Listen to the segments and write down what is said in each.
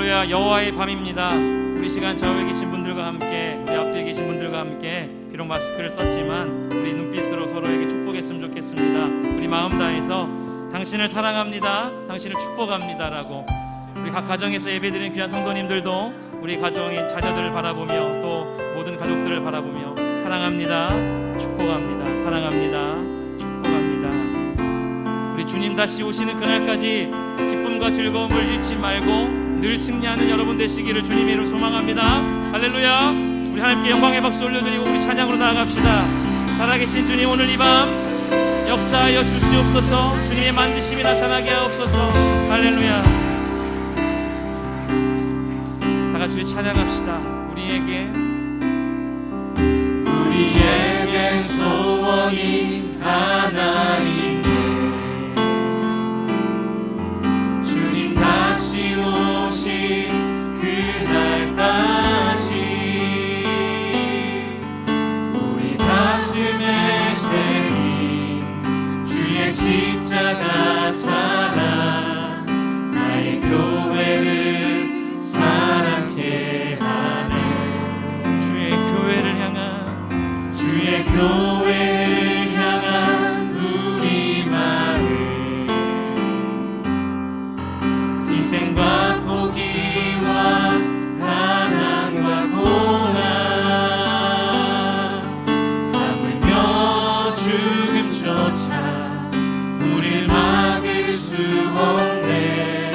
할렐루야. 여호와의 밤입니다. 우리 시간 좌우에 계신 분들과 함께, 우리 앞뒤에 계신 분들과 함께 비록 마스크를 썼지만 우리 눈빛으로 서로에게 축복했으면 좋겠습니다. 우리 마음 다해서 당신을 사랑합니다, 당신을 축복합니다라고, 우리 각 가정에서 예배드리는 귀한 성도님들도 우리 가정의 자녀들을 바라보며 또 모든 가족들을 바라보며 사랑합니다, 축복합니다, 사랑합니다, 축복합니다. 우리 주님 다시 오시는 그날까지 기쁨과 즐거움을 잃지 말고 늘 승리하는 여러분 되시기를 주님의 이름으로 소망합니다. 할렐루야. 우리 하나님께 영광의 박수 올려드리고 우리 찬양으로 나아갑시다. 살아계신 주님, 오늘 이 밤 역사하여 주시옵소서. 주님의 만드심이 나타나게 하옵소서. 할렐루야. 다 같이 우리 찬양합시다. 우리에게 소원이 하나인데 주님 다시 오신 그날까지 우리 가슴에 새긴 주의 십자가 사랑 나의 교회를 사랑케 하네. 주의 교회를 향한 우리 마음 희생과 포기와 가난과 고난 하물며 죽음조차 우릴 막을 수 없네.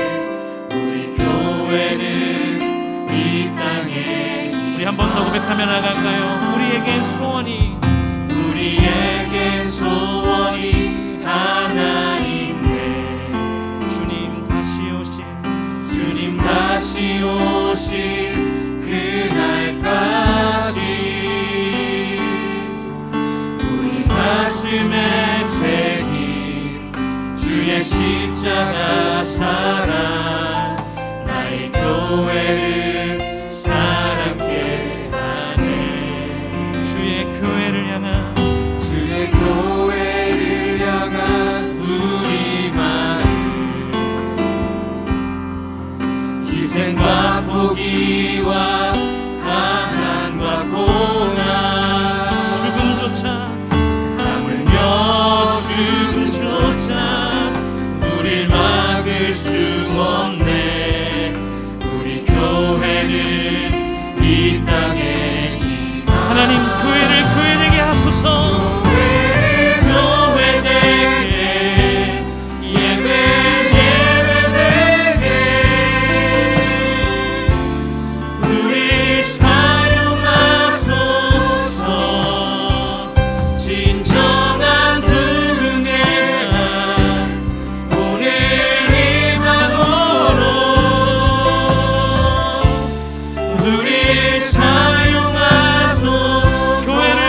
우리 교회는 이 땅에 우리 한 번 더 고백하며 나갈까요? 우리에겐 소원이 하나인데 주님 다시 오실 그날까지 우리 가슴에 새긴 주의 십자가 사랑 나의 교회를 사랑케 하네. 주의 교회를 향한 우리 마음 희생과 포기와 가난과 고난 하물며 죽음조차 우릴 막을 수 없네. 우리 교회는 이 땅에 하나님 교회를 교회되게 하소서. 교회를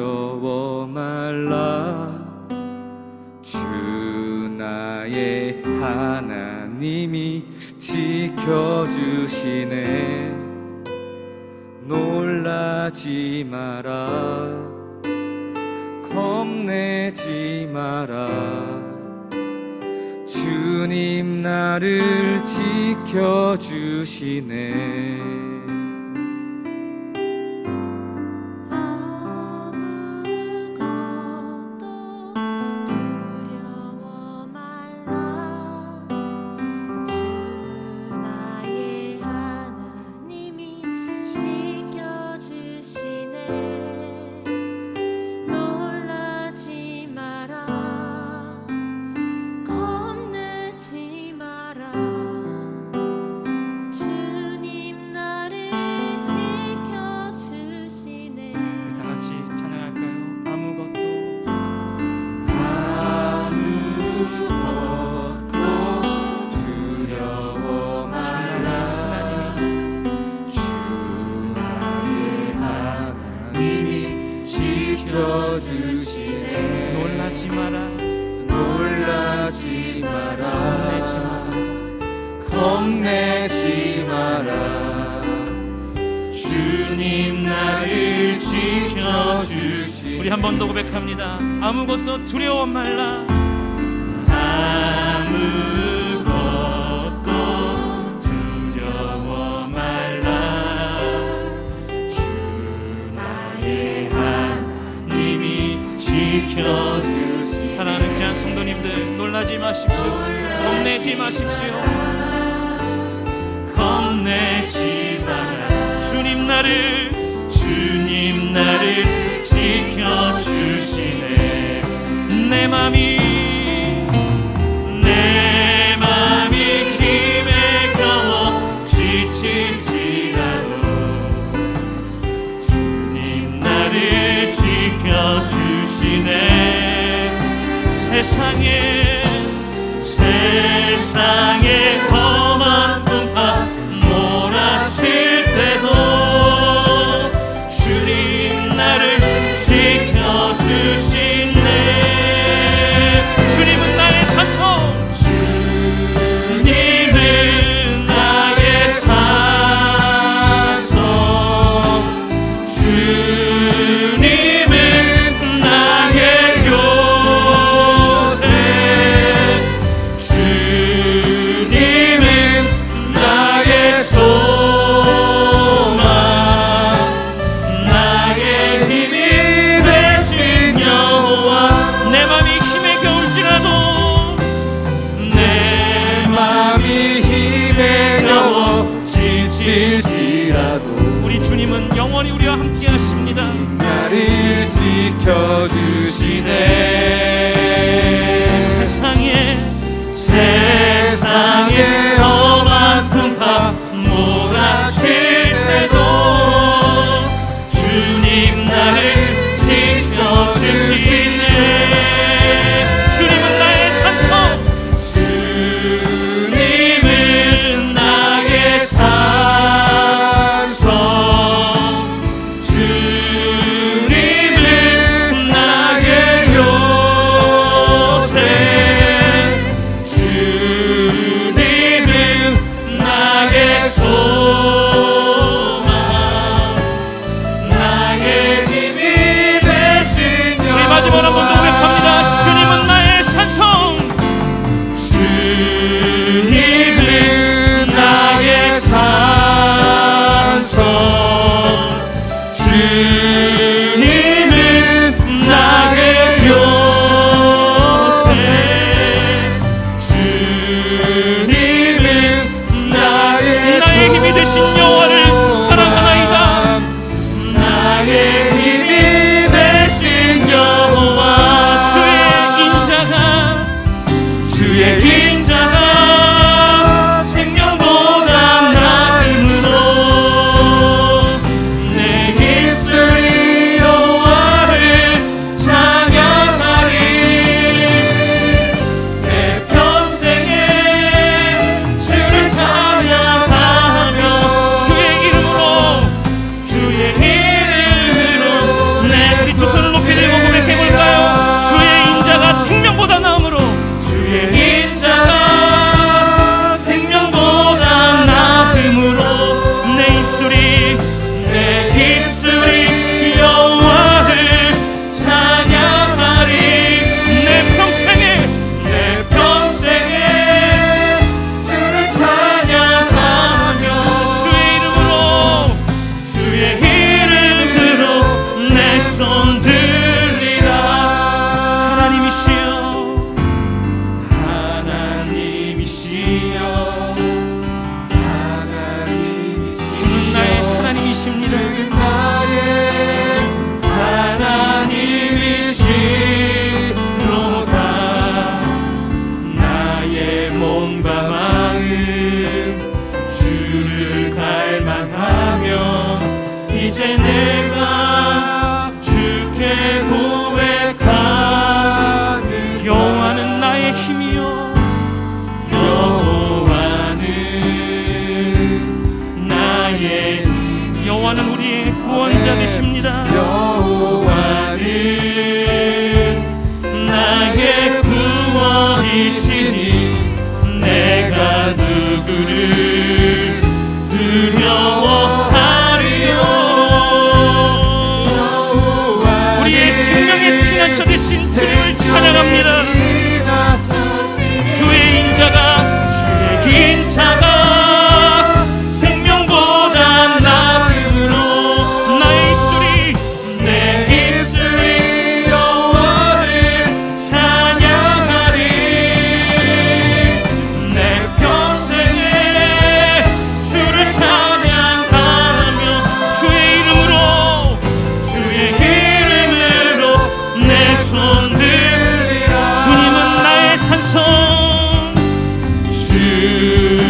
두려워 말라. 주 나의 하나님이 지켜주시네. 놀라지 마라. 겁내지 마라. 주님 나를 지켜주시네. 놀라지 마라. 놀라지 마라. 겁내지 마라. 주님 나를 지켜주시네. 우리 한 번 더 고백합니다. 아무것도 두려워 말라. 아무것도 두려워 말라. 주 나의 하나님이 지켜주시네. 사랑하는 귀한 성도님들, 놀라지 마십시오. 겁내지 마십시오. 겁내지 마라. 주님 나를 지켜주시네. 내 맘이 힘에 겨워 지칠지라도 주님 나를 지켜주시네. 세상에 험한 풍파 몰아칠 때도 주님 나를 지켜주시네. 주님은 나의 산성. 주님은 나의 산성. 주님은 나의 요새. 주님은 나의 소망. 나의 힘이 되신 여호와. 내 맘이 힘에 겨울지라도 내 맘이 힘에 겨워 지칠지라도 우리 주님은 영원히 우리와 함께 하십니다. 나를 지켜주시네. 세상에 험한 풍파 몰아칠 때도 주님 나를 지켜주시네. 주님은 나의 산성. 주님은 나의 산성. 주님은 나의 요새. 주님은 나의 소망. 나의 힘이 되신 여호와. 우리 마지막 한 번 더 고백합니다. 주님은 나의 산성. 주님은 나의 산성. 주님은 나의 요새. 주님은 나의 힘이 되신 여호와를 사랑하나이다. 나의 힘이 되신 여호와. 손 들리라. 하나님이시여 하나님이시여 하나님이시여 주는 나의 하나님이십니다. 주는 나의 하나님이시로다. 나의 몸과 마음 주를 갈망하며 이제 내가 주께 고백하는 여호와는 나의 힘이요 여호와는 나의 힘. 여호와는 우리의 구원자 되십니다. 여호와는 나의 구원이시니 내가 누구를 두려워하리요. 우리의 생명의 피난처 되신 주님을 찬양합니다. 주의 인자가 주의 인자가 생명보다 나음으로 나의 입술이 내 입술이 여호와를 찬양하리. 내 평생에 주를 찬양하며 주의 이름으로 내 손 들리라. 주님은 나의 산성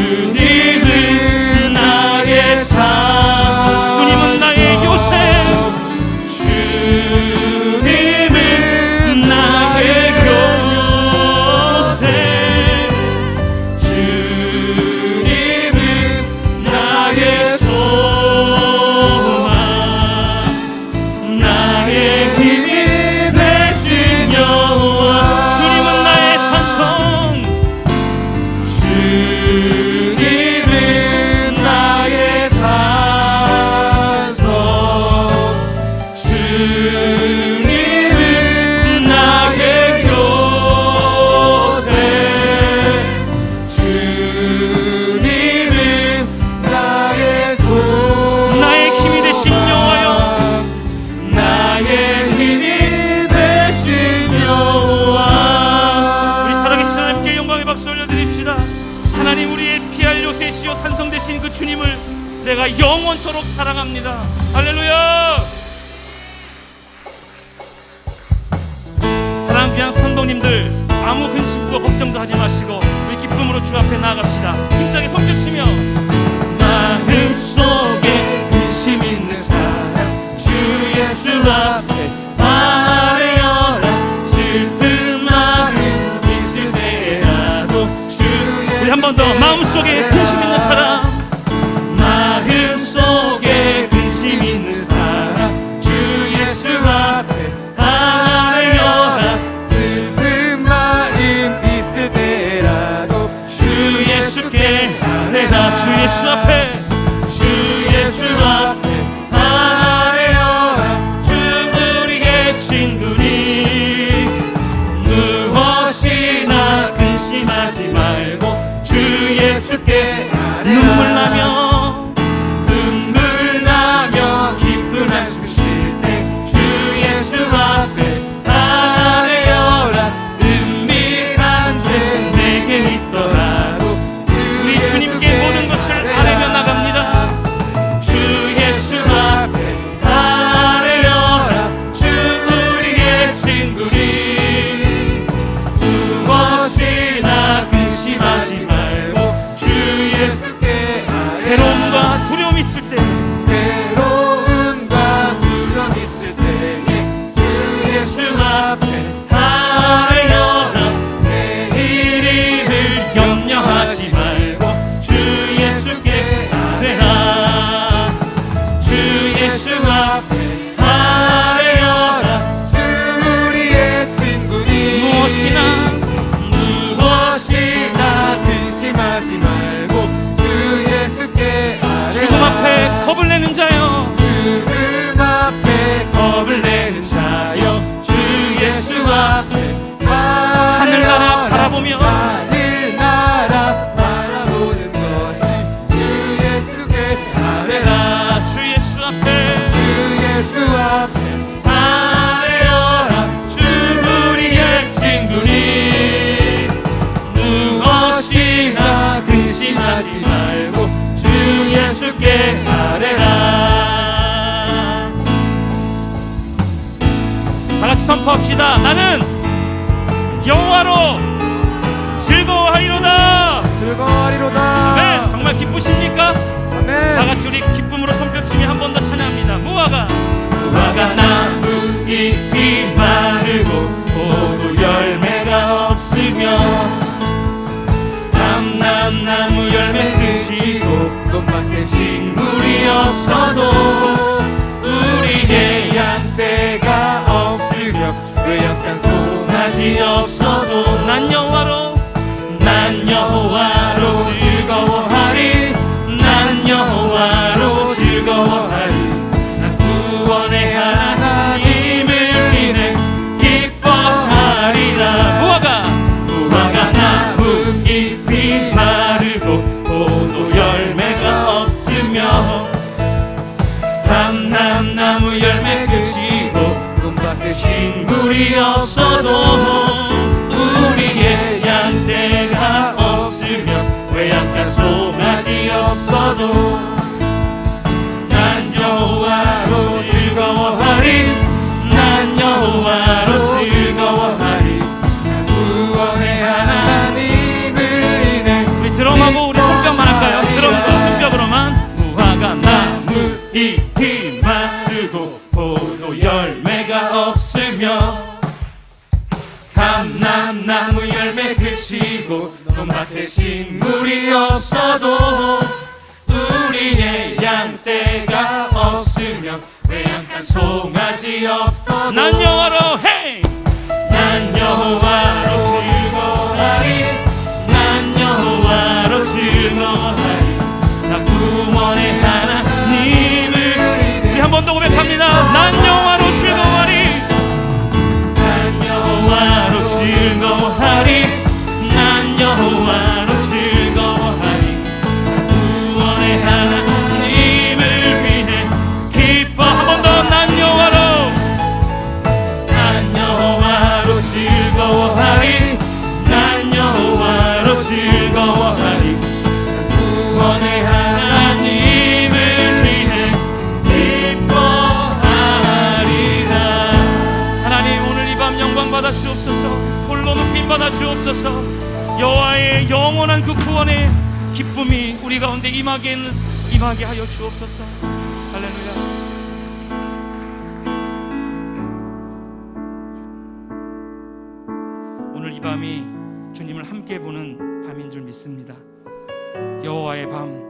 주님은 나의 산. 주님은 나의 요새 주님은 나의 요새. 주님은 나의 소망 나의 힘이 되신 여호와. 주님은 나의 산성 주님은 나의 산성. 주님은 나의 교세. 주님은 나의 소망 나의 힘이 되신 여호와여 나의 힘이 되신 여호와. 우리 살아계신 하나님께 영광의 박수 올려드립시다. 하나님 우리의 피할 요새시요 산성 되신 그 주님을 내가 영원토록 사랑합니다. 할렐루야. 사랑하는 귀한 성도님들 아무 근심과 걱정도 하지 마시고 우리 기쁨으로 주 앞에 나아갑시다. 힘차게 손뼉치며 마음속에 근심 있는 사람 주 예수 앞에 아뢰어라. 슬픈 마음 있을 때라도 주 예수. 우리 한 번 더 마음속에 근심 있는 사람 마음속에 근심 있는 사람 주 예수 앞에 아뢰어라. 슬픈 마음 있을 때라도 주 예수께 아뢰라. 주 예수 앞에 주 예수 앞에 아뢰어라. 주 우리의 친구니 무엇이나 근심하지 말고 주 예수께 아뢰라. 눈물 나며 눈물 나며 기쁜 한숨 쉴 때 주 예수 앞에 아뢰어라. 은밀한 죄 내게 있더라도 우리 주님께 모든 것을 아뢰며 나갑니다. 주 예수 앞에 아뢰어라. 주 우리의 다 같이 선포합시다. 나는 여호와로 즐거워하리로다. 즐거워하리로다. 네, 정말 기쁘십니까? 아멘. 다 같이 우리 기쁨으로 손뼉치며 한 번 더 찬양합니다. 무화과 나무 잎이 마르고 포도 열매가 없으며 감람나무 열매 그치고 똥밭에 식물이 없어도 우리의 양떼가 없으며 외역한 송아지 없어도 난 여호와로 즐거워하리. 난 여호와로 즐거워하리. 난 구원의 하나님을 인해 기뻐하리라. 무화과 나무 잎이 마르고 포도 열매가 없으며 감람나무 열매 그치고 똥밭에 식물이 없어도 우리의 양떼가 없으며 외양간 송아지 없어도 난 여호와로 즐거워하리. 난 여호와로 즐거워하리. 구원의 하나님을 인해 우리 드럼하고 우리 손뼉만 할까요? 드럼과 손뼉으로만. 무화과 나무 잎이 마르고 포도 열매가 없으며 감람나무 열매 그치고 똥밭에 식물이 없어도 우리의 양떼가 없으며 외양간 송아지 없어도 난 여호와로 헤이 난 여호와로 즐거워하리. 난 여호와로 즐거워하리. 나 구원의 하나님을 우리 한 번 더 고백합니다. 난 여호와로 즐거워하리. 난 여호와로 즐거워하리. 난 여호와로 즐거워하리. 구원의 하나님을 위해 기뻐. 한 번 더. 난 여호와로 난 여호와로 즐거워하리. 난 여호와로 즐거워하리. 구원의 하나님을 위해 기뻐하리라. 하나님, 오늘 이 밤 영광 받아 주옵소서. 홀로 높임 받아 주옵소서. 여호와의 영원한 그 구원의 기쁨이 우리 가운데 임하게 하여 주옵소서. 할렐루야. 오늘 이 밤이 주님을 함께 보는 밤인 줄 믿습니다. 여호와의 밤,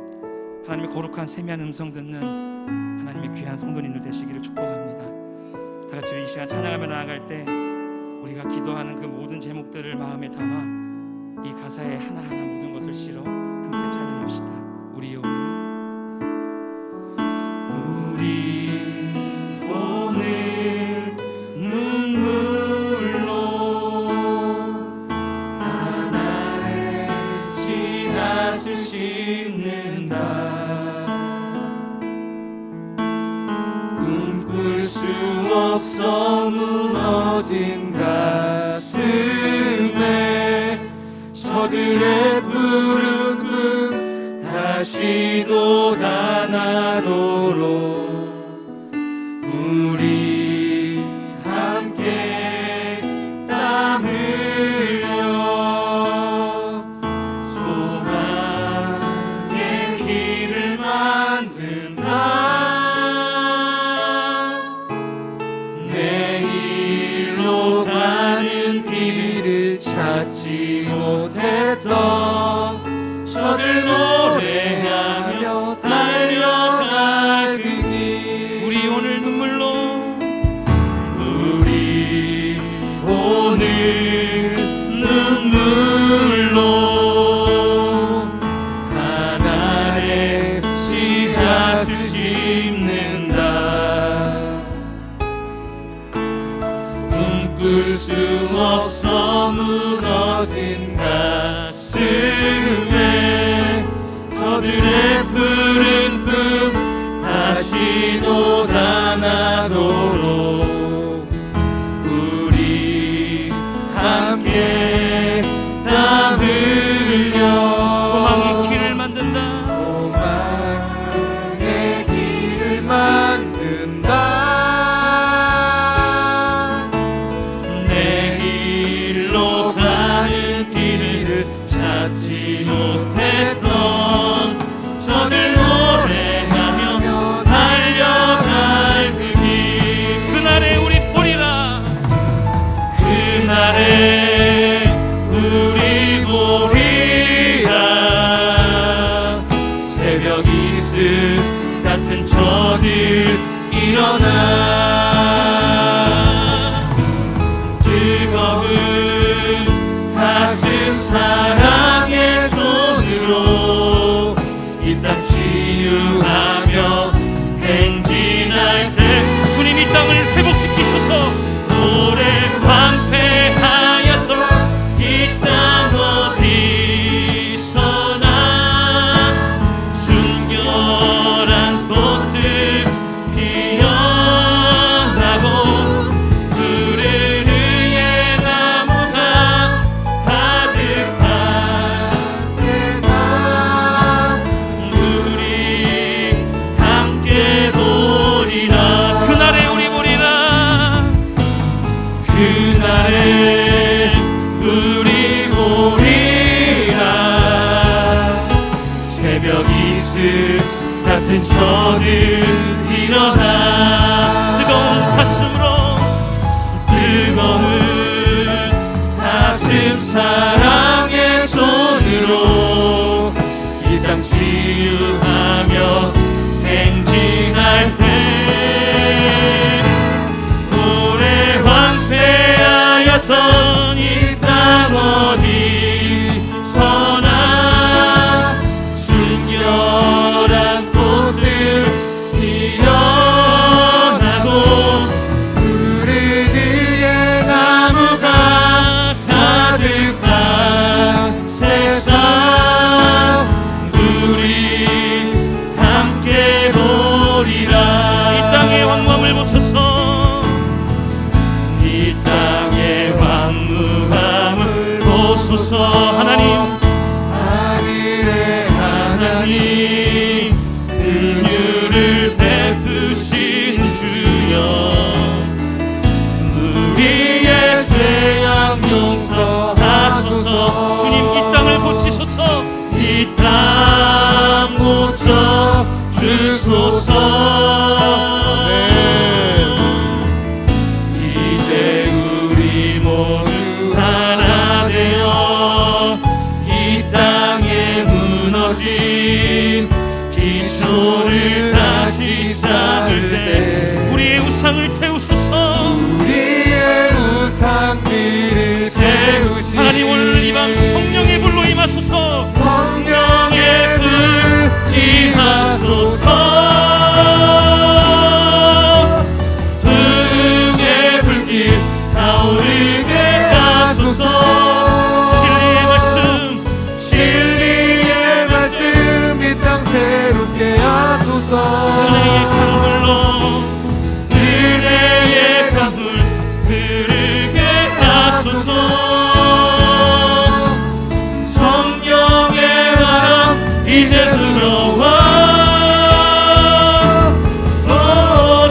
하나님의 거룩한 세미한 음성 듣는 하나님의 귀한 성도님들 되시기를 축복합니다. 다 같이 이 시간 찬양하며 나아갈 때 우리가 기도하는 그 모든 제목들을 마음에 담아 이 가사에 하나하나 모든 것을 실어 함께 찬양합시다. 우리 오늘 눈물로 하나의 씨앗을 심는다. 꿈꿀 수 없어 무너진 가슴에 저들의 푸른 꿈 다시 돋아나도록 우리 함께 땀 흘려 소망의 길을 만든다. 내일로 가는 길을 찾지 못했던 저들 노래하며 달려갈 그 길. 우리 오늘 눈물로 우리 오늘 눈물로 하나의 씨앗을 심는다. 꿈꿀 수 없어 무너진 가슴에 저들의 푸른 꿈 다시 돋아나도록 우리 함께 땀 흘려 소망의 길을 만든다. 소망의 길을 만든다. 못했던 저들 노래하며 달려갈 그 길 그날에 우리 보리라 그날에 우리 보리라 새벽 이슬 같은 저들 일어나 뜨거운 가슴 사랑의 손으로 이 땅 치유하며 행진할 때 주님 이 땅을 회복시키소서. 오래 황폐하였던 이 땅 어디서나 순결한 꽃들 피어나고 푸른 의의 나무가 가득한 세상 우리 함께 보리라 그날에 우리 보리라 그날에 우리 보리라 새벽 이슬 같은 저들 일어나 뜨거운 가슴으로 뜨거운 가슴 사랑의 손으로 이 땅 치유하며 행진할 때 오래 황폐하였던 이 땅 어디서나 순결한 꽃들 피어나고 푸른 의의 나무가 가득한 세상 우리 함께 보리라 이 땅의 황무함을 보소서. 이 땅의 황무함을 보소서 하나님 하늘의 하나님 긍휼을 베푸신 주여 우리의 죄악 용서하소서 주님 이 땅을 고치소서. 이 땅 고쳐 주소서 이제 우리 모두 하나 되어 이 땅에 무너진 기초를 다시 쌓을 때 우리의 우상을 태우소서. 우리의 우상들을 태우시 하나님 오늘 이 밤 성령의 불로 임하소서. 성령의 불 임하소서 부흥의 불길 타오르게 하소서 진리의 말씀 진리의 말씀 이 땅 새롭게 하소서 은혜의 강물로 은혜의 강물 흐르게 하소서 성령의 바람 이제 들어와 오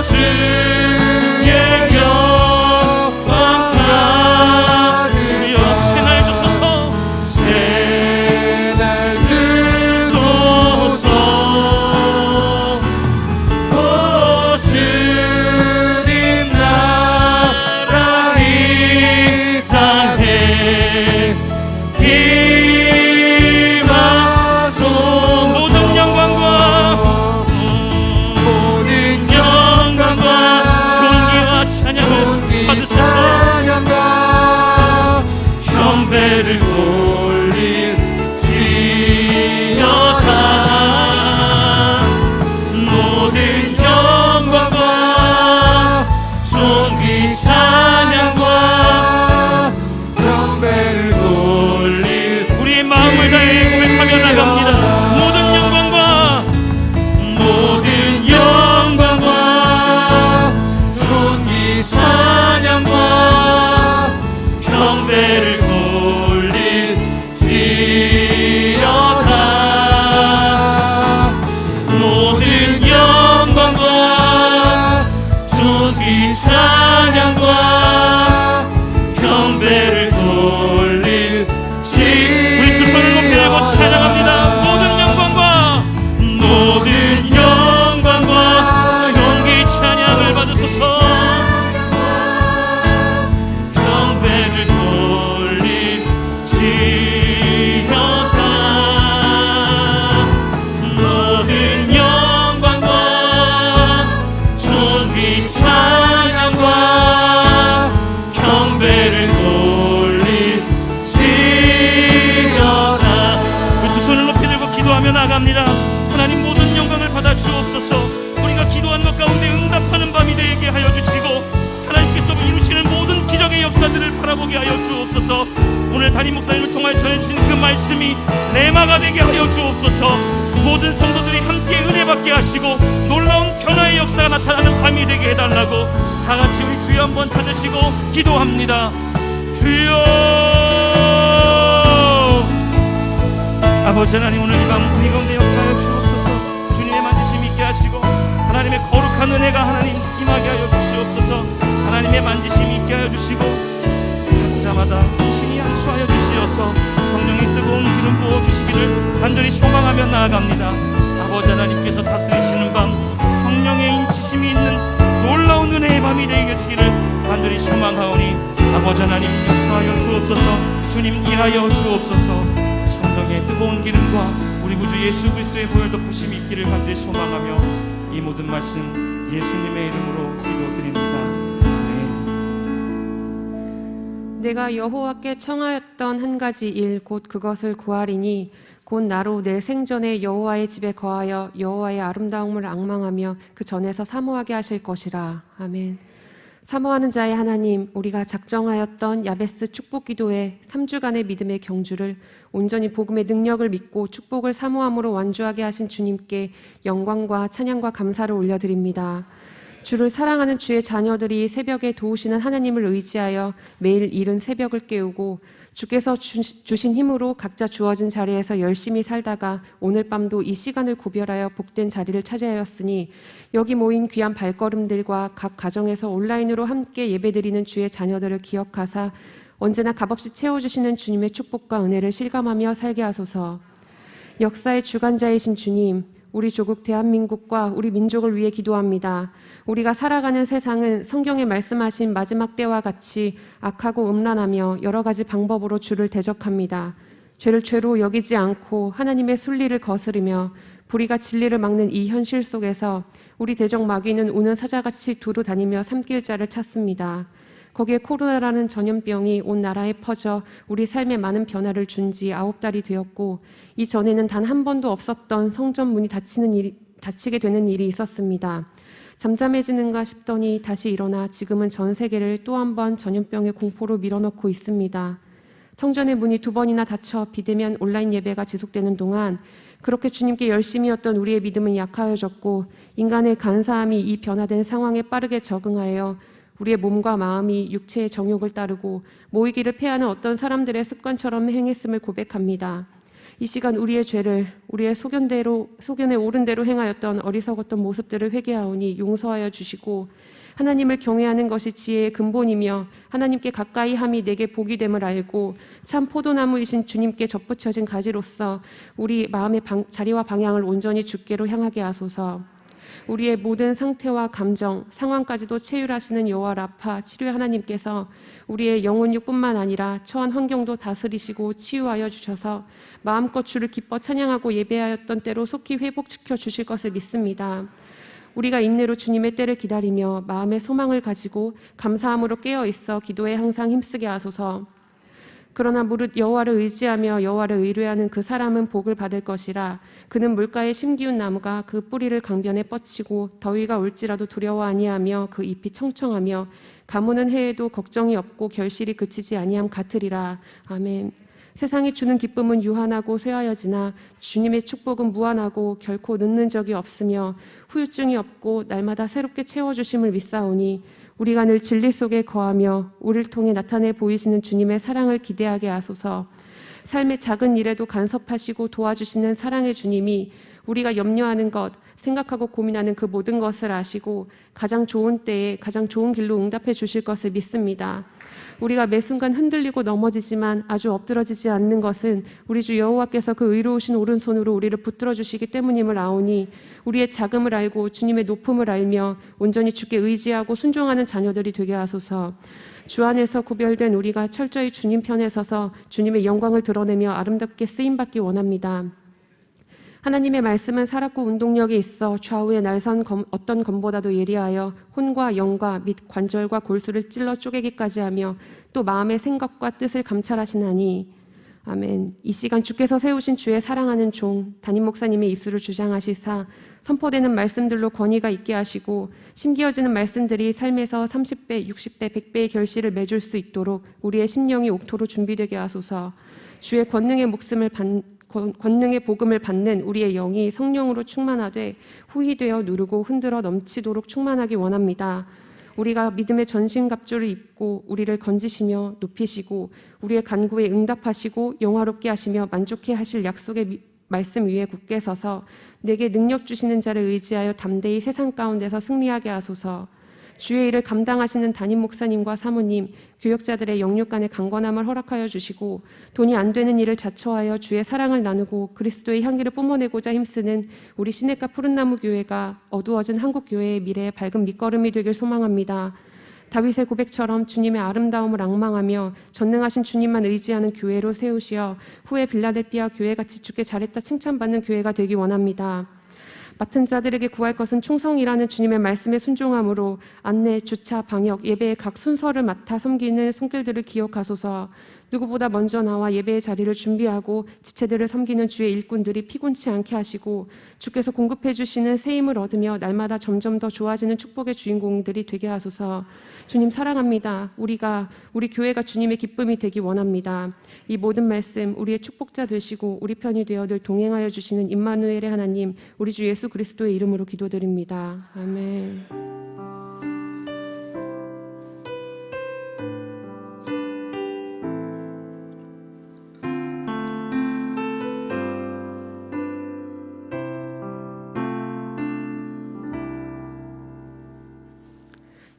주의 영광 주여 가득한 새날 주소서. 새날 주소서 오 주님 나라 이 땅에 주옵소서. 우리가 기도한 것 가운데 응답하는 밤이 되게 하여 주시고 하나님께서 이루시는 모든 기적의 역사들을 바라보게 하여 주옵소서. 오늘 담임 목사님을 통하여 전해주신 그 말씀이 레마가 되게 하여 주옵소서. 모든 성도들이 함께 은혜 받게 하시고 놀라운 변화의 역사가 나타나는 밤이 되게 해달라고 다같이 우리 주여 한번 찾으시고 기도합니다. 주여. 아버지 하나님, 오늘 이 밤 우리 가운데 역사하여 주옵소서. 주님의 만지심 있게 하시고 하나님의 거룩한 은혜가 하나님 임하게 하여 주시옵소서. 하나님의 만지심 있게 하여 주시고 각자마다 신이 안수하여 주시어서 성령의 뜨거운 기름 부어 주시기를 간절히 소망하며 나아갑니다. 아버지 하나님께서 다스리시는 밤, 성령의 인치심이 있는 놀라운 은혜의 밤이 되기를 간절히 소망하오니 아버지 하나님 역사하여 주옵소서. 주님 일하여 주옵소서. 성령의 뜨거운 기름과 우리 구주 예수 그리스도의 보혈 덮으심이 있기를 간절히 소망하며 이 모든 말씀 예수님의 이름으로 기도드립니다. 아멘. 내가 여호와께 청하였던 한 가지 일 곧 그것을 구하리니 곧 나로 내 생전에 여호와의 집에 거하여 여호와의 아름다움을 앙망하며 그 전에서 사모하게 하실 것이라. 아멘. 사모하는 자의 하나님, 우리가 작정하였던 야베스 축복 기도의 3주간의 믿음의 경주를 온전히 복음의 능력을 믿고 축복을 사모함으로 완주하게 하신 주님께 영광과 찬양과 감사를 올려드립니다. 주를 사랑하는 주의 자녀들이 새벽에 도우시는 하나님을 의지하여 매일 이른 새벽을 깨우고 주께서 주신 힘으로 각자 주어진 자리에서 열심히 살다가 오늘 밤도 이 시간을 구별하여 복된 자리를 차지하였으니 여기 모인 귀한 발걸음들과 각 가정에서 온라인으로 함께 예배드리는 주의 자녀들을 기억하사 언제나 값없이 채워주시는 주님의 축복과 은혜를 실감하며 살게 하소서. 역사의 주관자이신 주님, 우리 조국 대한민국과 우리 민족을 위해 기도합니다. 우리가 살아가는 세상은 성경에 말씀하신 마지막 때와 같이 악하고 음란하며 여러 가지 방법으로 주를 대적합니다. 죄를 죄로 여기지 않고 하나님의 순리를 거스르며 불의가 진리를 막는 이 현실 속에서 우리 대적 마귀는 우는 사자같이 두루 다니며 삼킬 자를 찾습니다. 거기에 코로나라는 전염병이 온 나라에 퍼져 우리 삶에 많은 변화를 준 지 9달이 되었고 이전에는 단 한 번도 없었던 성전 문이 닫히게 되는 일이 있었습니다. 잠잠해지는가 싶더니 다시 일어나 지금은 전 세계를 또 한 번 전염병의 공포로 밀어넣고 있습니다. 성전의 문이 2번이나 닫혀 비대면 온라인 예배가 지속되는 동안 그렇게 주님께 열심이었던 우리의 믿음은 약하여졌고 인간의 간사함이 이 변화된 상황에 빠르게 적응하여 우리의 몸과 마음이 육체의 정욕을 따르고 모이기를 패하는 어떤 사람들의 습관처럼 행했음을 고백합니다. 이 시간 우리의 죄를 우리의 소견에 옳은 대로 행하였던 어리석었던 모습들을 회개하오니 용서하여 주시고 하나님을 경외하는 것이 지혜의 근본이며 하나님께 가까이 함이 내게 복이 됨을 알고 참 포도나무이신 주님께 접붙여진 가지로서 우리 마음의 자리와 방향을 온전히 주께로 향하게 하소서. 우리의 모든 상태와 감정, 상황까지도 체휼하시는 여호와 라파 치료의 하나님께서 우리의 영혼 육뿐만 아니라 처한 환경도 다스리시고 치유하여 주셔서 마음껏 주를 기뻐 찬양하고 예배하였던 때로 속히 회복시켜 주실 것을 믿습니다. 우리가 인내로 주님의 때를 기다리며 마음의 소망을 가지고 감사함으로 깨어있어 기도에 항상 힘쓰게 하소서. 그러나 무릇 여호와를 의지하며 여호와를 의뢰하는 그 사람은 복을 받을 것이라. 그는 물가에 심기운 나무가 그 뿌리를 강변에 뻗치고 더위가 올지라도 두려워 아니하며 그 잎이 청청하며 가무는 해에도 걱정이 없고 결실이 그치지 아니함 같으리라. 아멘. 세상이 주는 기쁨은 유한하고 쇠하여지나 주님의 축복은 무한하고 결코 늦는 적이 없으며 후유증이 없고 날마다 새롭게 채워주심을 믿사오니 우리가 늘 진리 속에 거하며 우리를 통해 나타내 보이시는 주님의 사랑을 기대하게 하소서. 삶의 작은 일에도 간섭하시고 도와주시는 사랑의 주님이 우리가 염려하는 것, 생각하고 고민하는 그 모든 것을 아시고 가장 좋은 때에 가장 좋은 길로 응답해 주실 것을 믿습니다. 우리가 매 순간 흔들리고 넘어지지만 아주 엎드러지지 않는 것은 우리 주 여호와께서 그 의로우신 오른손으로 우리를 붙들어 주시기 때문임을 아오니 우리의 작음을 알고 주님의 높음을 알며 온전히 주께 의지하고 순종하는 자녀들이 되게 하소서. 주 안에서 구별된 우리가 철저히 주님 편에 서서 주님의 영광을 드러내며 아름답게 쓰임받기 원합니다. 하나님의 말씀은 살았고 운동력이 있어 좌우의 날선 어떤 검보다도 예리하여 혼과 영과 및 관절과 골수를 찔러 쪼개기까지 하며 또 마음의 생각과 뜻을 감찰하시나니 아멘. 이 시간 주께서 세우신 주의 사랑하는 종 담임 목사님의 입술을 주장하시사 선포되는 말씀들로 권위가 있게 하시고 심기어지는 말씀들이 삶에서 30배, 60배, 100배의 결실을 맺을 수 있도록 우리의 심령이 옥토로 준비되게 하소서. 주의 권능의 복음을 받는 우리의 영이 성령으로 충만하되 후히되어 누르고 흔들어 넘치도록 충만하기 원합니다. 우리가 믿음의 전신갑주를 입고 우리를 건지시며 높이시고 우리의 간구에 응답하시고 영화롭게 하시며 만족해 하실 약속의 말씀 위에 굳게 서서 내게 능력 주시는 자를 의지하여 담대히 세상 가운데서 승리하게 하소서. 주의 일을 감당하시는 담임 목사님과 사모님, 교역자들의 영육 간의 강건함을 허락하여 주시고 돈이 안 되는 일을 자처하여 주의 사랑을 나누고 그리스도의 향기를 뿜어내고자 힘쓰는 우리 시냇가 푸른나무 교회가 어두워진 한국 교회의 미래의 밝은 밑거름이 되길 소망합니다. 다윗의 고백처럼 주님의 아름다움을 앙망하며 전능하신 주님만 의지하는 교회로 세우시어 후에 빌라델피아 교회같이 주께 잘했다 칭찬받는 교회가 되기 원합니다. 맡은 자들에게 구할 것은 충성이라는 주님의 말씀에 순종함으로 안내, 주차, 방역, 예배의 각 순서를 맡아 섬기는 손길들을 기억하소서. 누구보다 먼저 나와 예배의 자리를 준비하고 지체들을 섬기는 주의 일꾼들이 피곤치 않게 하시고 주께서 공급해 주시는 새 힘을 얻으며 날마다 점점 더 좋아지는 축복의 주인공들이 되게 하소서. 주님 사랑합니다. 우리 교회가 주님의 기쁨이 되기 원합니다. 이 모든 말씀 우리의 축복자 되시고 우리 편이 되어 늘 동행하여 주시는 임마누엘의 하나님, 우리 주 예수 그리스도의 이름으로 기도드립니다. 아멘.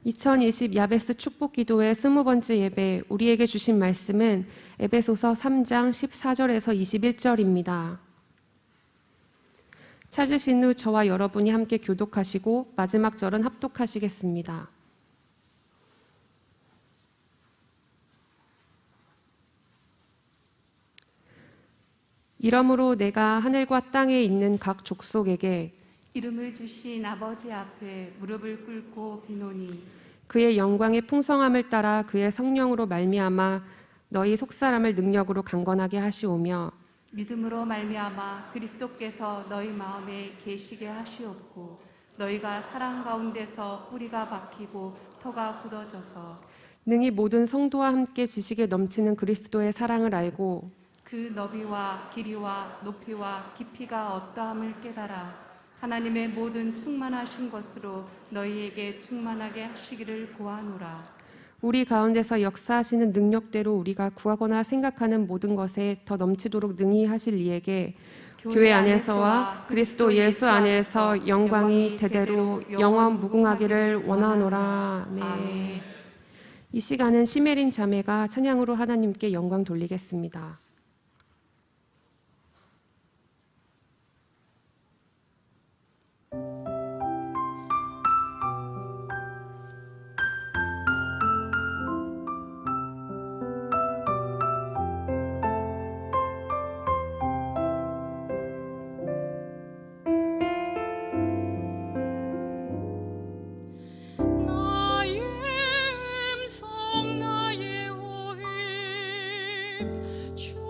2020 야베스 축복기도의 20번째 예배, 우리에게 주신 말씀은 에베소서 3장 14절에서 21절입니다. 찾으신 후 저와 여러분이 함께 교독하시고 마지막 절은 합독하시겠습니다. 이러므로 내가 하늘과 땅에 있는 각 족속에게 이름을 주신 아버지 앞에 무릎을 꿇고 비노니 그의 영광의 풍성함을 따라 그의 성령으로 말미암아 너희 속사람을 능력으로 강건하게 하시오며 믿음으로 말미암아 그리스도께서 너희 마음에 계시게 하시옵고 너희가 사랑 가운데서 뿌리가 박히고 터가 굳어져서 능히 모든 성도와 함께 지식에 넘치는 그리스도의 사랑을 알고 그 너비와 길이와 높이와 깊이가 어떠함을 깨달아 하나님의 모든 충만하신 것으로 너희에게 충만하게 하시기를 구하노라. 우리 가운데서 역사하시는 능력대로 우리가 구하거나 생각하는 모든 것에 더 넘치도록 능히 하실 이에게 교회 안에서와 그리스도 예수 안에서 영광이 대대로 영원 무궁하기를 원하노라. 아멘. 이 시간은 시메린 자매가 찬양으로 하나님께 영광 돌리겠습니다. 나의 음성 나의 오입 주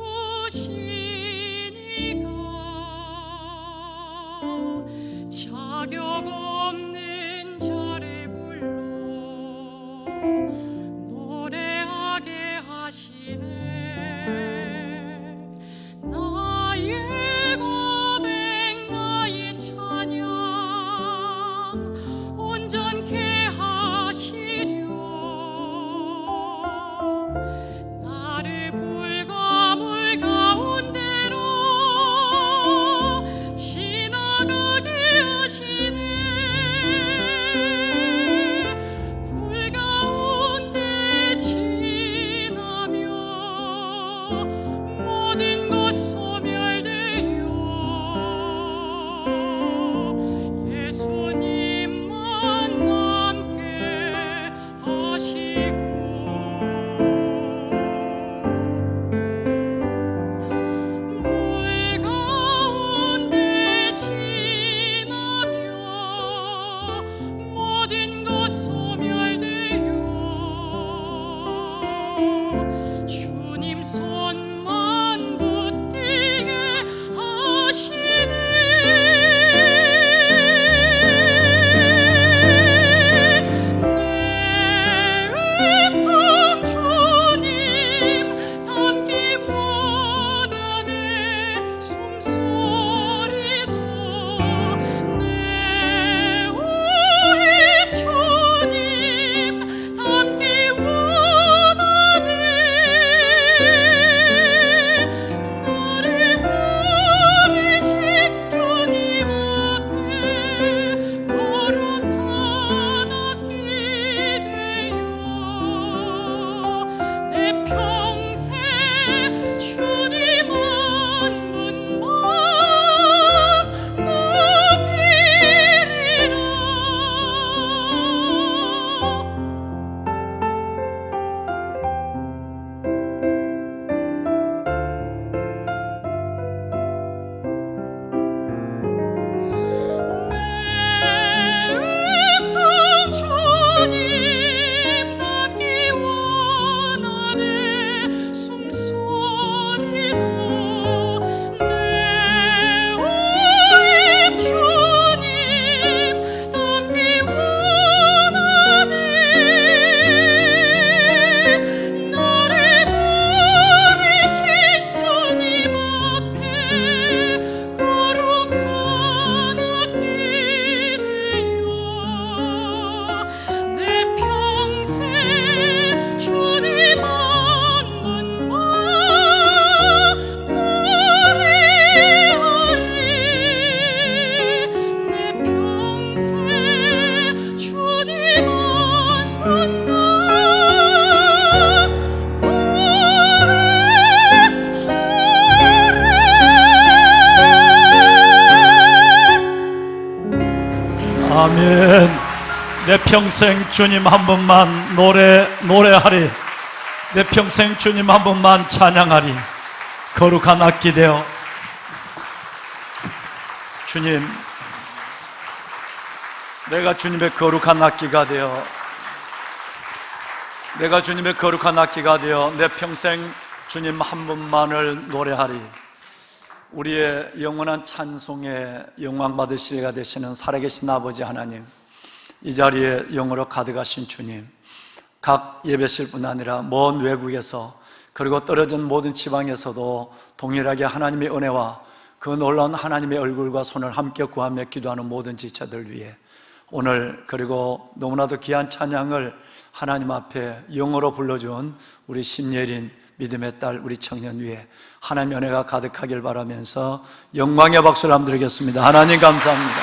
아멘. 내 평생 주님 한 분만 노래하리. 내 평생 주님 한 분만 찬양하리. 거룩한 악기 되어 주님, 내가 주님의 거룩한 악기가 되어 내 평생 주님 한 분만을 노래하리. 우리의 영원한 찬송에 영광 받으시리가 되시는 살아계신 아버지 하나님, 이 자리에 영으로 가득하신 주님, 각 예배실 뿐 아니라 먼 외국에서 그리고 떨어진 모든 지방에서도 동일하게 하나님의 은혜와 그 놀라운 하나님의 얼굴과 손을 함께 구하며 기도하는 모든 지체들 위해 오늘, 그리고 너무나도 귀한 찬양을 하나님 앞에 영어로 불러준 우리 심예린 믿음의 딸 우리 청년 위에 하나님의 은혜가 가득하길 바라면서 영광의 박수를 한번 드리겠습니다. 하나님 감사합니다.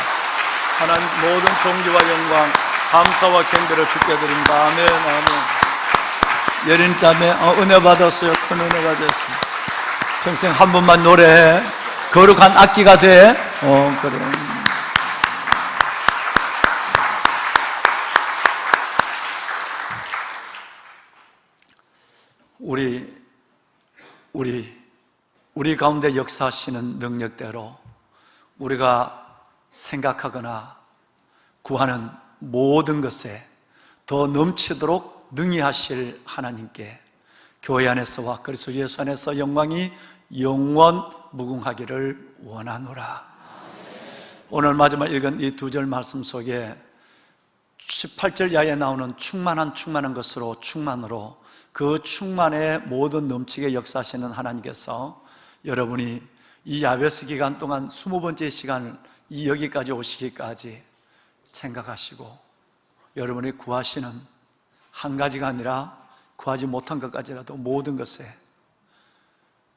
하나님 모든 존귀와 영광, 감사와 경배를 주께 드립니다. 아멘. 아멘. 예린 땀에 은혜 받았어요. 큰 은혜가 됐습니다. 평생 한 번만 노래해. 거룩한 악기가 돼. 그래. 우리 가운데 역사하시는 능력대로 우리가 생각하거나 구하는 모든 것에 더 넘치도록 능히 하실 하나님께 교회 안에서와 그리스도 예수 안에서 영광이 영원 무궁하기를 원하노라. 오늘 마지막 읽은 이 두 절 말씀 속에 18절 이하에 나오는 충만한 것으로 충만으로 그 충만에 모든 넘치게 역사하시는 하나님께서 여러분이 이 야베스 기간 동안 20번째 시간을 여기까지 오시기까지 생각하시고 여러분이 구하시는 한 가지가 아니라 구하지 못한 것까지라도 모든 것에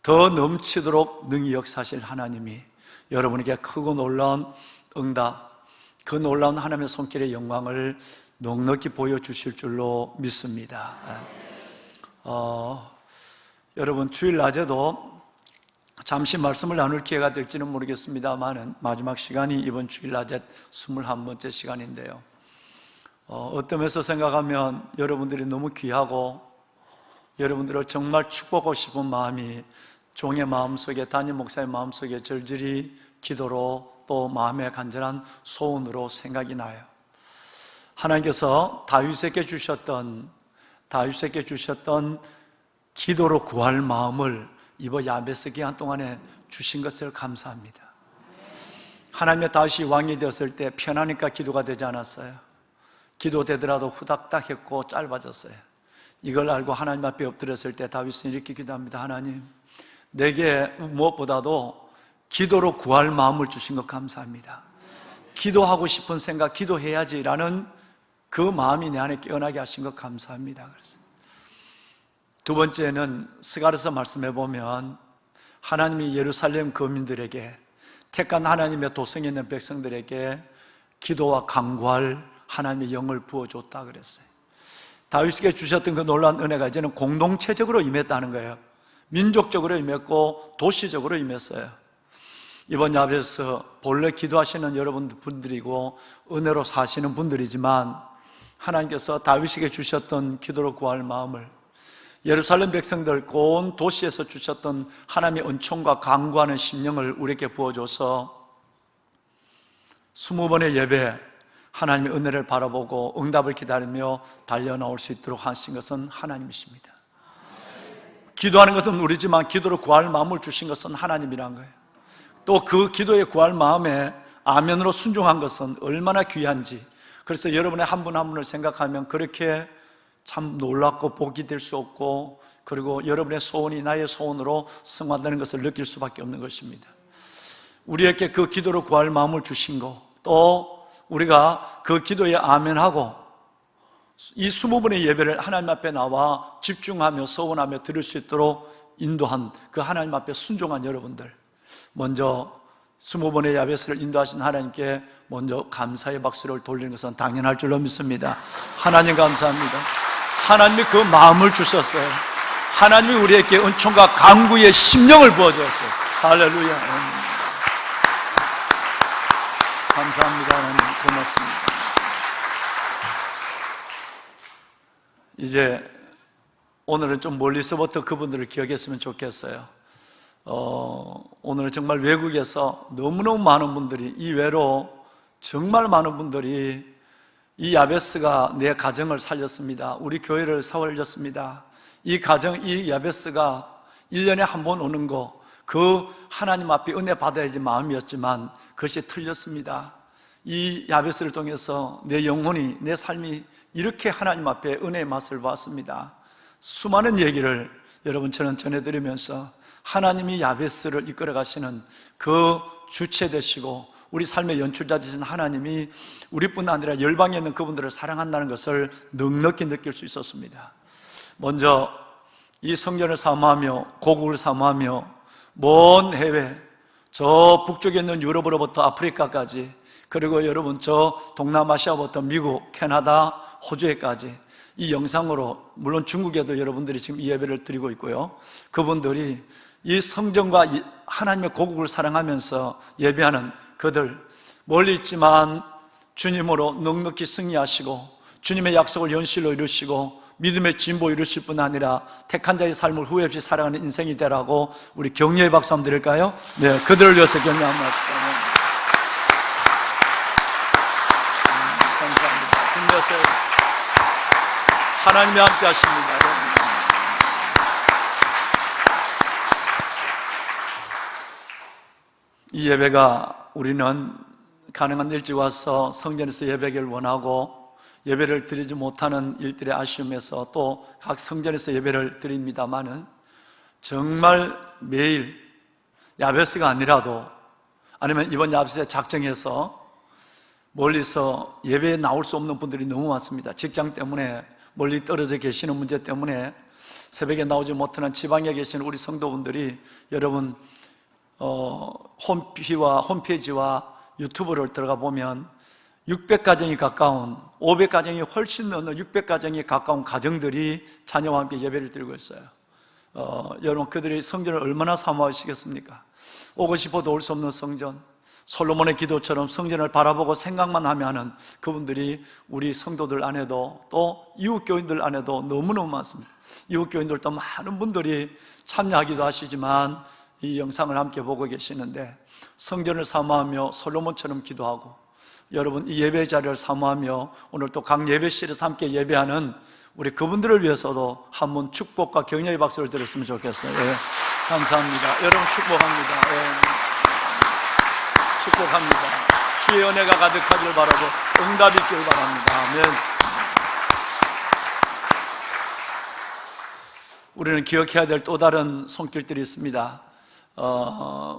더 넘치도록 능히 역사하실 하나님이 여러분에게 크고 놀라운 응답, 그 놀라운 하나님의 손길의 영광을 넉넉히 보여주실 줄로 믿습니다. 여러분 주일 낮에도 잠시 말씀을 나눌 기회가 될지는 모르겠습니다만 마지막 시간이 이번 주일 낮에 21번째 시간인데요, 어떤 면에서 생각하면 여러분들이 너무 귀하고 여러분들을 정말 축복하고 싶은 마음이 종의 마음속에, 담임 목사의 마음속에 절절히 기도로 또 마음의 간절한 소원으로 생각이 나요. 하나님께서 다윗에게 주셨던 기도로 구할 마음을 이번 야베스 기간 동안에 주신 것을 감사합니다. 하나님의 다윗이 왕이 되었을 때 편하니까 기도가 되지 않았어요. 기도되더라도 후닥닥 했고 짧아졌어요. 이걸 알고 하나님 앞에 엎드렸을 때 다윗은 이렇게 기도합니다. 하나님, 내게 무엇보다도 기도로 구할 마음을 주신 것 감사합니다. 기도하고 싶은 생각, 기도해야지라는 그 마음이 내 안에 깨어나게 하신 것 감사합니다. 그래서 두 번째는 스가랴서 말씀해 보면 하나님이 예루살렘 거민들에게, 택한 하나님의 도성에 있는 백성들에게 기도와 간구할 하나님의 영을 부어줬다 그랬어요. 다윗에게 주셨던 그 놀라운 은혜가 이제는 공동체적으로 임했다는 거예요. 민족적으로 임했고 도시적으로 임했어요. 이번 야베스 본래 기도하시는 여러분들이고 은혜로 사시는 분들이지만 하나님께서 다윗에게 주셨던 기도로 구할 마음을 예루살렘 백성들 온 도시에서 주셨던 하나님의 은총과 간구하는 심령을 우리에게 부어줘서 20번의 예배 하나님의 은혜를 바라보고 응답을 기다리며 달려나올 수 있도록 하신 것은 하나님이십니다. 기도하는 것은 우리지만 기도로 구할 마음을 주신 것은 하나님이란 거예요. 또 그 기도에 구할 마음에 아멘으로 순종한 것은 얼마나 귀한지, 그래서 여러분의 한 분 한 분을 생각하면 그렇게 참 놀랍고 복이 될 수 없고, 그리고 여러분의 소원이 나의 소원으로 승화되는 것을 느낄 수밖에 없는 것입니다. 우리에게 그 기도로 구할 마음을 주신 거, 또 우리가 그 기도에 아멘하고 이 20번의 예배를 하나님 앞에 나와 집중하며 서원하며 들을 수 있도록 인도한 그 하나님 앞에 순종한 여러분들, 먼저 20번의 야베스를 인도하신 하나님께 먼저 감사의 박수를 돌리는 것은 당연할 줄로 믿습니다. 하나님 감사합니다. 하나님이 그 마음을 주셨어요. 하나님이 우리에게 은총과 간구의 심령을 부어주었어요. 할렐루야. 감사합니다. 하나님 고맙습니다. 이제 오늘은 좀 멀리서부터 그분들을 기억했으면 좋겠어요. 오늘은 정말 외국에서 너무너무 많은 분들이, 이외로 정말 많은 분들이 이 야베스가 내 가정을 살렸습니다. 우리 교회를 살렸습니다. 이 야베스가 1년에 한 번 오는 거, 그 하나님 앞에 은혜 받아야지 마음이었지만 그것이 틀렸습니다. 이 야베스를 통해서 내 영혼이, 내 삶이 이렇게 하나님 앞에 은혜의 맛을 봤습니다. 수많은 얘기를 여러분 저는 전해드리면서 하나님이 야베스를 이끌어 가시는 그 주체 되시고 우리 삶의 연출자 되신 하나님이 우리뿐 아니라 열방에 있는 그분들을 사랑한다는 것을 넉넉히 느낄 수 있었습니다. 먼저 이 성전을 사모하며 고국을 사모하며 먼 해외, 저 북쪽에 있는 유럽으로부터 아프리카까지, 그리고 여러분 저 동남아시아부터 미국, 캐나다, 호주에까지 이 영상으로, 물론 중국에도 여러분들이 지금 이 예배를 드리고 있고요, 그분들이 이 성전과 하나님의 고국을 사랑하면서 예배하는 그들, 멀리 있지만 주님으로 넉넉히 승리하시고 주님의 약속을 현실로 이루시고 믿음의 진보 이루실 뿐 아니라 택한 자의 삶을 후회 없이 살아가는 인생이 되라고 우리 격려의 박수 한번 드릴까요? 네, 그들을 위해서 격려 한번 합시다. 감사합니다. 힘내세요. 하나님이 함께 하십니다. 이 예배가, 우리는 가능한 일찍 와서 성전에서 예배를 원하고 예배를 드리지 못하는 일들의 아쉬움에서 또 각 성전에서 예배를 드립니다마는, 정말 매일 야베스가 아니라도, 아니면 이번 야베스에 작정해서 멀리서 예배에 나올 수 없는 분들이 너무 많습니다. 직장 때문에 멀리 떨어져 계시는 문제 때문에 새벽에 나오지 못하는 지방에 계시는 우리 성도분들이, 여러분 홈페이지와 유튜브를 들어가 보면 600가정이 가까운, 500가정이 훨씬 넘는 600가정이 가까운 가정들이 자녀와 함께 예배를 드리고 있어요. 여러분, 그들이 성전을 얼마나 사모하시겠습니까? 오고 싶어도 올 수 없는 성전, 솔로몬의 기도처럼 성전을 바라보고 생각만 하면 그분들이 우리 성도들 안에도 또 이웃교인들 안에도 너무너무 많습니다. 이웃교인들도 많은 분들이 참여하기도 하시지만 이 영상을 함께 보고 계시는데, 성전을 사모하며 솔로몬처럼 기도하고, 여러분 이 예배 자리를 사모하며 오늘 또 각 예배실에서 함께 예배하는 우리 그분들을 위해서도 한번 축복과 격려의 박수를 드렸으면 좋겠어요. 예, 감사합니다. 여러분 축복합니다. 예, 축복합니다. 주의 은혜가 가득하길 바라고 응답이 있길 바랍니다. 아멘. 우리는 기억해야 될 또 다른 손길들이 있습니다.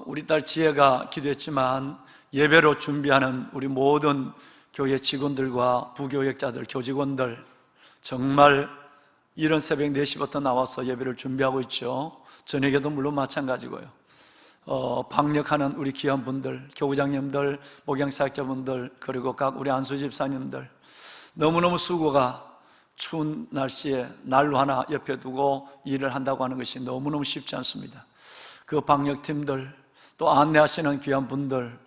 우리 딸 지혜가 기도했지만 예배로 준비하는 우리 모든 교회 직원들과 부교역자들, 교직원들, 정말 이른 새벽 4시부터 나와서 예배를 준비하고 있죠. 저녁에도 물론 마찬가지고요. 방역하는 우리 귀한 분들, 교구장님들, 목양사역자분들, 그리고 각 우리 안수집사님들, 너무너무 수고가, 추운 날씨에 난로 하나 옆에 두고 일을 한다고 하는 것이 너무너무 쉽지 않습니다. 그 방역팀들, 또 안내하시는 귀한 분들,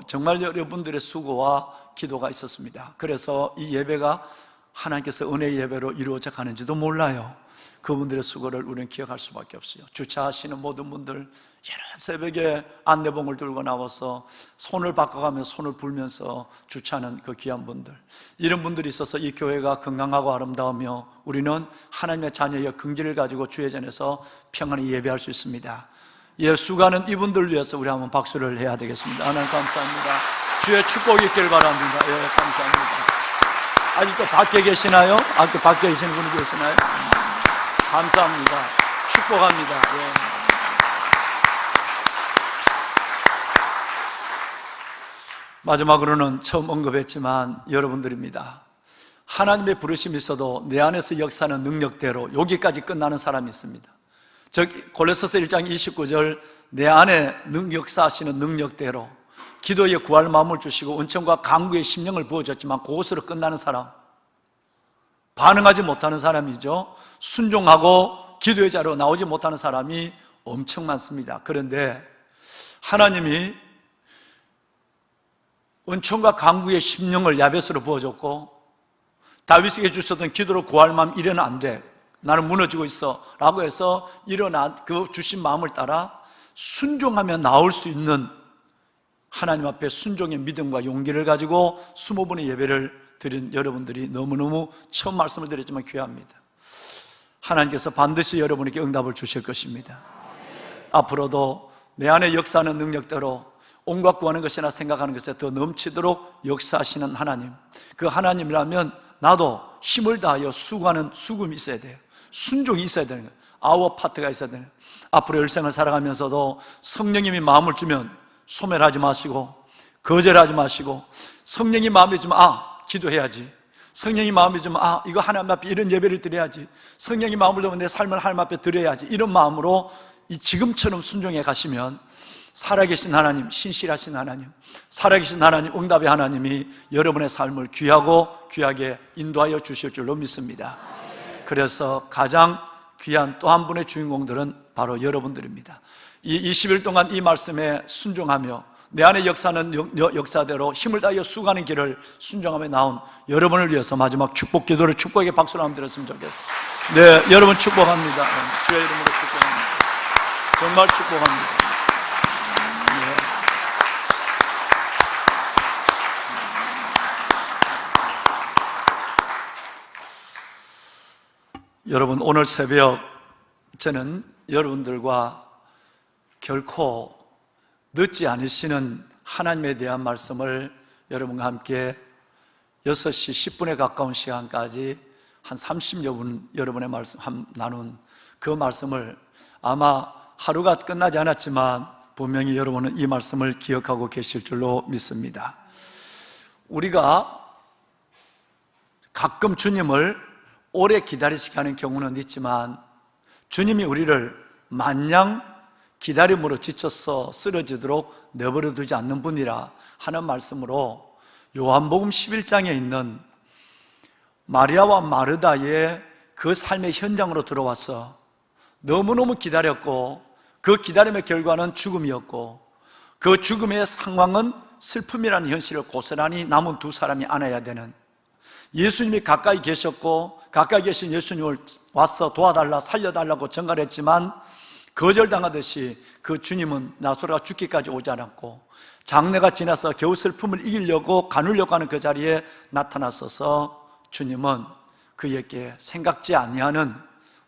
정말 여러분들의 수고와 기도가 있었습니다. 그래서 이 예배가 하나님께서 은혜의 예배로 이루어져 가는지도 몰라요. 그분들의 수고를 우리는 기억할 수밖에 없어요. 주차하시는 모든 분들, 이른 새벽에 안내봉을 들고 나와서 손을 바꿔가면서 손을 불면서 주차하는 그 귀한 분들, 이런 분들이 있어서 이 교회가 건강하고 아름다우며 우리는 하나님의 자녀의 긍지를 가지고 주의 전에서 평안히 예배할 수 있습니다. 예수가는 이분들을 위해서 우리 한번 박수를 해야 되겠습니다. 하나님 감사합니다. 주의 축복이 있길 바랍니다. 예, 감사합니다. 아직도 밖에 계시나요? 아직도 밖에 계시는 분이 계시나요? 감사합니다. 축복합니다. 예. 마지막으로는 처음 언급했지만 여러분들입니다. 하나님의 부르심이 있어도 내 안에서 역사하는 능력대로 여기까지 끝나는 사람이 있습니다. 즉 골로새서 1장 29절, 내 안에 역사하시는 능력대로 기도에 구할 마음을 주시고 은총과 강구의 심령을 부어줬지만 그것으로 끝나는 사람, 반응하지 못하는 사람이죠. 순종하고 기도의 자리로 나오지 못하는 사람이 엄청 많습니다. 그런데 하나님이 은총과 강구의 심령을 야베스로 부어줬고 다윗에게 주셨던 기도로 구할 마음 이래는 안 돼. 나는 무너지고 있어 라고 해서 일어나 그 주신 마음을 따라 순종하며 나올 수 있는 하나님 앞에 순종의 믿음과 용기를 가지고 20분의 예배를 드린 여러분들이 너무너무 처음 말씀을 드렸지만 귀합니다. 하나님께서 반드시 여러분에게 응답을 주실 것입니다. 앞으로도 내 안에 역사하는 능력대로 온갖 구하는 것이나 생각하는 것에 더 넘치도록 역사하시는 하나님, 그 하나님이라면 나도 힘을 다하여 수고하는 수금이 있어야 돼요. 순종이 있어야 되는 거예요. 아워 파트가 있어야 되는 거예요. 앞으로 일생을 살아가면서도 성령님이 마음을 주면 소멸하지 마시고 거절하지 마시고, 성령이 마음에 주면 기도해야지, 성령이 마음에 주면 이거 하나님 앞에 이런 예배를 드려야지, 성령이 마음을 주면 내 삶을 하나님 앞에 드려야지, 이런 마음으로 이 지금처럼 순종해 가시면 살아계신 하나님, 신실하신 하나님, 살아계신 하나님, 응답의 하나님이 여러분의 삶을 귀하고 귀하게 인도하여 주실 줄로 믿습니다. 그래서 가장 귀한 또 한 분의 주인공들은 바로 여러분들입니다. 이 20일 동안 이 말씀에 순종하며 내 안에 역사는 역사대로 힘을 다하여 수고하는 길을 순종하며 나온 여러분을 위해서 마지막 축복 기도를, 축복의 박수를 한번 드렸으면 좋겠어요. 네, 여러분 축복합니다. 주의 이름으로 축복합니다. 정말 축복합니다. 여러분, 오늘 새벽 저는 여러분들과 결코 늦지 않으시는 하나님에 대한 말씀을 여러분과 함께 6시 10분에 가까운 시간까지 한 30여 분 여러분의 말씀 나눈 그 말씀을 아마 하루가 끝나지 않았지만 분명히 여러분은 이 말씀을 기억하고 계실 줄로 믿습니다. 우리가 가끔 주님을 오래 기다리시게 하는 경우는 있지만 주님이 우리를 마냥 기다림으로 지쳐서 쓰러지도록 내버려 두지 않는 분이라 하는 말씀으로 요한복음 11장에 있는 마리아와 마르다의 그 삶의 현장으로 들어와서 너무너무 기다렸고, 그 기다림의 결과는 죽음이었고, 그 죽음의 상황은 슬픔이라는 현실을 고스란히 남은 두 사람이 안아야 되는, 예수님이 가까이 계셨고 가까이 계신 예수님을 와서 도와달라, 살려달라고 전갈했지만 거절당하듯이 그 주님은 나사로가 죽기까지 오지 않았고, 장래가 지나서 겨우 슬픔을 이기려고 가누려고 하는 그 자리에 나타났어서 주님은 그에게 생각지 아니하는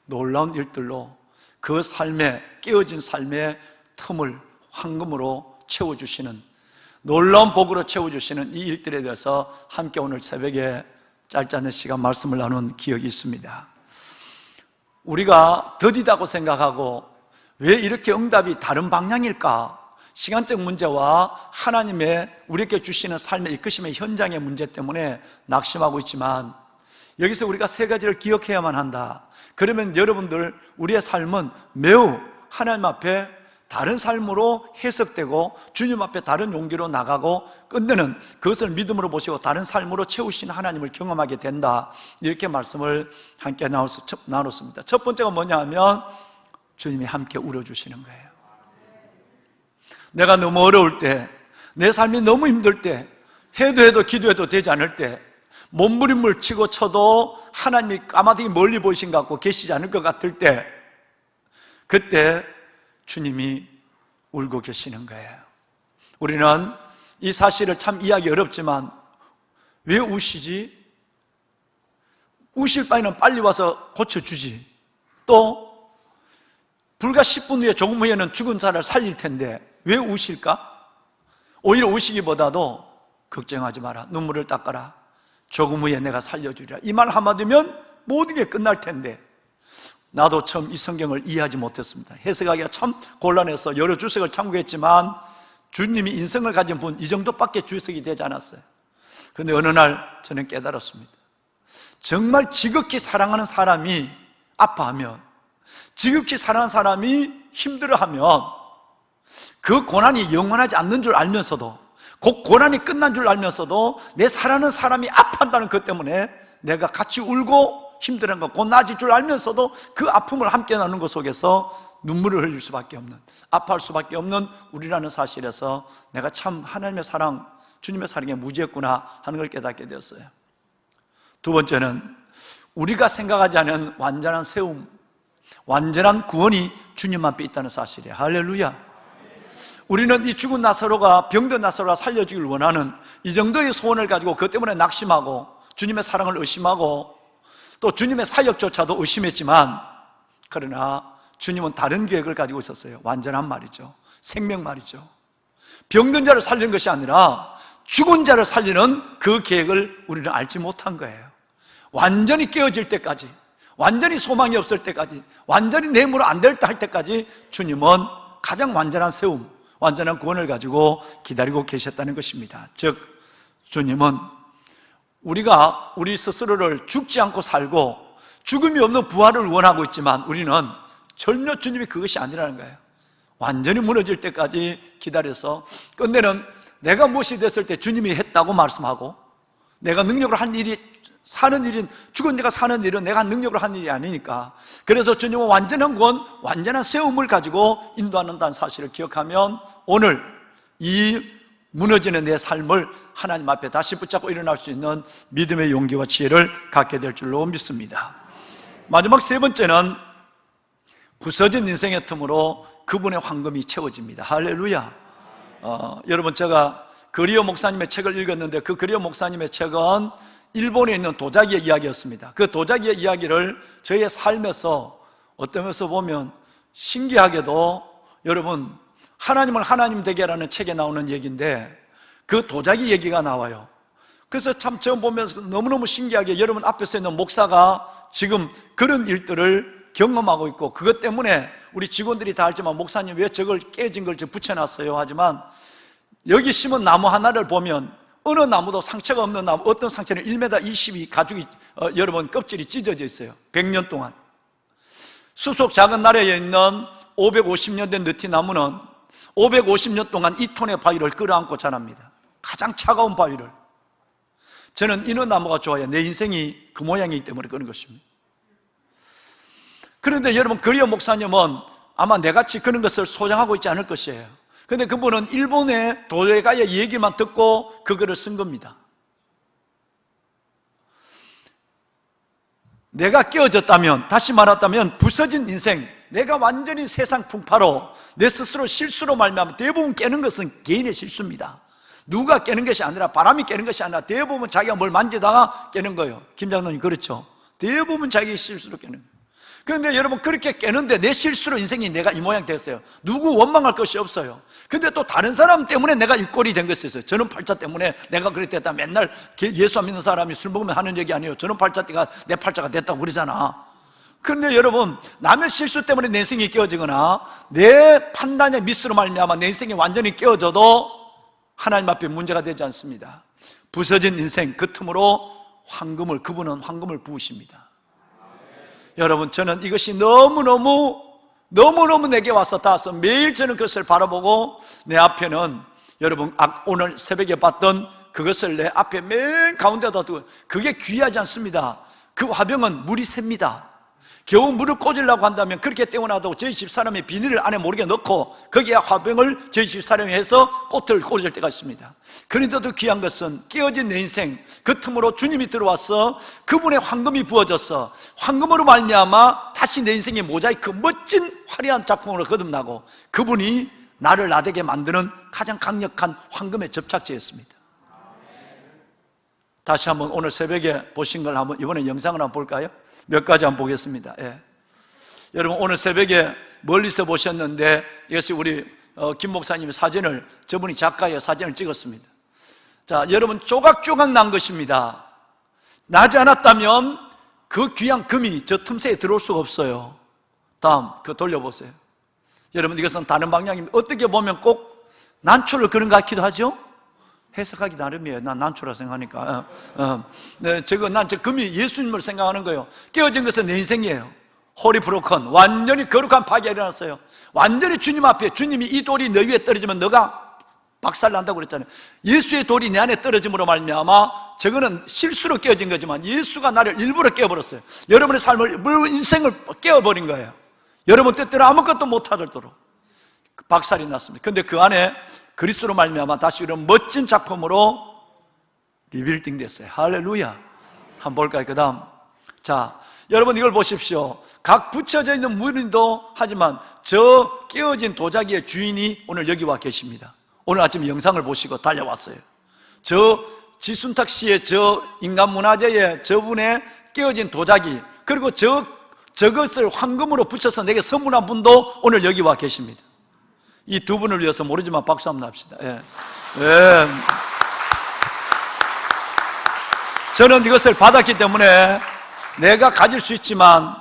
놀라운 일들로 그 삶에, 깨어진 삶의 틈을 황금으로 채워주시는, 놀라운 복으로 채워주시는 이 일들에 대해서 함께 오늘 새벽에 짧지 않은 시간 말씀을 나눈 기억이 있습니다. 우리가 더디다고 생각하고 왜 이렇게 응답이 다른 방향일까? 시간적 문제와 하나님의 우리에게 주시는 삶의 이끄심의 현장의 문제 때문에 낙심하고 있지만, 여기서 우리가 세 가지를 기억해야만 한다. 그러면 여러분들, 우리의 삶은 매우 하나님 앞에 다른 삶으로 해석되고 주님 앞에 다른 용기로 나가고 끝내는, 그것을 믿음으로 보시고 다른 삶으로 채우시는 하나님을 경험하게 된다. 이렇게 말씀을 함께 나눴습니다. 첫 번째가 뭐냐 하면 주님이 함께 울어주시는 거예요. 내가 너무 어려울 때, 내 삶이 너무 힘들 때, 해도 기도해도 되지 않을 때, 몸부림을 치고 쳐도 하나님이 까마득히 멀리 보이신 것 같고 계시지 않을 것 같을 때, 그때 주님이 울고 계시는 거예요. 우리는 이 사실을 참 이해하기 어렵지만, 왜 우시지? 우실 바에는 빨리 와서 고쳐주지. 또 불과 10분 후에, 조금 후에는 죽은 사람을 살릴 텐데 왜 우실까? 오히려 우시기보다도 걱정하지 마라, 눈물을 닦아라, 조금 후에 내가 살려주리라, 이 말 한마디면 모든 게 끝날 텐데, 나도 처음 이 성경을 이해하지 못했습니다. 해석하기가 참 곤란해서 여러 주석을 참고했지만 주님이 인성을 가진 분 이 정도밖에 주석이 되지 않았어요. 그런데 어느 날 저는 깨달았습니다. 정말 지극히 사랑하는 사람이 아파하면, 지극히 사랑하는 사람이 힘들어하면 그 고난이 영원하지 않는 줄 알면서도, 그 고난이 끝난 줄 알면서도 내 사랑하는 사람이 아파한다는 것 때문에 내가 같이 울고 힘들은 거 곧 나아질 줄 알면서도 그 아픔을 함께 나누는 것 속에서 눈물을 흘릴 수밖에 없는, 아파할 수밖에 없는 우리라는 사실에서 내가 참 하나님의 사랑, 주님의 사랑에 무지했구나 하는 걸 깨닫게 되었어요. 두 번째는 우리가 생각하지 않은 완전한 세움, 완전한 구원이 주님 앞에 있다는 사실이에요. 할렐루야. 우리는 이 죽은 나사로가, 병든 나사로가 살려주길 원하는 이 정도의 소원을 가지고 그것 때문에 낙심하고 주님의 사랑을 의심하고 또 주님의 사역조차도 의심했지만, 그러나 주님은 다른 계획을 가지고 있었어요. 완전한 말이죠. 생명 말이죠. 병든 자를 살리는 것이 아니라 죽은 자를 살리는 그 계획을 우리는 알지 못한 거예요. 완전히 깨어질 때까지, 완전히 소망이 없을 때까지, 완전히 내 힘으로 안 될 때 할 때까지 주님은 가장 완전한 세움, 완전한 구원을 가지고 기다리고 계셨다는 것입니다. 즉, 주님은 우리가 우리 스스로를 죽지 않고 살고 죽음이 없는 부활을 원하고 있지만 우리는 전혀 주님이 그것이 아니라는 거예요. 완전히 무너질 때까지 기다려서 끝내는 내가 무엇이 됐을 때 주님이 했다고 말씀하고, 내가 능력으로 한 일이, 사는 일인, 죽은 자가 사는 일은 내가 능력으로 한 일이 아니니까, 그래서 주님은 완전한 구원, 완전한 세움을 가지고 인도한다는 사실을 기억하면 오늘 이 무너지는 내 삶을 하나님 앞에 다시 붙잡고 일어날 수 있는 믿음의 용기와 지혜를 갖게 될 줄로 믿습니다. 마지막 세 번째는 부서진 인생의 틈으로 그분의 황금이 채워집니다. 할렐루야. 여러분, 제가 그리오 목사님의 책을 읽었는데 그 그리오 목사님의 책은 일본에 있는 도자기의 이야기였습니다. 그 도자기의 이야기를 저의 삶에서 어떤 면에서 보면 신기하게도, 여러분, 하나님을 하나님 되게 하라는 책에 나오는 얘기인데 그 도자기 얘기가 나와요. 그래서 참 처음 보면서 너무너무 신기하게, 여러분 앞에서 있는 목사가 지금 그런 일들을 경험하고 있고, 그것 때문에 우리 직원들이 다 알지만 목사님 왜 저걸 깨진 걸 붙여놨어요 하지만, 여기 심은 나무 하나를 보면 어느 나무도 상처가 없는 나무, 어떤 상처는 1m 20이 가죽이 여러분 껍질이 찢어져 있어요. 100년 동안. 수속 작은 나라에 있는 550년 된 느티나무는 550년 동안 2톤의 바위를 끌어안고 자랍니다. 가장 차가운 바위를. 저는 이 나무가 좋아요. 내 인생이 그 모양이기 때문에 그런 것입니다. 그런데 여러분, 그리오 목사님은 아마 내같이 그런 것을 소장하고 있지 않을 것이에요. 그런데 그분은 일본의 도예가의 얘기만 듣고 그거를 쓴 겁니다. 내가 깨어졌다면, 다시 말하자면 부서진 인생, 내가 완전히 세상 풍파로 내 스스로 실수로 말미암아, 대부분 깨는 것은 개인의 실수입니다. 누가 깨는 것이 아니라, 바람이 깨는 것이 아니라 대부분 자기가 뭘 만지다가 깨는 거예요. 김 장로님 그렇죠? 대부분 자기 실수로 깨는 거예요. 그런데 여러분, 그렇게 깨는데 내 실수로 인생이 내가 이 모양 됐어요. 누구 원망할 것이 없어요. 근데 또 다른 사람 때문에 내가 이 꼴이 된 것이 있어요. 저는 팔자 때문에 내가 그랬다. 맨날 예수 안 믿는 사람이 술 먹으면 하는 얘기 아니에요. 저는 팔자가 내 팔자가 됐다고 그러잖아. 그런데 여러분, 남의 실수 때문에 내 인생이 깨어지거나 내 판단의 미스로 말미암아 내 인생이 완전히 깨어져도 하나님 앞에 문제가 되지 않습니다. 부서진 인생 그 틈으로 황금을, 그분은 황금을 부으십니다. 여러분, 저는 이것이 너무너무 내게 와서 닿아서 매일 저는 그것을 바라보고, 내 앞에는 여러분 오늘 새벽에 봤던 그것을 내 앞에 맨 가운데다 두고, 그게 귀하지 않습니다. 그 화병은 물이 셉니다. 겨우 물을 꽂으려고 한다면 그렇게 떼어놔도 저희 집사람이 비닐을 안에 모르게 넣고 거기에 화병을 저희 집사람이 해서 꽃을 꽂을 때가 있습니다. 그런데도 귀한 것은 깨어진 내 인생 그 틈으로 주님이 들어와서 그분의 황금이 부어져서 황금으로 말미암아 다시 내 인생의 모자이크, 멋진 화려한 작품으로 거듭나고, 그분이 나를 나되게 만드는 가장 강력한 황금의 접착제였습니다. 다시 한번 오늘 새벽에 보신 걸 한번 이번에 영상을 한번 볼까요? 몇 가지 한번 보겠습니다. 여러분, 오늘 새벽에 멀리서 보셨는데 이것이 우리 김 목사님의 사진을, 저분이 작가의 사진을 찍었습니다. 자, 여러분, 조각조각 난 것입니다. 나지 않았다면 그 귀한 금이 저 틈새에 들어올 수가 없어요. 다음 그거 돌려보세요. 여러분, 이것은 다른 방향입니다. 어떻게 보면 꼭 난초를 그런 것 같기도 하죠. 해석하기 나름이에요. 난 난초라 생각하니까. 네, 난 저 금이 예수님을 생각하는 거예요. 깨어진 것은 내 인생이에요. 홀이 브로큰, 완전히 거룩한 파괴가 일어났어요. 완전히 주님 앞에, 주님이 이 돌이 너 위에 떨어지면 너가 박살난다고 그랬잖아요. 예수의 돌이 내 안에 떨어짐으로 말미암아, 저거는 실수로 깨어진 거지만 예수가 나를 일부러 깨어버렸어요. 여러분의 삶을, 인생을 깨어버린 거예요. 여러분 뜻대로 아무것도 못하도록 박살이 났습니다. 그런데 그 안에 그리스도로 말미암아 다시 이런 멋진 작품으로 리빌딩 됐어요. 할렐루야. 한번 볼까요? 그 다음. 자, 여러분 이걸 보십시오. 각 붙여져 있는 무늬도 하지만 저 깨어진 도자기의 주인이 오늘 여기 와 계십니다. 오늘 아침 영상을 보시고 달려왔어요. 저 지순탁 씨의 저 인간문화재의 저분의 깨어진 도자기, 그리고 저것을 황금으로 붙여서 내게 선물한 분도 오늘 여기 와 계십니다. 이 두 분을 위해서 모르지만 박수 한번 합시다. 예. 예. 저는 이것을 받았기 때문에 내가 가질 수 있지만,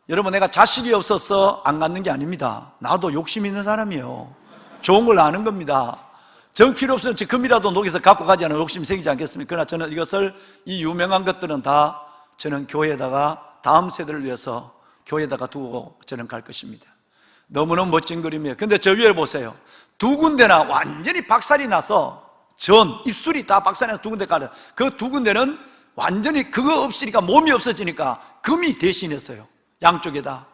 여러분, 내가 자식이 없어서 안 갖는 게 아닙니다. 나도 욕심 있는 사람이에요. 좋은 걸 아는 겁니다. 정 필요 없으면 금이라도 녹여서 갖고 가지 않으면 욕심이 생기지 않겠습니까? 그러나 저는 이것을, 이 유명한 것들은 다 저는 교회에다가, 다음 세대를 위해서 교회에다가 두고 저는 갈 것입니다. 너무너무 멋진 그림이에요. 근데 저 위에 보세요. 두 군데나 완전히 박살이 나서, 입술이 다 박살이 나서 두 군데 가려. 그 두 군데는 완전히 그거 없으니까, 몸이 없어지니까 금이 대신했어요. 양쪽에다.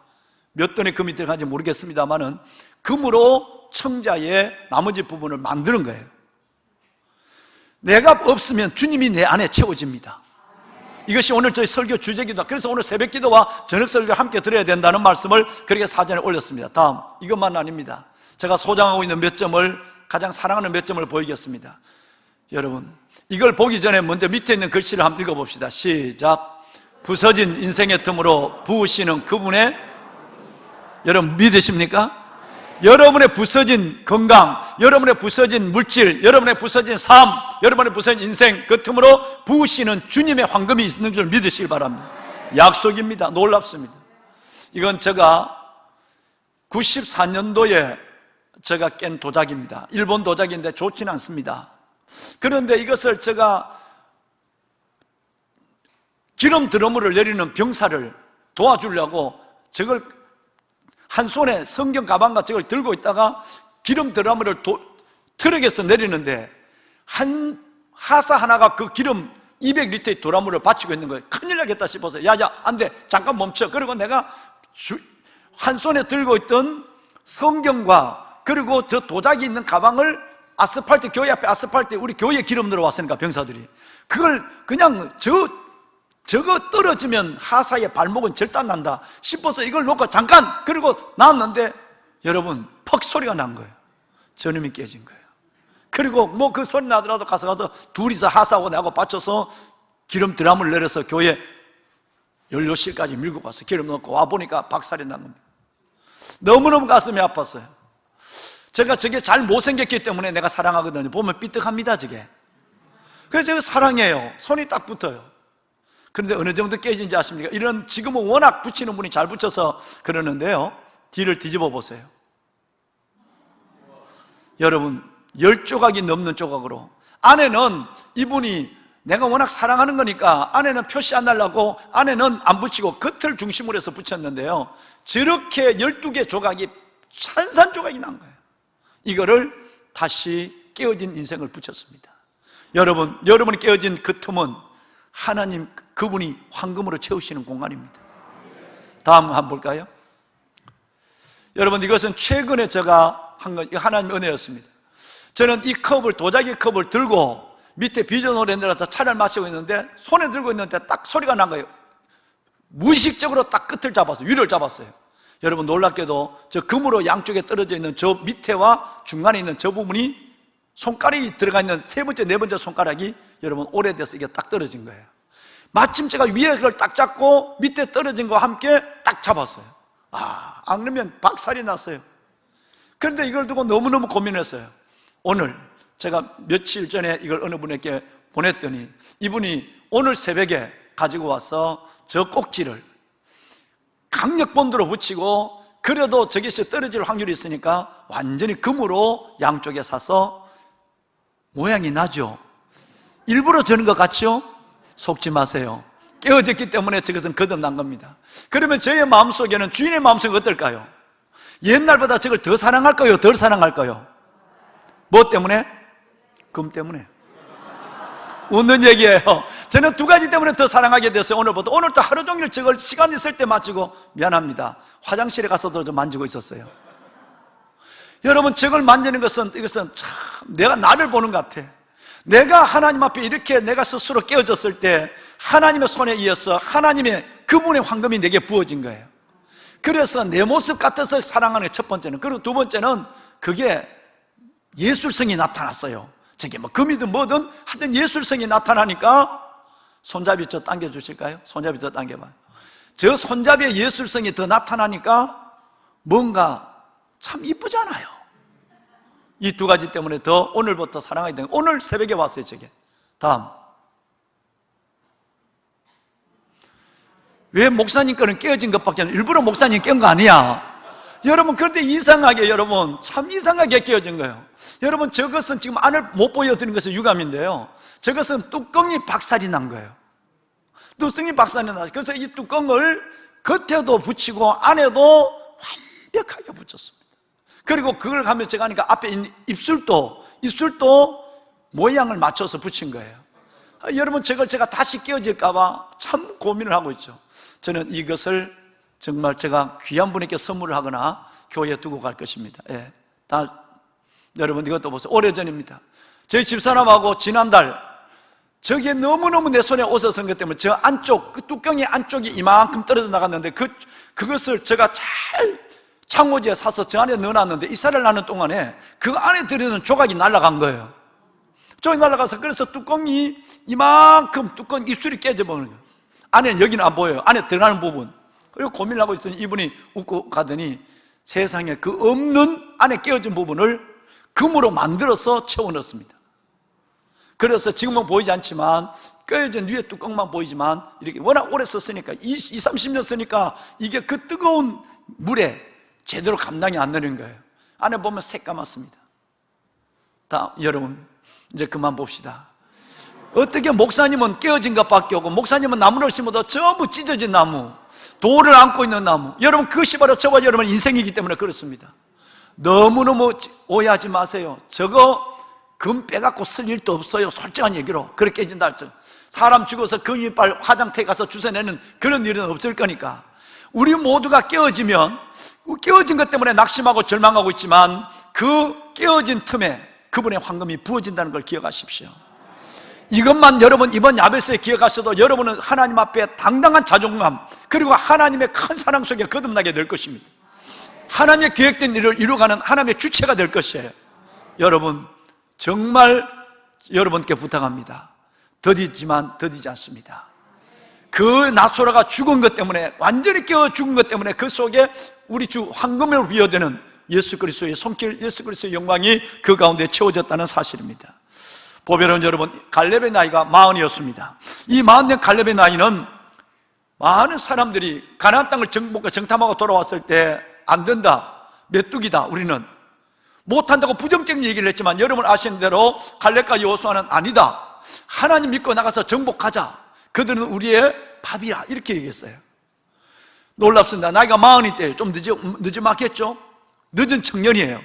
몇 돈의 금이 들어간지 모르겠습니다만은 금으로 청자의 나머지 부분을 만드는 거예요. 내가 없으면 주님이 내 안에 채워집니다. 이것이 오늘 저희 설교 주제기도. 그래서 오늘 새벽 기도와 저녁 설교를 함께 드려야 된다는 말씀을 그렇게 사전에 올렸습니다. 다음, 이것만 아닙니다. 제가 소장하고 있는 몇 점을, 가장 사랑하는 몇 점을 보이겠습니다. 여러분, 이걸 보기 전에 먼저 밑에 있는 글씨를 한번 읽어봅시다. 시작. 부서진 인생의 틈으로 부으시는 그분의, 여러분 믿으십니까? 여러분의 부서진 건강, 여러분의 부서진 물질, 여러분의 부서진 삶, 여러분의 부서진 인생, 그 틈으로 부으시는 주님의 황금이 있는 줄 믿으시길 바랍니다. 약속입니다. 놀랍습니다. 이건 제가 94년도에 제가 깬 도자기입니다. 일본 도자기인데 좋지는 않습니다. 그런데 이것을 제가 기름 드러물을 내리는 병사를 도와주려고 저걸 한 손에 성경 가방과 저걸 들고 있다가 기름 드러물을 트럭에서 내리는데 한 하사 하나가 그 기름 200리터의 도라물을 받치고 있는 거예요. 큰일 나겠다 싶어서 야야 안 돼, 잠깐 멈춰. 그리고 내가 한 손에 들고 있던 성경과 그리고 저 도자기 있는 가방을 아스팔트, 교회 앞에 아스팔트에 우리 교회에 기름 들어왔으니까 병사들이 그걸 그냥 저거 떨어지면 하사의 발목은 절단난다 싶어서 이걸 놓고 잠깐, 그리고 나왔는데 여러분 퍽 소리가 난 거예요. 전음이 깨진 거예요. 그리고 뭐 그 소리 나더라도 가서 둘이서 하사하고 나하고 받쳐서 기름 드럼을 내려서 교회 연료실까지 밀고 갔어요. 기름 넣고 와보니까 박살이 난 겁니다. 너무너무 가슴이 아팠어요. 제가 저게 잘 못생겼기 때문에 내가 사랑하거든요. 보면 삐딱합니다 저게. 그래서 제가 사랑해요. 손이 딱 붙어요. 그런데 어느 정도 깨진지 아십니까? 이런, 지금은 워낙 붙이는 분이 잘 붙여서 그러는데요, 뒤를 뒤집어 보세요. 여러분 10조각이 넘는 조각으로, 안에는 이분이 내가 워낙 사랑하는 거니까 안에는 표시 안 날라고 안에는 안 붙이고 겉을 중심으로 해서 붙였는데요, 저렇게 12개 조각이 산산조각이 난 거예요. 이거를 다시 깨어진 인생을 붙였습니다. 여러분이 깨어진 그 틈은 하나님 그분이 황금으로 채우시는 공간입니다. 다음 한번 볼까요? 여러분 이것은 최근에 제가 한 건 하나님의 은혜였습니다. 저는 이 컵을, 도자기 컵을 들고 밑에 비전홀에 내려서 차를 마시고 있는데 손에 들고 있는데 딱 소리가 난 거예요. 무의식적으로 딱 끝을 잡았어요. 위를 잡았어요. 여러분 놀랍게도 저 금으로 양쪽에 떨어져 있는 저 밑에와 중간에 있는 저 부분이 손가락이 들어가 있는 세 번째, 네 번째 손가락이 여러분 오래돼서 이게 딱 떨어진 거예요. 마침 제가 위에 그걸 딱 잡고 밑에 떨어진 거와 함께 딱 잡았어요. 안 그러면 박살이 났어요. 그런데 이걸 두고 너무너무 고민했어요. 오늘 제가 며칠 전에 이걸 어느 분에게 보냈더니 이분이 오늘 새벽에 가지고 와서 저 꼭지를 강력본드로 붙이고, 그래도 저것이 떨어질 확률이 있으니까 완전히 금으로 양쪽에 사서 모양이 나죠. 일부러 저는 것 같죠? 속지 마세요. 깨어졌기 때문에 저것은 거듭난 겁니다. 그러면 저의 마음속에는, 주인의 마음속은 어떨까요? 옛날보다 저걸 더 사랑할까요? 덜 사랑할까요? 뭐 때문에? 금 때문에. 웃는 얘기예요. 저는 두 가지 때문에 더 사랑하게 됐어요. 오늘부터. 오늘도 하루 종일 저걸 시간 있을 때 마치고, 미안합니다, 화장실에 가서도 좀 만지고 있었어요. 여러분 저걸 만지는 것은, 이것은 참 내가 나를 보는 것 같아. 내가 하나님 앞에 이렇게 내가 스스로 깨어졌을 때 하나님의 손에 이어서 하나님의 그분의 황금이 내게 부어진 거예요. 그래서 내 모습 같아서 사랑하는 게 첫 번째는. 그리고 두 번째는 그게 예술성이 나타났어요. 저게 뭐 금이든 뭐든 하여튼 예술성이 나타나니까 손잡이 저 당겨주실까요? 손잡이 저 당겨봐요. 저 손잡이의 예술성이 더 나타나니까 뭔가 참 이쁘잖아요. 이 두 가지 때문에 더 오늘부터 사랑하게 된, 오늘 새벽에 왔어요. 저게. 다음. 왜 목사님 거는 깨어진 것밖에 안, 일부러 목사님 깬 거 아니야. 여러분, 그런데 이상하게, 여러분, 참 이상하게 깨어진 거예요. 여러분, 저것은 지금 안을 못 보여드리는 것은 유감인데요, 저것은 뚜껑이 박살이 난 거예요. 뚜껑이 박살이 나서, 그래서 이 뚜껑을 겉에도 붙이고 안에도 완벽하게 붙였습니다. 그리고 그걸 가면 제가 하니까 앞에 있는 입술도 모양을 맞춰서 붙인 거예요. 여러분, 저걸 제가 다시 깨어질까봐 참 고민을 하고 있죠. 저는 이것을 정말 제가 귀한 분에게 선물을 하거나 교회에 두고 갈 것입니다. 예. 여러분, 이것도 보세요. 오래전입니다. 저희 집사람하고 지난달, 저게 너무너무 내 손에 옷을 쓴 것 때문에 저 안쪽, 그 뚜껑의 안쪽이 이만큼 떨어져 나갔는데 그것을 제가 잘 창호지에 사서 저 안에 넣어놨는데 이사를 나는 동안에 그 안에 들어있는 조각이 날아간 거예요. 조각이 날아가서, 그래서 뚜껑이 이만큼 뚜껑 입술이 깨져버리는 거예요. 안에는 여기는 안 보여요. 안에 들어가는 부분. 그리고 고민을 하고 있더니 이분이 웃고 가더니 세상에 그 없는 안에 깨어진 부분을 금으로 만들어서 채워 넣었습니다. 그래서 지금은 보이지 않지만 깨어진 위에 뚜껑만 보이지만 이렇게 워낙 오래 썼으니까 20, 30년 쓰니까 이게 그 뜨거운 물에 제대로 감당이 안 되는 거예요. 안에 보면 새까맣습니다. 여러분, 이제 그만 봅시다. 어떻게 목사님은 깨어진 것밖에 없고, 목사님은 나무를 심어도 전부 찢어진 나무, 돌을 안고 있는 나무. 여러분, 그것이 바로 저와 여러분 인생이기 때문에 그렇습니다. 너무너무 오해하지 마세요. 저거 금 빼갖고 쓸 일도 없어요. 솔직한 얘기로. 그렇게 깨진다 할지, 사람 죽어서 금이빨 화장터에 가서 주워내는 그런 일은 없을 거니까. 우리 모두가 깨어지면, 깨어진 것 때문에 낙심하고 절망하고 있지만 그 깨어진 틈에 그분의 황금이 부어진다는 걸 기억하십시오. 이것만 여러분 이번 야베스에 기억하셔도 여러분은 하나님 앞에 당당한 자존감, 그리고 하나님의 큰 사랑 속에 거듭나게 될 것입니다. 하나님의 계획된 일을 이루어가는 하나님의 주체가 될 것이에요. 여러분, 정말 여러분께 부탁합니다. 더디지만 더디지 않습니다. 그 나소라가 죽은 것 때문에, 완전히 깨어 죽은 것 때문에 그 속에 우리 주 황금으로 비어되는 예수 그리스도의 손길, 예수 그리스도의 영광이 그 가운데 채워졌다는 사실입니다. 보배로운 여러분, 갈렙의 나이가 40이었습니다. 이 40년 갈렙의 나이는 많은 사람들이 가나안 땅을 정탐하고 돌아왔을 때 안 된다, 메뚜기다, 우리는 못한다고 부정적인 얘기를 했지만 여러분 아시는 대로 갈렙과 여호수아는 아니다, 하나님 믿고 나가서 정복하자, 그들은 우리의 밥이라, 이렇게 얘기했어요. 놀랍습니다. 나이가 40이 때예요. 좀 늦지막했죠? 늦은 청년이에요.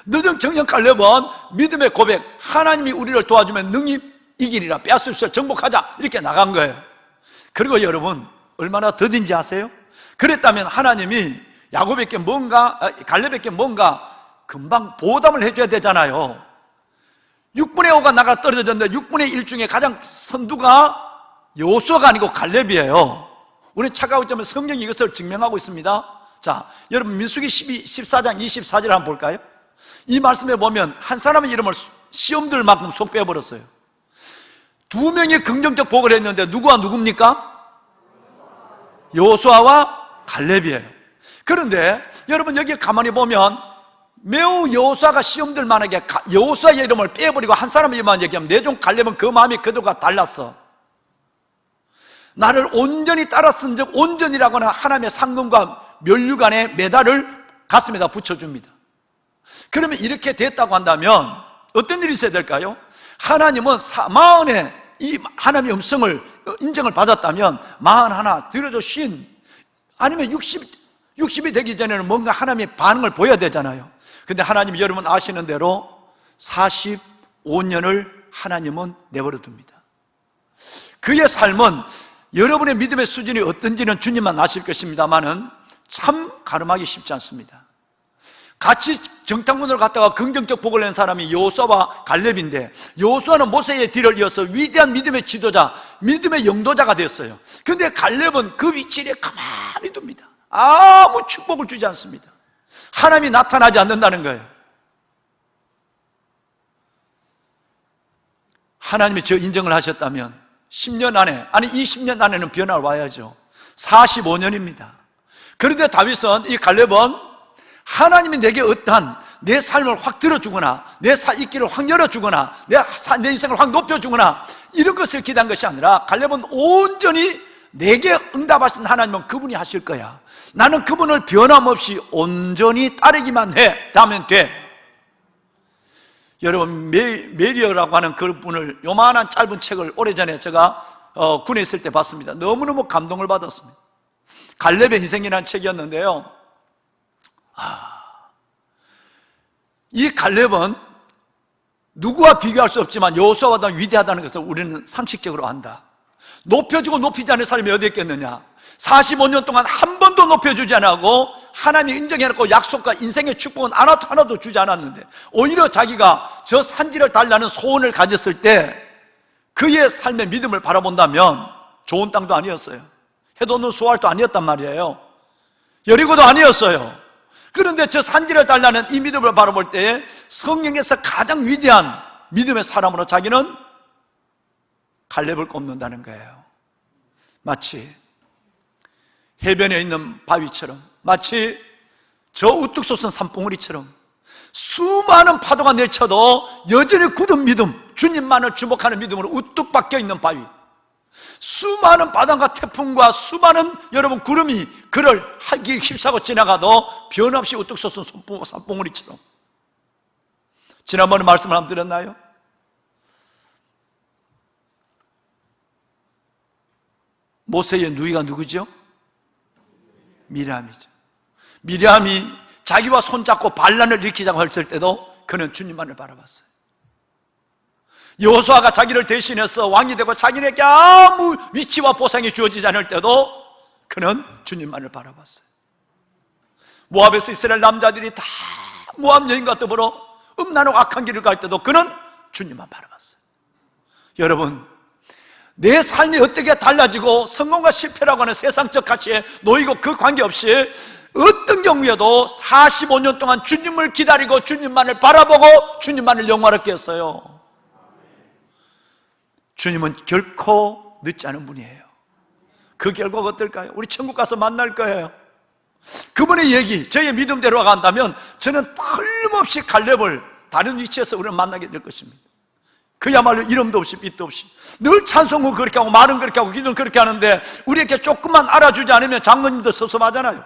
늦은 청년 갈렙은 믿음의 고백, 하나님이 우리를 도와주면 능히 이기리라, 빼앗을 수 있어, 정복하자, 이렇게 나간 거예요. 그리고 여러분, 얼마나 더딘지 아세요? 그랬다면 하나님이 갈렙에게 뭔가 금방 보담을 해줘야 되잖아요. 6분의 5가 나가 떨어졌는데 6분의 1 중에 가장 선두가 여호수아가 아니고 갈렙이에요. 우리는 착각하고 있지만 성경이 이것을 증명하고 있습니다. 자, 여러분 민수기 14장 24절 한번 볼까요? 이 말씀에 보면 한 사람의 이름을 시험들 만큼 속 빼버렸어요. 2명이 긍정적 복을 했는데 누구와 누굽니까? 여호수아와 갈렙이에요. 그런데 여러분 여기 가만히 보면 매우 여호수아가 시험들 만하게 여호수아의 이름을 빼버리고 한 사람의 이름만 얘기하면 내종 갈렙은 그 마음이 그들과 달랐어. 나를 온전히 따랐은 즉 온전이라고는 하나님의 상금과 면류관의 메달을 가슴에다 붙여줍니다. 그러면 이렇게 됐다고 한다면 어떤 일이 있어야 될까요? 하나님은 40에 이 하나님의 음성을 인정을 받았다면 41, 들어도 50, 아니면 60이 되기 전에는 뭔가 하나님의 반응을 보여야 되잖아요. 근데 하나님이 여러분 아시는 대로 45년을 하나님은 내버려 둡니다. 그의 삶은 여러분의 믿음의 수준이 어떤지는 주님만 아실 것입니다만은 참 가늠하기 쉽지 않습니다. 같이 정탐꾼으로 갔다가 긍정적 복을 낸 사람이 여호수아와 갈렙인데, 여호수아는 모세의 뒤를 이어서 위대한 믿음의 지도자, 믿음의 영도자가 됐어요. 근데 갈렙은 그 위치에 가만히 둡니다. 아무 축복을 주지 않습니다. 하나님이 나타나지 않는다는 거예요. 하나님이 저 인정을 하셨다면 10년 안에, 아니 20년 안에는 변화가 와야죠. 45년입니다. 그런데 다윗은, 이 갈렙은 하나님이 내게 어떠한 내 삶을 확 들어주거나 내 있기를 확 열어주거나 내 인생을 확 높여주거나 이런 것을 기대한 것이 아니라, 갈렙은 온전히 내게 응답하신 하나님은 그분이 하실 거야, 나는 그분을 변함없이 온전히 따르기만 해, 하면 돼. 여러분, 메리어라고 하는 그분을, 요만한 짧은 책을 오래전에 제가 군에 있을 때 봤습니다. 너무너무 감동을 받았습니다. 갈렙의 인생이라는 책이었는데요, 이 갈렙은 누구와 비교할 수 없지만 여호수아보다 위대하다는 것을 우리는 상식적으로 안다. 높여주고 높이지 않은 사람이 어디 있겠느냐. 45년 동안 한 번도 높여주지 않고 하나님이 인정해놓고 약속과 인생의 축복은 하나도 주지 않았는데, 오히려 자기가 저 산지를 달라는 소원을 가졌을 때 그의 삶의 믿음을 바라본다면 좋은 땅도 아니었어요. 해도 없는 수알도 아니었단 말이에요. 여리고도 아니었어요. 그런데 저 산지를 달라는 이 믿음을 바라볼 때 성령에서 가장 위대한 믿음의 사람으로 자기는 갈렙을 꼽는다는 거예요. 마치 해변에 있는 바위처럼, 마치 저 우뚝 솟은 산봉우리처럼 수많은 파도가 내쳐도 여전히 굳은 믿음, 주님만을 주목하는 믿음으로 우뚝 박혀 있는 바위, 수많은 바람과 태풍과 수많은 여러분 구름이 그를 휩싸고 지나가도 변함없이 우뚝 솟은 산봉우리처럼. 지난번에 말씀을 한번 드렸나요? 모세의 누이가 누구죠? 미리암이죠. 미리암이 자기와 손잡고 반란을 일으키자고 했을 때도 그는 주님만을 바라봤어요. 여호수아가 자기를 대신해서 왕이 되고 자기에게 아무 위치와 보상이 주어지지 않을 때도 그는 주님만을 바라봤어요. 모압에서 이스라엘 남자들이 다 모압 여인과 더불어 음란하고 악한 길을 갈 때도 그는 주님만 바라봤어요. 여러분, 내 삶이 어떻게 달라지고 성공과 실패라고 하는 세상적 가치에 놓이고 그 관계없이 어떤 경우에도 45년 동안 주님을 기다리고 주님만을 바라보고 주님만을 영화롭게 했어요. 주님은 결코 늦지 않은 분이에요. 그 결과가 어떨까요? 우리 천국 가서 만날 거예요. 그분의 얘기, 저의 믿음대로 간다면 저는 틀림없이 갈렙을 다른 위치에서 우리는 만나게 될 것입니다. 그야말로 이름도 없이 빛도 없이 늘 찬송은 그렇게 하고 말은 그렇게 하고 기도는 그렇게 하는데, 우리에게 조금만 알아주지 않으면 장로님도 섭섭하잖아요.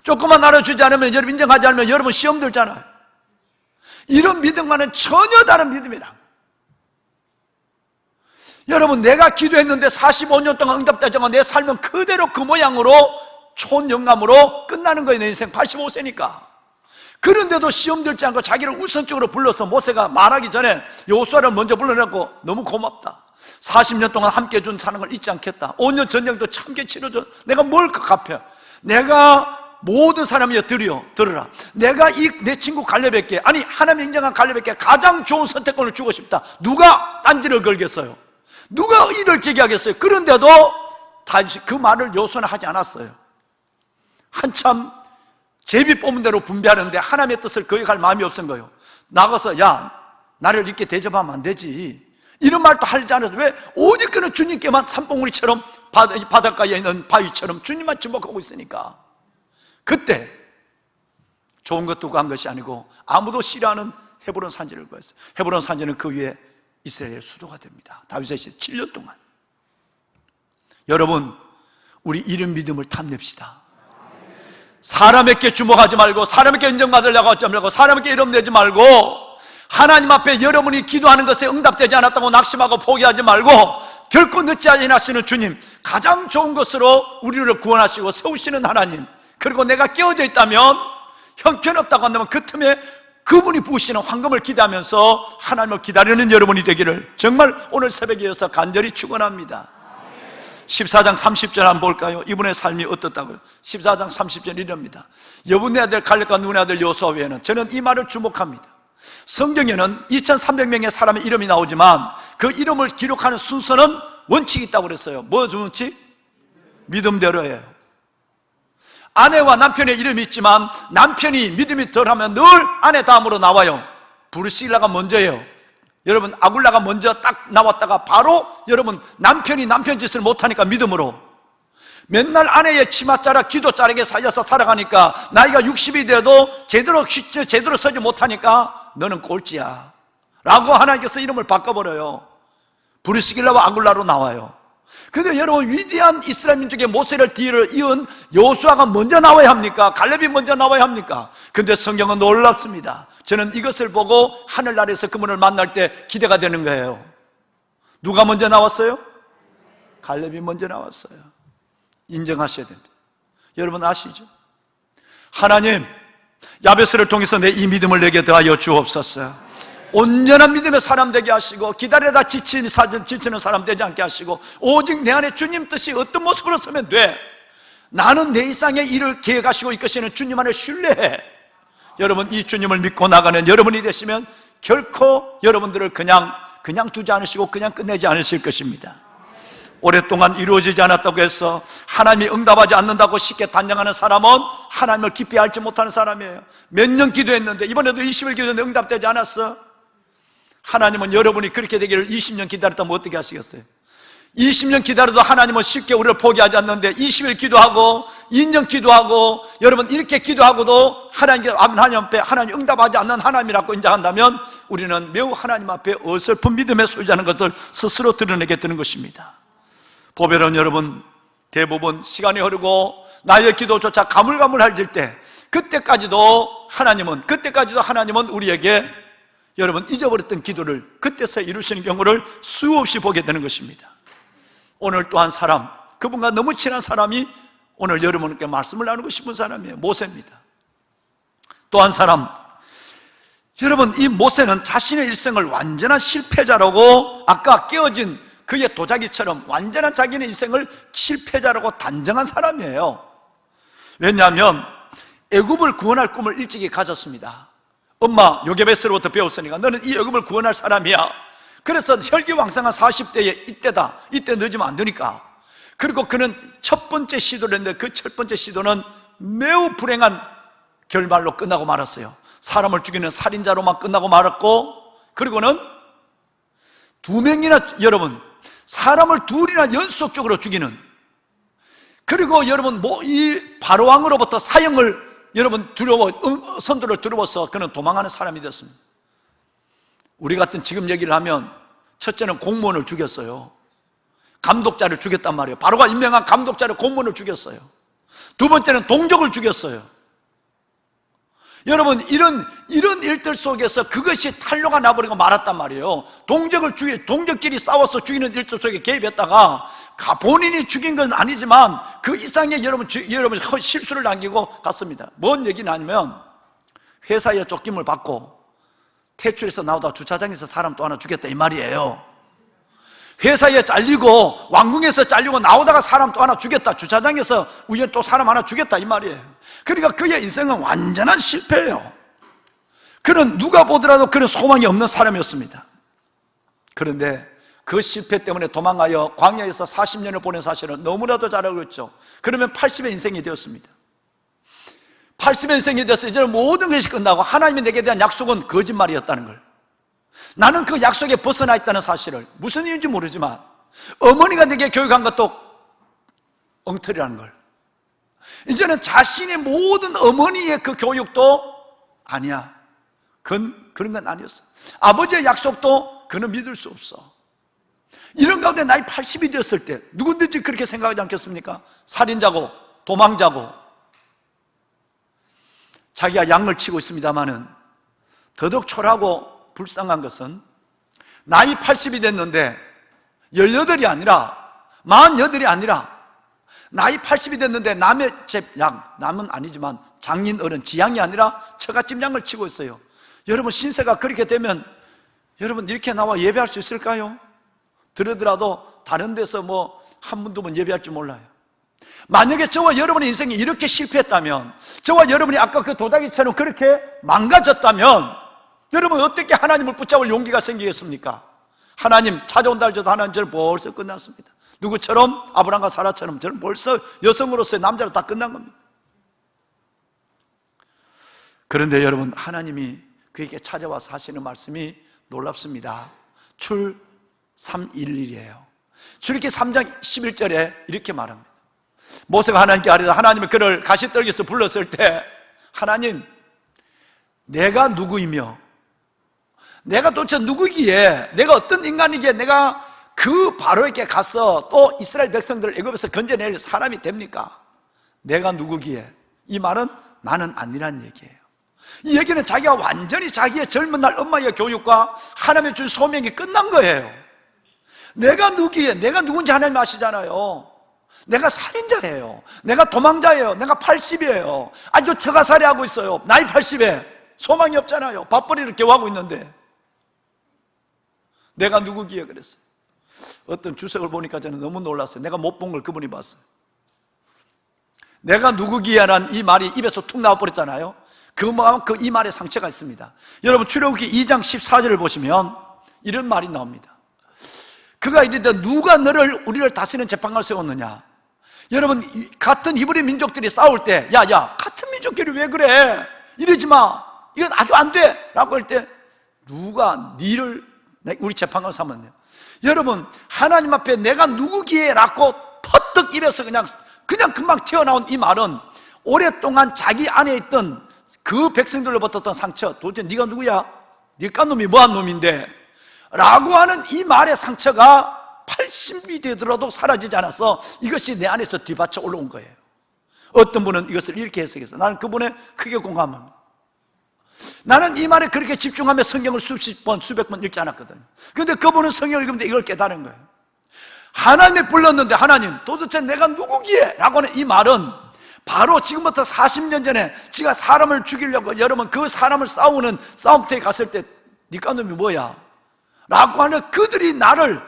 조금만 알아주지 않으면, 여러분 인정하지 않으면 여러분 시험 들잖아요. 이런 믿음과는 전혀 다른 믿음이라. 여러분, 내가 기도했는데 45년 동안 응답되지 않고 내 삶은 그대로 그 모양으로 촌영감으로 끝나는 거예요. 내 인생 85세니까. 그런데도 시험 들지 않고 자기를 우선적으로 불러서 모세가 말하기 전에 여호수아를 먼저 불러내고, 너무 고맙다, 40년 동안 함께 해준 사는 걸 잊지 않겠다, 5년 전쟁도 참게 치러줘, 내가 뭘 갚여, 내가 모든 사람이여 들으라, 내가 내 친구 갈렙에게, 아니 하나님 인정한 갈렙에게 가장 좋은 선택권을 주고 싶다. 누가 딴지를 걸겠어요? 누가 일을 제기하겠어요? 그런데도 다시 그 말을 여호수아는 하지 않았어요. 한참 제비 뽑은 대로 분배하는데 하나님의 뜻을 거역할 마음이 없은 거예요. 나가서 야, 나를 이렇게 대접하면 안 되지, 이런 말도 하지 않았어요. 왜? 오직 그는 주님께만 산봉우리처럼 바닷가에 있는 바위처럼 주님만 주목하고 있으니까. 그때 좋은 것 두고 한 것이 아니고 아무도 싫어하는 헤브론 산지를 구했어요. 헤브론 산지는 그 위에 이스라엘의 수도가 됩니다. 다윗의 시대 7년 동안. 여러분, 우리 이런 믿음을 탐냅시다. 사람에게 주목하지 말고, 사람에게 인정받으려고 하지 말고, 사람에게 이름 내지 말고, 하나님 앞에 여러분이 기도하는 것에 응답되지 않았다고 낙심하고 포기하지 말고, 결코 늦지 않으시는 주님, 가장 좋은 것으로 우리를 구원하시고 세우시는 하나님, 그리고 내가 깨어져 있다면, 형편없다고 한다면 그 틈에 그분이 부으시는 황금을 기대하면서 하나님을 기다리는 여러분이 되기를 정말 오늘 새벽에 이어서 간절히 축원합니다. 14장 30절 한번 볼까요? 이분의 삶이 어떻다고요? 14장 30절 이럽니다. 여분의 아들 갈렙과 눈의 아들 여호수아 외에는, 저는 이 말을 주목합니다. 성경에는 2300명의 사람의 이름이 나오지만 그 이름을 기록하는 순서는 원칙이 있다고 그랬어요. 뭐 원칙? 믿음대로예요. 아내와 남편의 이름이 있지만 남편이 믿음이 덜하면 늘 아내 다음으로 나와요. 브루실라가 먼저예요. 여러분, 아굴라가 먼저 딱 나왔다가 바로 여러분 남편이 남편 짓을 못하니까 믿음으로, 맨날 아내의 치마 자락 기도 자락에 살려서 살아가니까 나이가 60이 돼도 제대로 서지 못하니까 너는 꼴찌야 라고 하나님께서 이름을 바꿔버려요. 브루스길라와 아굴라로 나와요. 근데 여러분, 위대한 이스라엘 민족의 모세를 뒤를 이은 여호수아가 먼저 나와야 합니까? 갈렙이 먼저 나와야 합니까? 근데 성경은 놀랍습니다. 저는 이것을 보고 하늘나라에서 그분을 만날 때 기대가 되는 거예요. 누가 먼저 나왔어요? 갈렙이 먼저 나왔어요. 인정하셔야 됩니다. 여러분 아시죠? 하나님, 야베스를 통해서 내 이 믿음을 내게 더하여 주옵소서. 온전한 믿음의 사람 되게 하시고, 기다리다 지치는 사람 되지 않게 하시고, 오직 내 안에 주님 뜻이 어떤 모습으로 서면 돼. 나는 내 이상의 일을 계획하시고 이끄시는 주님 안에 신뢰해. 여러분, 이 주님을 믿고 나가는 여러분이 되시면 결코 여러분들을 그냥 두지 않으시고 그냥 끝내지 않으실 것입니다. 오랫동안 이루어지지 않았다고 해서 하나님이 응답하지 않는다고 쉽게 단정하는 사람은 하나님을 깊이 알지 못하는 사람이에요. 몇 년 기도했는데 이번에도 20일 기도했는데 응답되지 않았어. 하나님은 여러분이 그렇게 되기를 20년 기다렸다면 어떻게 하시겠어요? 20년 기다려도 하나님은 쉽게 우리를 포기하지 않는데 20일 기도하고 2년 기도하고 여러분 이렇게 기도하고도 하나님 앞에 하나님 응답하지 않는 하나님이라고 인정한다면 우리는 매우 하나님 앞에 어설픈 믿음의 소유자는 것을 스스로 드러내게 되는 것입니다. 보배로운 여러분, 대부분 시간이 흐르고 나의 기도조차 가물가물해질 때 그때까지도 하나님은 우리에게 여러분 잊어버렸던 기도를 그때서 이루시는 경우를 수없이 보게 되는 것입니다. 오늘 또 한 사람, 그분과 너무 친한 사람이 오늘 여러분께 말씀을 나누고 싶은 사람이에요. 모세입니다. 또 한 사람, 여러분 이 모세는 자신의 일생을 완전한 실패자라고, 아까 깨어진 그의 도자기처럼 완전한 자기의 인생을 실패자라고 단정한 사람이에요. 왜냐하면 애굽을 구원할 꿈을 일찍이 가졌습니다. 엄마 요게베스로부터 배웠으니까 너는 이 애굽을 구원할 사람이야. 그래서 혈기왕성한 40대에 이때 늦으면 안 되니까. 그리고 그는 첫 번째 시도를 했는데 그 첫 번째 시도는 매우 불행한 결말로 끝나고 말았어요. 사람을 죽이는 살인자로만 끝나고 말았고, 그리고는 여러분 사람을 둘이나 연속적으로 죽이는, 그리고 여러분 이 바로왕으로부터 사형을 여러분 선두를 두려워서 그는 도망하는 사람이 되었습니다. 우리 같은 지금 얘기를 하면 첫째는 공무원을 죽였어요. 감독자를 죽였단 말이에요. 바로가 임명한 감독자를, 공무원을 죽였어요. 두 번째는 동족을 죽였어요. 여러분 이런 일들 속에서 그것이 탄로가 나버리고 말았단 말이에요. 동족끼리 싸워서 죽이는 일들 속에 개입했다가 본인이 죽인 건 아니지만 그 이상의 여러분 실수를 남기고 갔습니다. 뭔 얘기는 아니면 회사에 쫓김을 받고 퇴출해서 나오다 주차장에서 사람 또 하나 죽였다 이 말이에요. 회사에 잘리고 왕궁에서 잘리고 나오다가 사람 또 하나 죽였다, 주차장에서 우연 또 사람 하나 죽였다 이 말이에요. 그러니까 그의 인생은 완전한 실패예요. 그는 누가 보더라도 그런 소망이 없는 사람이었습니다. 그런데 그 실패 때문에 도망가여 광야에서 40년을 보낸 사실은 너무나도 잘 알고 있죠. 그러면 80의 인생이 되었습니다. 80의 인생이 되어서 이제는 모든 것이 끝나고 하나님이 내게 대한 약속은 거짓말이었다는 걸, 나는 그 약속에 벗어나 있다는 사실을, 무슨 이유인지 모르지만 어머니가 내게 교육한 것도 엉터리라는 걸, 이제는 자신의 모든 어머니의 그 교육도 아니야, 그런 건 아니었어. 아버지의 약속도 그는 믿을 수 없어. 이런 가운데 나이 80이 되었을 때 누구든지 그렇게 생각하지 않겠습니까? 살인자고 도망자고 자기가 양을 치고 있습니다마는 더더욱 초라하고 불쌍한 것은 나이 80이 됐는데 18이 아니라 48이 아니라 나이 80이 됐는데 남은 아니지만 장인 어른 지양이 아니라 처갓집 양을 치고 있어요. 여러분 신세가 그렇게 되면 여러분 이렇게 나와 예배할 수 있을까요? 들으더라도 다른 데서 한 번, 두 번 예배할 줄 몰라요. 만약에 저와 여러분의 인생이 이렇게 실패했다면, 저와 여러분이 아까 그 도자기처럼 그렇게 망가졌다면, 여러분 어떻게 하나님을 붙잡을 용기가 생기겠습니까? 하나님 찾아온다 할지라도 하나님 저는 벌써 끝났습니다. 누구처럼? 아브라함과 사라처럼 저는 벌써 여성으로서의 남자로 다 끝난 겁니다. 그런데 여러분, 하나님이 그에게 찾아와서 하시는 말씀이 놀랍습니다. 출 3:11이에요. 출애굽기 3장 11절에 이렇게 말합니다. 모세가 하나님께 아뢰다 하나님이 그를 가시떨기에서 불렀을 때, 하나님, 내가 누구이며 내가 도대체 누구기에, 내가 어떤 인간이기에 내가 그 바로에게 가서 또 이스라엘 백성들을 애굽에서 건져낼 사람이 됩니까? 내가 누구기에? 이 말은 나는 아니란 얘기예요. 이 얘기는 자기가 완전히 자기의 젊은 날 엄마의 교육과 하나님의 준 소명이 끝난 거예요. 내가 누구기에? 내가 누군지 하나님 아시잖아요. 내가 살인자예요. 내가 도망자예요. 내가 80이에요. 아주 처가살이하고 있어요. 나이 80에 소망이 없잖아요. 밥벌이를 겨우하고 있는데 내가 누구기에 그랬어요. 어떤 주석을 보니까 저는 너무 놀랐어요. 내가 못 본 걸 그분이 봤어요. 내가 누구기에라는 이 말이 입에서 툭 나와버렸잖아요. 이 말에 상처가 있습니다. 여러분 출애굽기 2장 14절을 보시면 이런 말이 나옵니다. 그가 이르되 누가 우리를 다스리는 재판관을 세웠느냐. 여러분 같은 히브리 민족들이 싸울 때 야 같은 민족끼리 왜 그래, 이러지 마, 이건 아주 안 돼 라고 할 때 누가 니를 우리 재판관을 삼았네요. 여러분 하나님 앞에 내가 누구기에 라고 퍼뜩 입에서 그냥 금방 튀어나온 이 말은 오랫동안 자기 안에 있던 그 백성들로 붙었던 상처, 도대체 네가 누구야? 네 깐놈이 뭐한 놈인데? 라고 하는 이 말의 상처가 80이 되더라도 사라지지 않아서 이것이 내 안에서 뒤받쳐 올라온 거예요. 어떤 분은 이것을 이렇게 해석했어요. 나는 그분에 크게 공감합니다. 나는 이 말에 그렇게 집중하며 성경을 수십 번, 수백 번 읽지 않았거든요. 그런데 그분은 성경을 읽으면서 이걸 깨달은 거예요. 하나님이 불렀는데 하나님 도대체 내가 누구기에? 라고 하는 이 말은 바로 지금부터 40년 전에 지가 사람을 죽이려고 여러분 그 사람을 싸우는 싸움터에 갔을 때 네 깐놈이 뭐야? 라고 하는 그들이 나를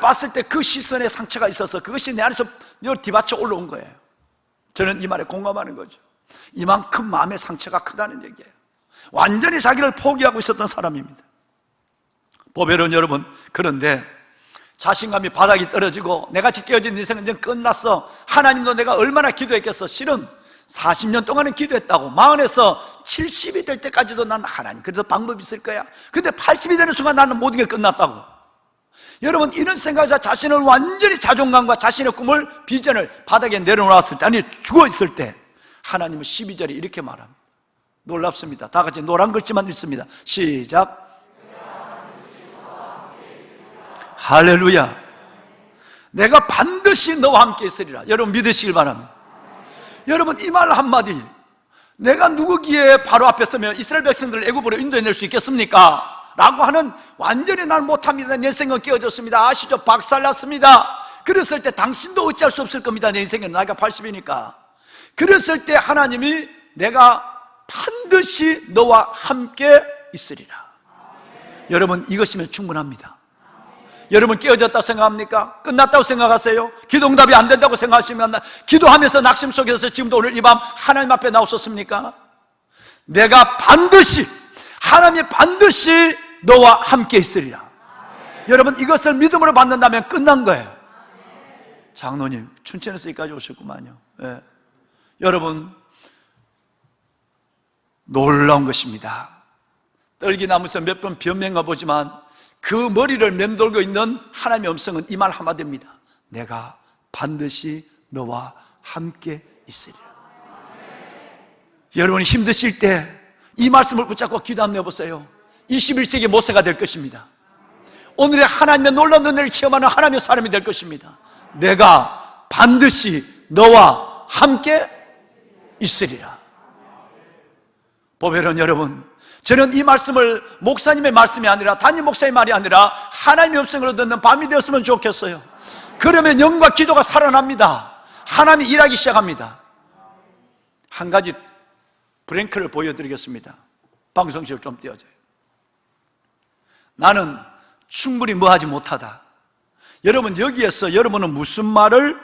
봤을 때 그 시선에 상처가 있어서 그것이 내 안에서 뒤받쳐 올라온 거예요. 저는 이 말에 공감하는 거죠. 이만큼 마음의 상처가 크다는 얘기예요. 완전히 자기를 포기하고 있었던 사람입니다. 보배로운 여러분, 그런데 자신감이 바닥이 떨어지고 내가 지켜진 인생은 이제 끝났어. 하나님도 내가 얼마나 기도했겠어. 실은 40년 동안은 기도했다고. 40에서 70이 될 때까지도 난 하나님 그래도 방법이 있을 거야. 근데 80이 되는 순간 나는 모든 게 끝났다고. 여러분 이런 생각에서 자신을 완전히 자존감과 자신의 꿈을, 비전을 바닥에 내려놓았을 때, 아니 죽어 있을 때 하나님은 12절에 이렇게 말합니다. 놀랍습니다. 다 같이 노란 글씨만 읽습니다. 시작. 할렐루야. 내가 반드시 너와 함께 있으리라. 여러분 믿으시길 바랍니다. 여러분 이 말 한마디, 내가 누구기에 바로 앞에 서면 이스라엘 백성들을 애굽으로 인도해낼 수 있겠습니까? 라고 하는, 완전히 난 못합니다, 내 인생은 깨어졌습니다, 아시죠? 박살났습니다. 그랬을 때 당신도 어찌할 수 없을 겁니다. 내 인생은 나이가 80이니까 그랬을 때 하나님이 내가 반드시 너와 함께 있으리라. 여러분 이것이면 충분합니다. 여러분 깨어졌다고 생각합니까? 끝났다고 생각하세요? 기도응답이 안 된다고 생각하시면, 기도하면서 낙심 속에서 지금도 오늘 이 밤 하나님 앞에 나오셨습니까? 내가 반드시, 하나님이 반드시 너와 함께 있으리라. 여러분 이것을 믿음으로 받는다면 끝난 거예요. 장로님 춘천에서 여기까지 오셨구만요. 네. 여러분 놀라운 것입니다. 떨기나무에서 몇 번 변명해 보지만 그 머리를 맴돌고 있는 하나님의 음성은 이 말 한마디입니다. 내가 반드시 너와 함께 있으리라. 여러분이 힘드실 때 이 말씀을 붙잡고 기도 한번 해보세요. 21세기 모세가 될 것입니다. 오늘의 하나님의 놀라운 은혜를 체험하는 하나님의 사람이 될 것입니다. 내가 반드시 너와 함께 있으리라. 보배로운 여러분, 저는 이 말씀을 목사님의 말씀이 아니라, 담임 목사의 말이 아니라 하나님의 음성으로 듣는 밤이 되었으면 좋겠어요. 그러면 영과 기도가 살아납니다. 하나님이 일하기 시작합니다. 한 가지 브랭크를 보여드리겠습니다. 방송실을 좀 띄워줘요. 나는 충분히 뭐하지 못하다, 여러분, 여기에서 여러분은 무슨 말을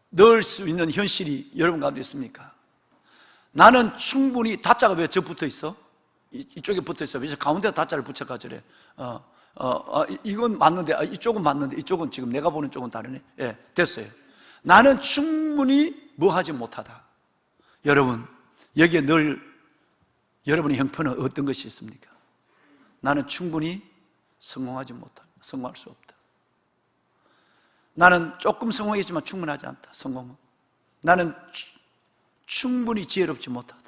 넣을 수 있는 현실이 여러분 가운데 있습니까? 나는 충분히, 다자가 왜 저 붙어 있어? 이쪽에 붙어 있어. 왜 가운데 다자를 붙여가 저래? 이건 맞는데, 이쪽은 맞는데, 이쪽은 지금 내가 보는 쪽은 다르네. 예, 됐어요. 나는 충분히 뭐 하지 못하다. 여러분, 여기에 늘 여러분의 형편은 어떤 것이 있습니까? 나는 충분히 성공하지 못한다. 성공할 수 없다. 나는 조금 성공했지만 충분하지 않다. 성공은. 나는 충분히 지혜롭지 못하다.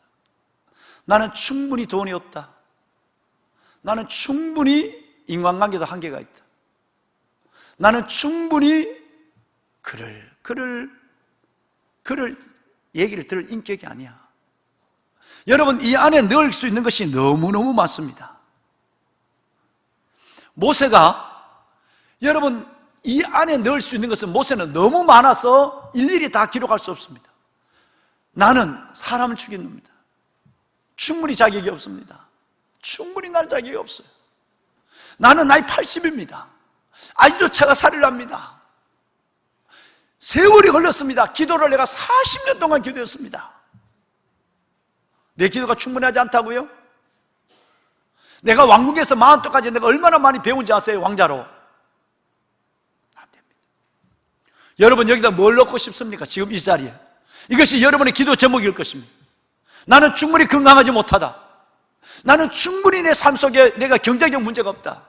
나는 충분히 돈이 없다. 나는 충분히 인간관계도 한계가 있다. 나는 충분히 그를 얘기를 들을 인격이 아니야. 여러분, 이 안에 넣을 수 있는 것이 너무너무 많습니다. 모세가, 여러분, 이 안에 넣을 수 있는 것은 모세는 너무 많아서 일일이 다 기록할 수 없습니다. 나는 사람을 죽인 놈이다. 충분히 자격이 없습니다. 충분히 날 자격이 없어요. 나는 나이 80입니다. 아직도 제가 살을 납니다. 세월이 걸렸습니다. 기도를 내가 40년 동안 기도했습니다. 내 기도가 충분하지 않다고요? 내가 왕국에서 40도까지 내가 얼마나 많이 배운지 아세요? 왕자로. 안 됩니다. 여러분, 여기다 뭘 넣고 싶습니까? 지금 이 자리에. 이것이 여러분의 기도 제목일 것입니다. 나는 충분히 건강하지 못하다. 나는 충분히 내 삶 속에 내가 경제적 문제가 없다.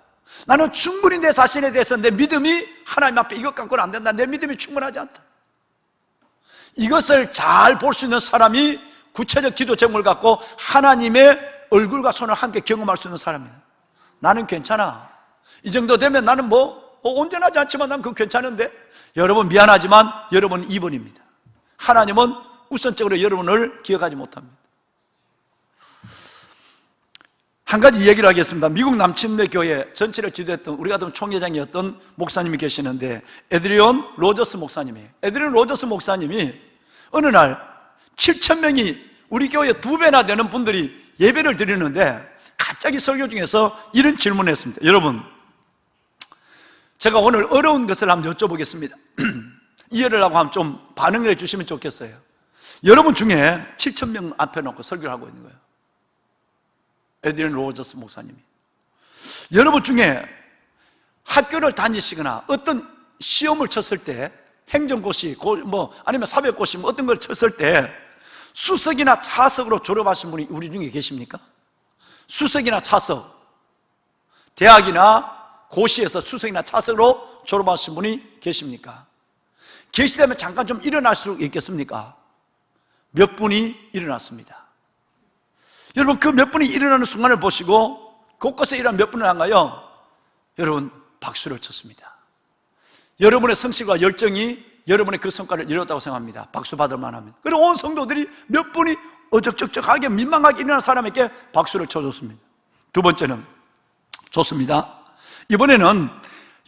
나는 충분히 내 자신에 대해서 내 믿음이 하나님 앞에 이것 갖고는 안 된다. 내 믿음이 충분하지 않다. 이것을 잘 볼 수 있는 사람이 구체적 기도 제목을 갖고 하나님의 얼굴과 손을 함께 경험할 수 있는 사람이에요. 나는 괜찮아. 이 정도 되면 나는 온전하지 않지만 난 그거 괜찮은데. 여러분, 미안하지만 여러분은 2번입니다. 하나님은 우선적으로 여러분을 기억하지 못합니다. 한 가지 얘기를 하겠습니다. 미국 남침내 교회 전체를 지도했던, 우리 같은 총회장이었던 목사님이 계시는데, 에드리온 로저스 목사님이에요. 에드리온 로저스 목사님이 어느 날 7,000명이 우리 교회 2배나 되는 분들이 예배를 드리는데 갑자기 설교 중에서 이런 질문을 했습니다. 여러분, 제가 오늘 어려운 것을 한번 여쭤보겠습니다. 이해를 하고 한번 좀 반응을 해주시면 좋겠어요. 여러분 중에 7,000명 앞에 놓고 설교를 하고 있는 거예요. 에드리온 로저스 목사님이. 여러분 중에 학교를 다니시거나 어떤 시험을 쳤을 때, 행정고시, 아니면 사법고시, 어떤 걸 쳤을 때 수석이나 차석으로 졸업하신 분이 우리 중에 계십니까? 수석이나 차석, 대학이나 고시에서 수석이나 차석으로 졸업하신 분이 계십니까? 계시다면 잠깐 좀 일어날 수 있겠습니까? 몇 분이 일어났습니다. 여러분, 그 몇 분이 일어나는 순간을 보시고 곳곳에 일어난 몇 분을 한가요? 여러분, 박수를 쳤습니다. 여러분의 성실과 열정이 여러분의 그 성과를 이뤘다고 생각합니다. 박수 받을 만합니다. 그리고 온 성도들이 몇 분이 어적적적하게 민망하게 일어난 사람에게 박수를 쳐줬습니다. 두 번째는, 좋습니다. 이번에는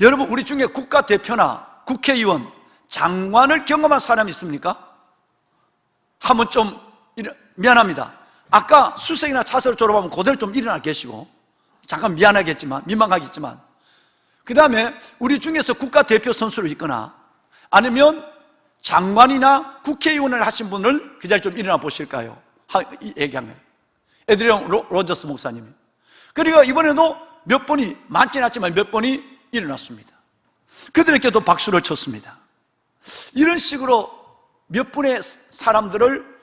여러분, 우리 중에 국가대표나 국회의원, 장관을 경험한 사람이 있습니까? 한번 좀, 미안합니다. 아까 수석이나 차석을 졸업하면 그대로 좀 일어나 계시고, 잠깐 미안하겠지만, 민망하겠지만, 그 다음에 우리 중에서 국가대표 선수로 있거나 아니면 장관이나 국회의원을 하신 분을 그 자리에 좀 일어나 보실까요? 얘기한 거예요. 에드리온 로저스 목사님이. 그리고 이번에도 몇 번이, 많지는 않지만 몇 번이 일어났습니다. 그들에게도 박수를 쳤습니다. 이런 식으로 몇 분의 사람들을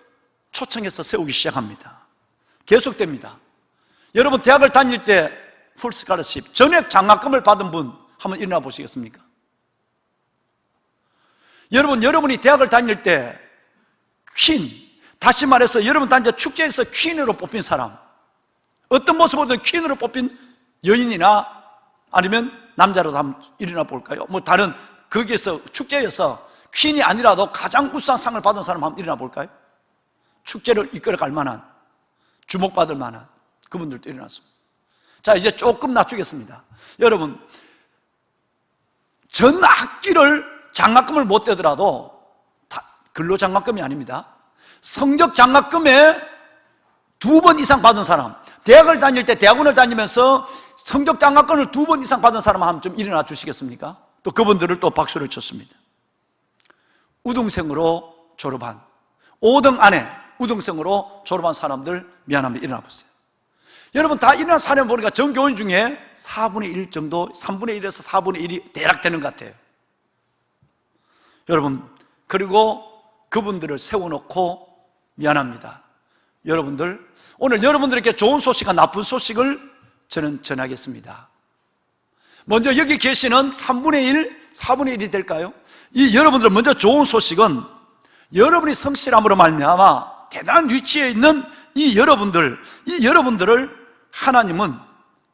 초청해서 세우기 시작합니다. 계속됩니다. 여러분, 대학을 다닐 때 풀스칼러십, 전액 장학금을 받은 분 한번 일어나 보시겠습니까? 여러분이 대학을 다닐 때 퀸, 다시 말해서 여러분 다닐 때 축제에서 퀸으로 뽑힌 사람, 어떤 모습으로든 퀸으로 뽑힌 여인이나 아니면 남자로도 한번 일어나 볼까요? 다른 거기에서 축제에서 퀸이 아니라도 가장 우수한 상을 받은 사람 한번 일어나 볼까요? 축제를 이끌어갈 만한, 주목받을 만한 그분들도 일어났습니다. 자, 이제 조금 낮추겠습니다. 여러분, 전 학기를 장학금을 못 떼더라도 근로장학금이 아닙니다. 성적 장학금에 2번 이상 받은 사람, 대학을 다닐 때 대학원을 다니면서 성적 장학금을 2번 이상 받은 사람 한 번 좀 일어나 주시겠습니까? 또 그분들을 또 박수를 쳤습니다. 우등생으로 졸업한 5등 안에 우등생으로 졸업한 사람들 미안합니다. 일어나 보세요. 여러분 다 일어난 사람 보니까 전교인 중에 4분의 1 정도, 3분의 1에서 4분의 1이 대략 되는 것 같아요. 여러분, 그리고 그분들을 세워놓고 미안합니다. 여러분들, 오늘 여러분들에게 좋은 소식과 나쁜 소식을 저는 전하겠습니다. 먼저 여기 계시는 3분의 1, 4분의 1이 될까요? 이 여러분들 먼저 좋은 소식은 여러분이 성실함으로 말미암아 대단한 위치에 있는 이 여러분들을 하나님은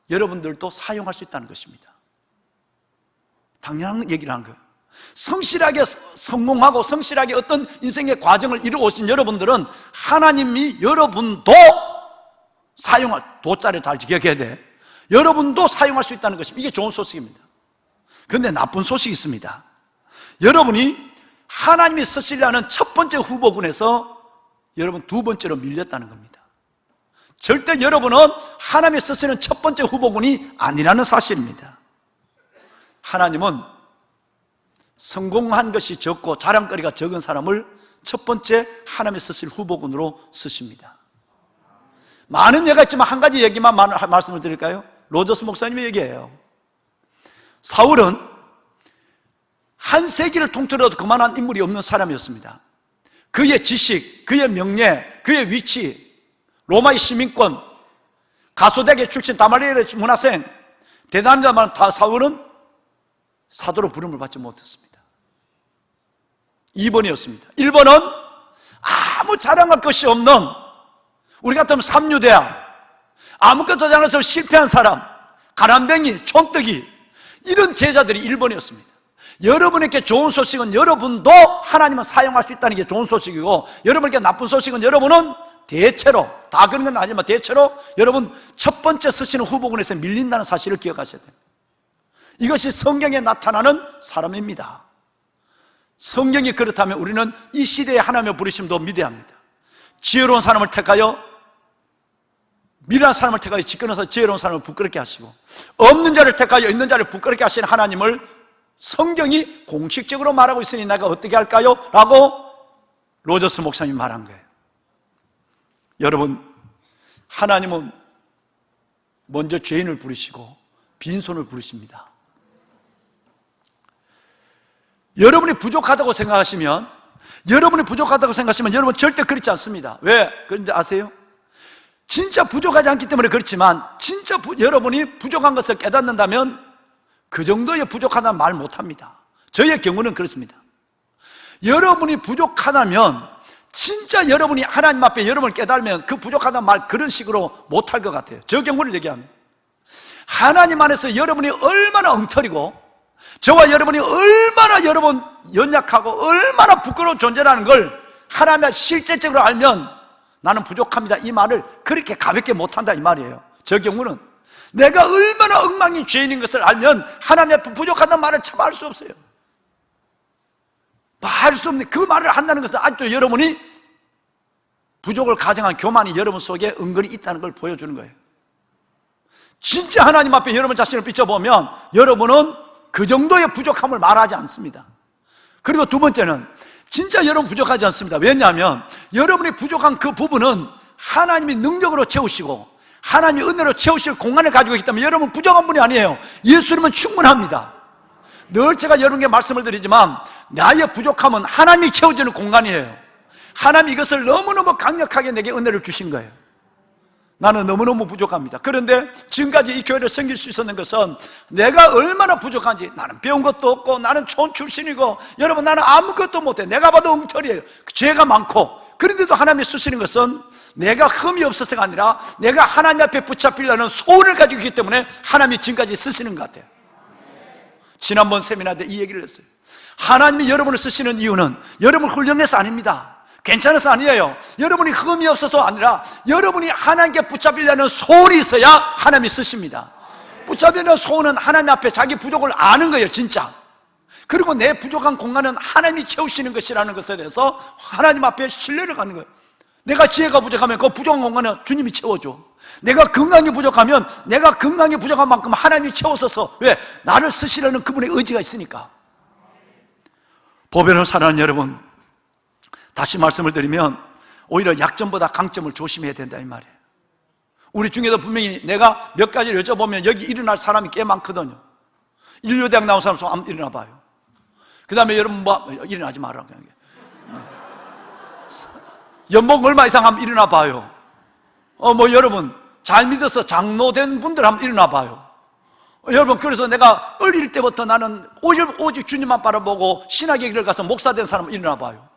여러분들도 사용할 수 있다는 것입니다. 당연한 얘기를 한 거예요. 성실하게 성공하고 성실하게 어떤 인생의 과정을 이루어오신 여러분들은 하나님이 여러분도 사용할, 도자를 잘 기억해야 돼. 여러분도 사용할 수 있다는 것입니다. 이게 좋은 소식입니다. 그런데 나쁜 소식이 있습니다. 여러분이 하나님이 쓰시려는 첫 번째 후보군에서 여러분 2번째로 밀렸다는 겁니다. 절대 여러분은 하나님이 쓰시는 첫 번째 후보군이 아니라는 사실입니다. 하나님은 성공한 것이 적고 자랑거리가 적은 사람을 첫 번째 하나님이 쓰실 후보군으로 쓰십니다. 많은 예가 있지만 한 가지 얘기만 말씀을 드릴까요? 로저스 목사님의 얘기예요. 사울은 한 세기를 통틀어도 그만한 인물이 없는 사람이었습니다. 그의 지식, 그의 명예, 그의 위치, 로마의 시민권, 가소대계 출신 다말리엘의 문화생, 대단하지만 사울은 사도로 부름을 받지 못했습니다. 2번이었습니다. 1번은 아무 자랑할 것이 없는, 우리 같으면 삼류대학, 아무것도 잘해서 실패한 사람, 가난뱅이, 촌뜨기, 이런 제자들이 1번이었습니다. 여러분에게 좋은 소식은 여러분도 하나님은 사용할 수 있다는 게 좋은 소식이고, 여러분에게 나쁜 소식은 여러분은 대체로, 다 그런 건 아니지만 대체로 여러분 첫 번째 쓰시는 후보군에서 밀린다는 사실을 기억하셔야 돼요. 이것이 성경에 나타나는 사람입니다. 성경이 그렇다면 우리는 이 시대에 하나님의 부르심도 믿어야 합니다. 지혜로운 사람을 택하여, 미련한 사람을 택하여 지켜내서 지혜로운 사람을 부끄럽게 하시고, 없는 자를 택하여 있는 자를 부끄럽게 하시는 하나님을 성경이 공식적으로 말하고 있으니 내가 어떻게 할까요? 라고 로저스 목사님이 말한 거예요. 여러분, 하나님은 먼저 죄인을 부르시고 빈손을 부르십니다. 여러분이 부족하다고 생각하시면 여러분 절대 그렇지 않습니다. 왜 그런지 아세요? 진짜 부족하지 않기 때문에 그렇지만, 진짜 여러분이 부족한 것을 깨닫는다면 그 정도의 부족하다는 말 못합니다. 저의 경우는 그렇습니다. 여러분이 부족하다면, 진짜 여러분이 하나님 앞에 여러분을 깨달으면 그 부족하다는 말 그런 식으로 못할 것 같아요. 저 경우를 얘기하면 하나님 안에서 여러분이 얼마나 엉터리고, 저와 여러분이 얼마나 여러분 연약하고 얼마나 부끄러운 존재라는 걸 하나님이 실제적으로 알면 나는 부족합니다, 이 말을 그렇게 가볍게 못한다, 이 말이에요. 저 경우는 내가 얼마나 엉망인 죄인인 것을 알면 하나님 앞에 부족하다는 말을 참 할 수 없어요. 말 수 없는 그 말을 한다는 것은 아직도 여러분이 부족을 가정한 교만이 여러분 속에 은근히 있다는 걸 보여주는 거예요. 진짜 하나님 앞에 여러분 자신을 비춰보면 여러분은 그 정도의 부족함을 말하지 않습니다. 그리고 두 번째는 진짜 여러분 부족하지 않습니다. 왜냐하면 여러분이 부족한 그 부분은 하나님이 능력으로 채우시고 하나님이 은혜로 채우실 공간을 가지고 있기 때문에 여러분 부족한 분이 아니에요. 예수님은 충분합니다. 늘 제가 여러분께 말씀을 드리지만 나의 부족함은 하나님이 채워주는 공간이에요. 하나님이 이것을 너무너무 강력하게 내게 은혜를 주신 거예요. 나는 너무너무 부족합니다. 그런데 지금까지 이 교회를 섬길 수 있었는 것은 내가 얼마나 부족한지, 나는 배운 것도 없고 나는 촌 출신이고 여러분 나는 아무것도 못해, 내가 봐도 엉터리예요, 죄가 많고, 그런데도 하나님이 쓰시는 것은 내가 흠이 없어서가 아니라 내가 하나님 앞에 붙잡히려는 소원을 가지고 있기 때문에 하나님이 지금까지 쓰시는 것 같아요. 지난번 세미나 때 이 얘기를 했어요. 하나님이 여러분을 쓰시는 이유는 여러분 훌륭해서 아닙니다. 괜찮아서 아니에요. 여러분이 흠이 없어서 아니라 여러분이 하나님께 붙잡히려는 소원이 있어야 하나님이 쓰십니다. 붙잡히려는 소원은 하나님 앞에 자기 부족을 아는 거예요, 진짜. 그리고 내 부족한 공간은 하나님이 채우시는 것이라는 것에 대해서 하나님 앞에 신뢰를 갖는 거예요. 내가 지혜가 부족하면 그 부족한 공간은 주님이 채워줘. 내가 건강이 부족하면 내가 건강이 부족한 만큼 하나님이 채워서서 왜? 나를 쓰시려는 그분의 의지가 있으니까. 보배로 사랑하는 여러분, 다시 말씀을 드리면 오히려 약점보다 강점을 조심해야 된다 이 말이에요. 우리 중에도 분명히 내가 몇 가지를 여쭤보면 여기 일어날 사람이 꽤 많거든요. 인류대학 나온 사람 한번 일어나 봐요. 그 다음에 여러분 뭐 일어나지 말라고. 연봉 얼마 이상 하면 일어나 봐요. 뭐 여러분 잘 믿어서 장로된 분들 한번 일어나 봐요. 여러분, 그래서 내가 어릴 때부터 나는 오직 주님만 바라보고 신학의 길을 가서 목사 된 사람 일어나 봐요.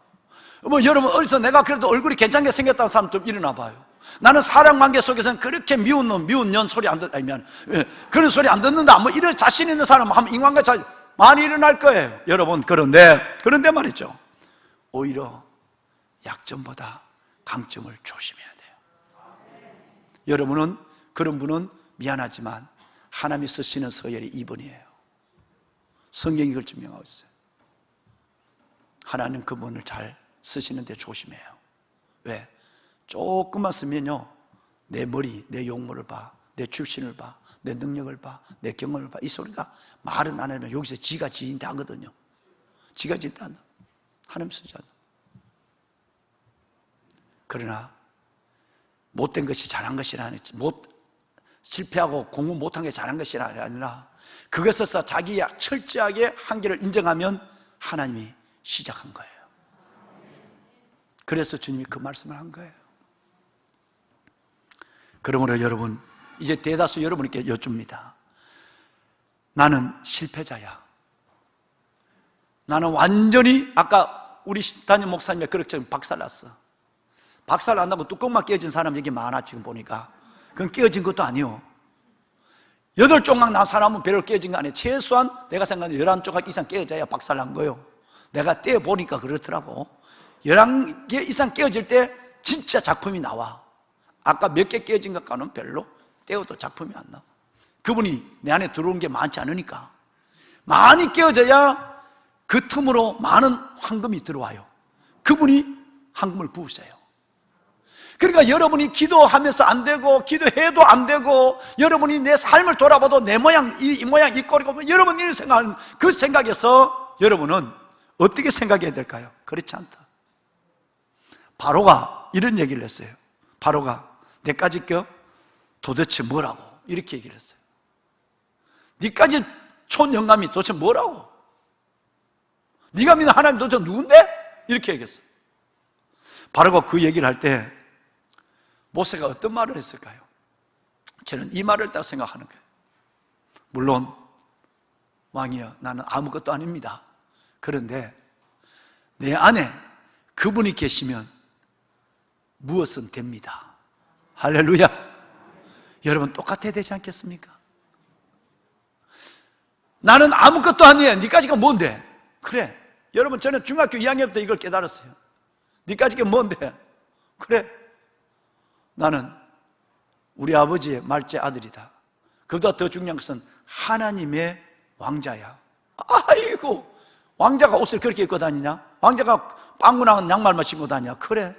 뭐 여러분, 어디서 내가 그래도 얼굴이 괜찮게 생겼다는 사람 좀 일어나 봐요. 나는 사랑 관계 속에서는 그렇게 미운 놈, 미운 년 소리 안 듣다면 그런 소리 안 듣는다. 뭐 이럴 자신 있는 사람 하면 인간과 많이 일어날 거예요, 여러분. 그런데 말이죠. 오히려 약점보다 강점을 조심해야 돼요. 여러분은 그런 분은 미안하지만 하나님이 쓰시는 서열이 2번이에요. 성경이 그걸 증명하고 있어요. 하나님 그분을 잘 쓰시는데 조심해요. 왜? 조금만 쓰면요, 내 머리, 내 용모를 봐, 내 출신을 봐, 내 능력을 봐, 내 경험을 봐. 이 소리가 말은 안 하면 여기서 지가 지인데 하거든요. 지가 지인데 한다. 하나님 쓰지 않아. 그러나 못된 것이 잘한 것이라 실패하고 공부 못한 게 잘한 것이 아니라 그것에서 자기가 철저하게 한계를 인정하면 하나님이 시작한 거예요. 그래서 주님이 그 말씀을 한 거예요. 그러므로 여러분, 이제 대다수 여러분께 여쭙니다. 나는 실패자야. 나는 완전히, 아까 우리 담임 목사님의 그렇게 박살났어. 박살난다고 뚜껑만 깨진 사람 여기 많아. 지금 보니까 그건 깨어진 것도 아니요, 8조각 난 사람은 별로 깨어진 거 아니에요. 최소한 내가 생각하는 11조각 이상 깨어져야 박살난 거예요. 내가 떼어보니까 그렇더라고. 11개 이상 깨어질 때 진짜 작품이 나와. 아까 몇 개 깨어진 것과는 별로 떼어도 작품이 안 나와. 그분이 내 안에 들어온 게 많지 않으니까. 많이 깨어져야 그 틈으로 많은 황금이 들어와요. 그분이 황금을 부으세요. 그러니까 여러분이 기도하면서 안 되고 기도해도 안 되고 여러분이 내 삶을 돌아봐도 내 모양, 이 모양, 이 꼴이고 여러분이 이런 생각하는 그 생각에서 여러분은 어떻게 생각해야 될까요? 그렇지 않다. 바로가 이런 얘기를 했어요. 바로가 내까지 껴? 도대체 뭐라고? 이렇게 얘기를 했어요. 니까지 촌영감이 도대체 뭐라고? 네가 믿는 하나님 도대체 누군데? 이렇게 얘기했어요. 바로가 그 얘기를 할 때 모세가 어떤 말을 했을까요? 저는 이 말을 딱 생각하는 거예요. 물론 왕이여, 나는 아무것도 아닙니다. 그런데 내 안에 그분이 계시면 무엇은 됩니다. 할렐루야. 여러분 똑같아야 되지 않겠습니까? 나는 아무것도 아니에요. 니까지가 뭔데? 그래, 여러분 저는 중학교 2학년부터 이걸 깨달았어요. 니까지가 뭔데? 그래, 나는 우리 아버지의 말째 아들이다. 그보다 더 중요한 것은 하나님의 왕자야. 아이고, 왕자가 옷을 그렇게 입고 다니냐? 왕자가 빵구나는 양말만 신고 다니냐? 그래,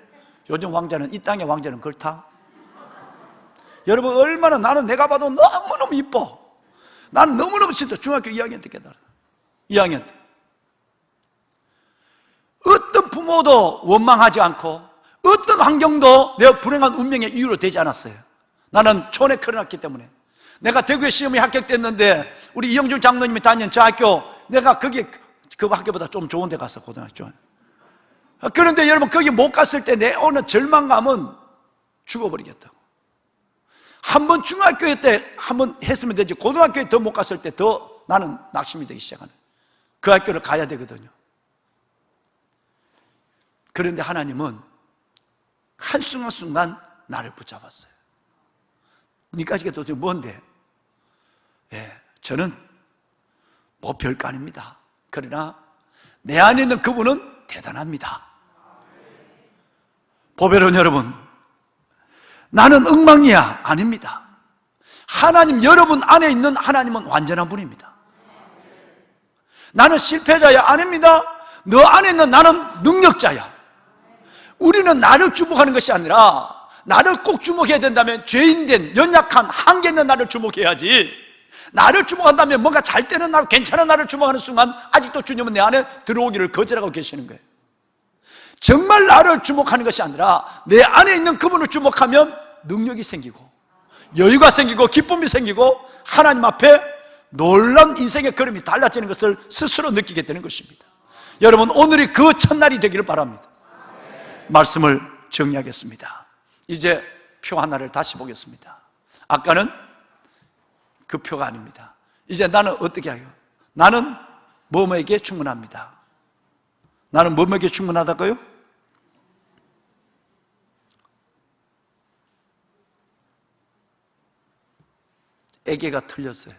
요즘 왕자는, 이 땅의 왕자는 그렇다. 여러분 얼마나 나는 내가 봐도 너무너무 이뻐. 나는 너무너무 진짜 중학교 2학년 때 깨달아. 2학년 때 어떤 부모도 원망하지 않고 어떤 환경도 내 불행한 운명의 이유로 되지 않았어요. 나는 촌에 커났기 때문에. 내가 대구에 시험에 합격됐는데 우리 이영준 장로님이 다니는 저 학교, 내가 거기 그 학교보다 좀 좋은 데 갔어, 고등학교. 그런데 여러분 거기 못 갔을 때 내 오는 절망감은 죽어버리겠다고. 한번 중학교 때 한번 했으면 되지, 고등학교에 더 못 갔을 때 더 나는 낙심이 되기 시작하는, 그 학교를 가야 되거든요. 그런데 하나님은 한순간순간 나를 붙잡았어요. 니까지가 도대체 뭔데? 예, 저는 뭐 별거 아닙니다. 그러나 내 안에 있는 그분은 대단합니다. 보배로운 여러분, 나는 엉망이야. 아닙니다. 하나님, 여러분 안에 있는 하나님은 완전한 분입니다. 나는 실패자야. 아닙니다. 너 안에 있는 나는 능력자야. 우리는 나를 주목하는 것이 아니라 나를 꼭 주목해야 된다면 죄인된, 연약한, 한계 있는 나를 주목해야지. 나를 주목한다면 뭔가 잘 되는 나를, 괜찮은 나를 주목하는 순간 아직도 주님은 내 안에 들어오기를 거절하고 계시는 거예요. 정말 나를 주목하는 것이 아니라 내 안에 있는 그분을 주목하면 능력이 생기고 여유가 생기고 기쁨이 생기고 하나님 앞에 놀라운 인생의 걸음이 달라지는 것을 스스로 느끼게 되는 것입니다. 여러분, 오늘이 그 첫날이 되기를 바랍니다. 말씀을 정리하겠습니다. 이제 표 하나를 다시 보겠습니다. 아까는 그 표가 아닙니다. 이제 나는 어떻게 해요? 나는 뭐뭐에게 충분합니다. 나는 뭐뭐에게 충분하다고요? 에게가 틀렸어요.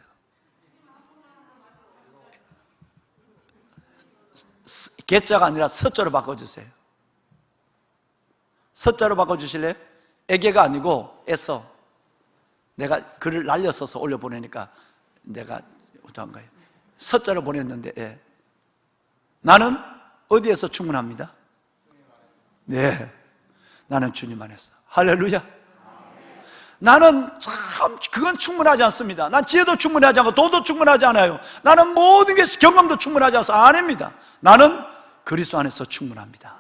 개자가 아니라 서자로 바꿔주세요. 서자로 바꿔주실래요? 에게가 아니고 에서. 내가 글을 날려 써서 올려보내니까 내가 어떤 거예요? 서자로 보냈는데, 예. 나는 어디에서 충분합니다? 네, 나는 주님 안에서. 할렐루야. 나는 참 그건 충분하지 않습니다. 난 지혜도 충분하지 않고 도도 충분하지 않아요. 나는 모든 게 경험도 충분하지 않아서 아닙니다. 나는 그리스도 안에서 충분합니다.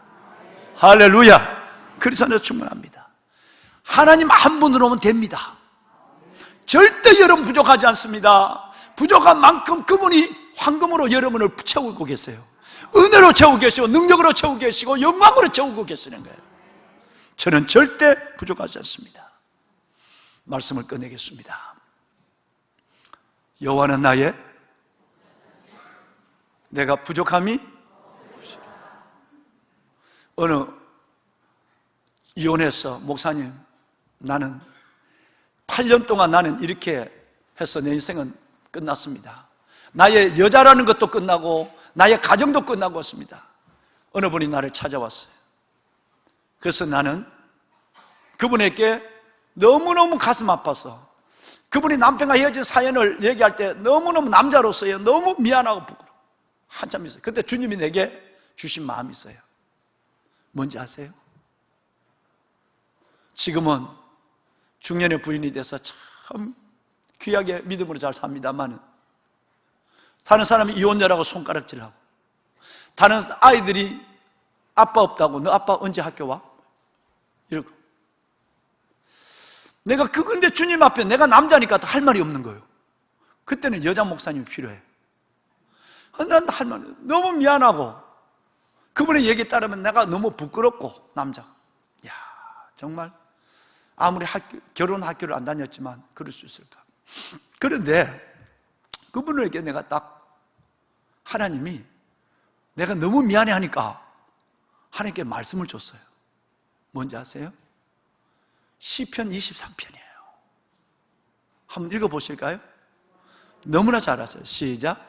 할렐루야. 그리스도 안에서 충분합니다. 하나님 한 분으로 오면 됩니다. 절대 여러분 부족하지 않습니다. 부족한 만큼 그분이 황금으로 여러분을 채우고 계세요. 은혜로 채우고 계시고 능력으로 채우고 계시고 영광으로 채우고 계시는 거예요. 저는 절대 부족하지 않습니다. 말씀을 꺼내겠습니다. 여호와는 나의 내가 부족함이 어느 이혼해서 목사님, 나는 8년 동안 나는 이렇게 해서 내 인생은 끝났습니다. 나의 여자라는 것도 끝나고 나의 가정도 끝나고 있습니다. 어느 분이 나를 찾아왔어요. 그래서 나는 그분에게 너무너무 가슴 아파서, 그분이 남편과 헤어진 사연을 얘기할 때 너무너무 남자로서요 너무 미안하고 부끄러워 한참 있어요. 그때 주님이 내게 주신 마음이 있어요. 뭔지 아세요? 지금은 중년의 부인이 돼서 참 귀하게 믿음으로 잘 삽니다만, 다른 사람이 이혼녀라고 손가락질하고, 다른 아이들이 아빠 없다고 너 아빠 언제 학교 와? 이러고, 내가 근데 주님 앞에 내가 남자니까 할 말이 없는 거예요. 그때는 여자 목사님이 필요해. 난 할 말이 너무 미안하고, 그분의 얘기에 따르면 내가 너무 부끄럽고, 남자. 야, 정말 아무리 결혼 학교를 안 다녔지만 그럴 수 있을까? 그런데 그분에게 내가 딱 하나님이 내가 너무 미안해 하니까 하나님께 말씀을 줬어요. 뭔지 아세요? 시편 23편이에요. 한번 읽어보실까요? 너무나 잘 아세요. 시작.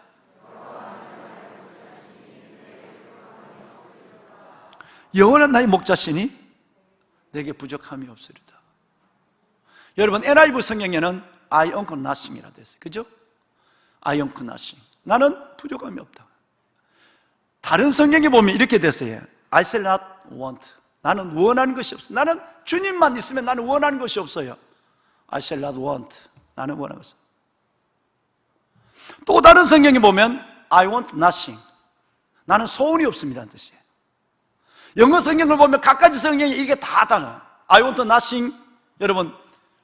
여호와는 나의 목자시니 내게 부족함이 없으리다. 여러분, NIV 성경에는 I want nothing이라고 됐어요. 그죠? I want nothing. 나는 부족함이 없다. 다른 성경에 보면 이렇게 됐어요. I shall not want. 나는 원하는 것이 없어. 나는 주님만 있으면 나는 원하는 것이 없어요. I shall not want. 나는 원하는 것이 없어. 또 다른 성경에 보면 I want nothing. 나는 소원이 없습니다. 뜻이에요. 영어 성경을 보면 각가지 성경에 이게 다 단어. I want nothing. 여러분,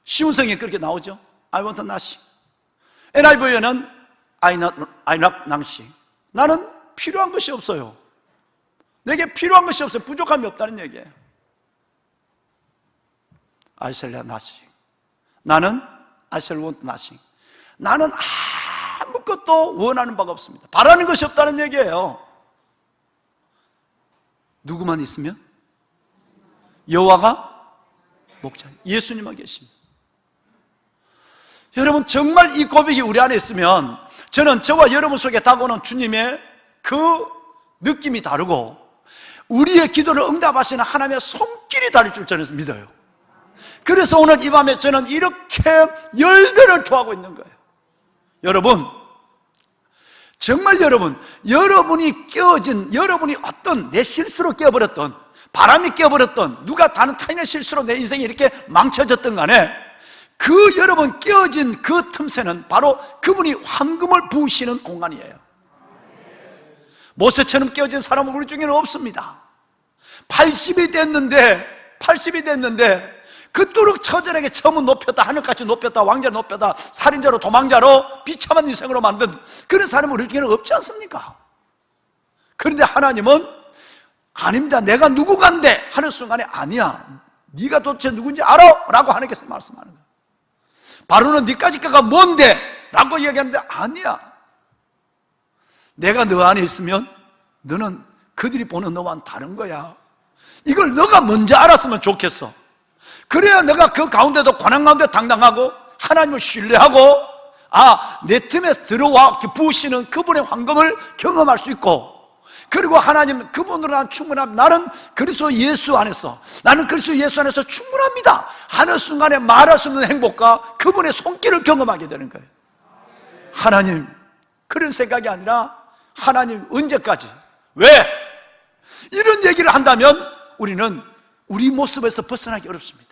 쉬운 성경에 그렇게 나오죠? I want nothing. NIV에는 I not nothing. 나는 필요한 것이 없어요. 내게 필요한 것이 없어요. 부족함이 없다는 얘기예요. I shall have nothing. 나는 I shall want nothing. 나는 아무것도 원하는 바가 없습니다. 바라는 것이 없다는 얘기예요. 누구만 있으면? 여호와가 목자, 예수님만 계십니다. 여러분, 정말 이 고백이 우리 안에 있으면 저는 저와 여러분 속에 다가오는 주님의 그 느낌이 다르고 우리의 기도를 응답하시는 하나님의 손길이 다를 줄 저는 믿어요. 그래서 오늘 이 밤에 저는 이렇게 열변을 토하고 있는 거예요. 여러분, 정말 여러분이 깨어진, 여러분이 어떤 내 실수로 깨어버렸던 바람이 깨어버렸던, 누가 다른 타인의 실수로 내 인생이 이렇게 망쳐졌던 간에 그 여러분 깨어진 그 틈새는 바로 그분이 황금을 부으시는 공간이에요. 모세처럼 깨어진 사람은 우리 중에는 없습니다. 80이 됐는데 그토록 처절하게 처음은 높였다, 하늘까지 높였다, 왕자로 높였다, 살인자로 도망자로 비참한 인생으로 만든 그런 사람은 우리 중에는 없지 않습니까? 그런데 하나님은 아닙니다, 내가 누구간데 하는 순간에 아니야, 네가 도대체 누군지 알아? 라고 하나님께서 말씀하는 거예요. 바로는 네까지 가가 뭔데? 라고 이야기하는데 아니야, 내가 너 안에 있으면 너는 그들이 보는 너와는 다른 거야. 이걸 너가 먼저 알았으면 좋겠어. 그래야 너가 그 가운데도 고난 가운데 당당하고 하나님을 신뢰하고 내 틈에 들어와 부으시는 그분의 황금을 경험할 수 있고, 그리고 하나님 그분으로 난 충분함, 나는 그리스도 예수 안에서, 나는 그리스도 예수 안에서 충분합니다 하는 순간에 말할 수 없는 행복과 그분의 손길을 경험하게 되는 거예요. 하나님, 그런 생각이 아니라 하나님 언제까지? 왜? 이런 얘기를 한다면 우리는 우리 모습에서 벗어나기 어렵습니다.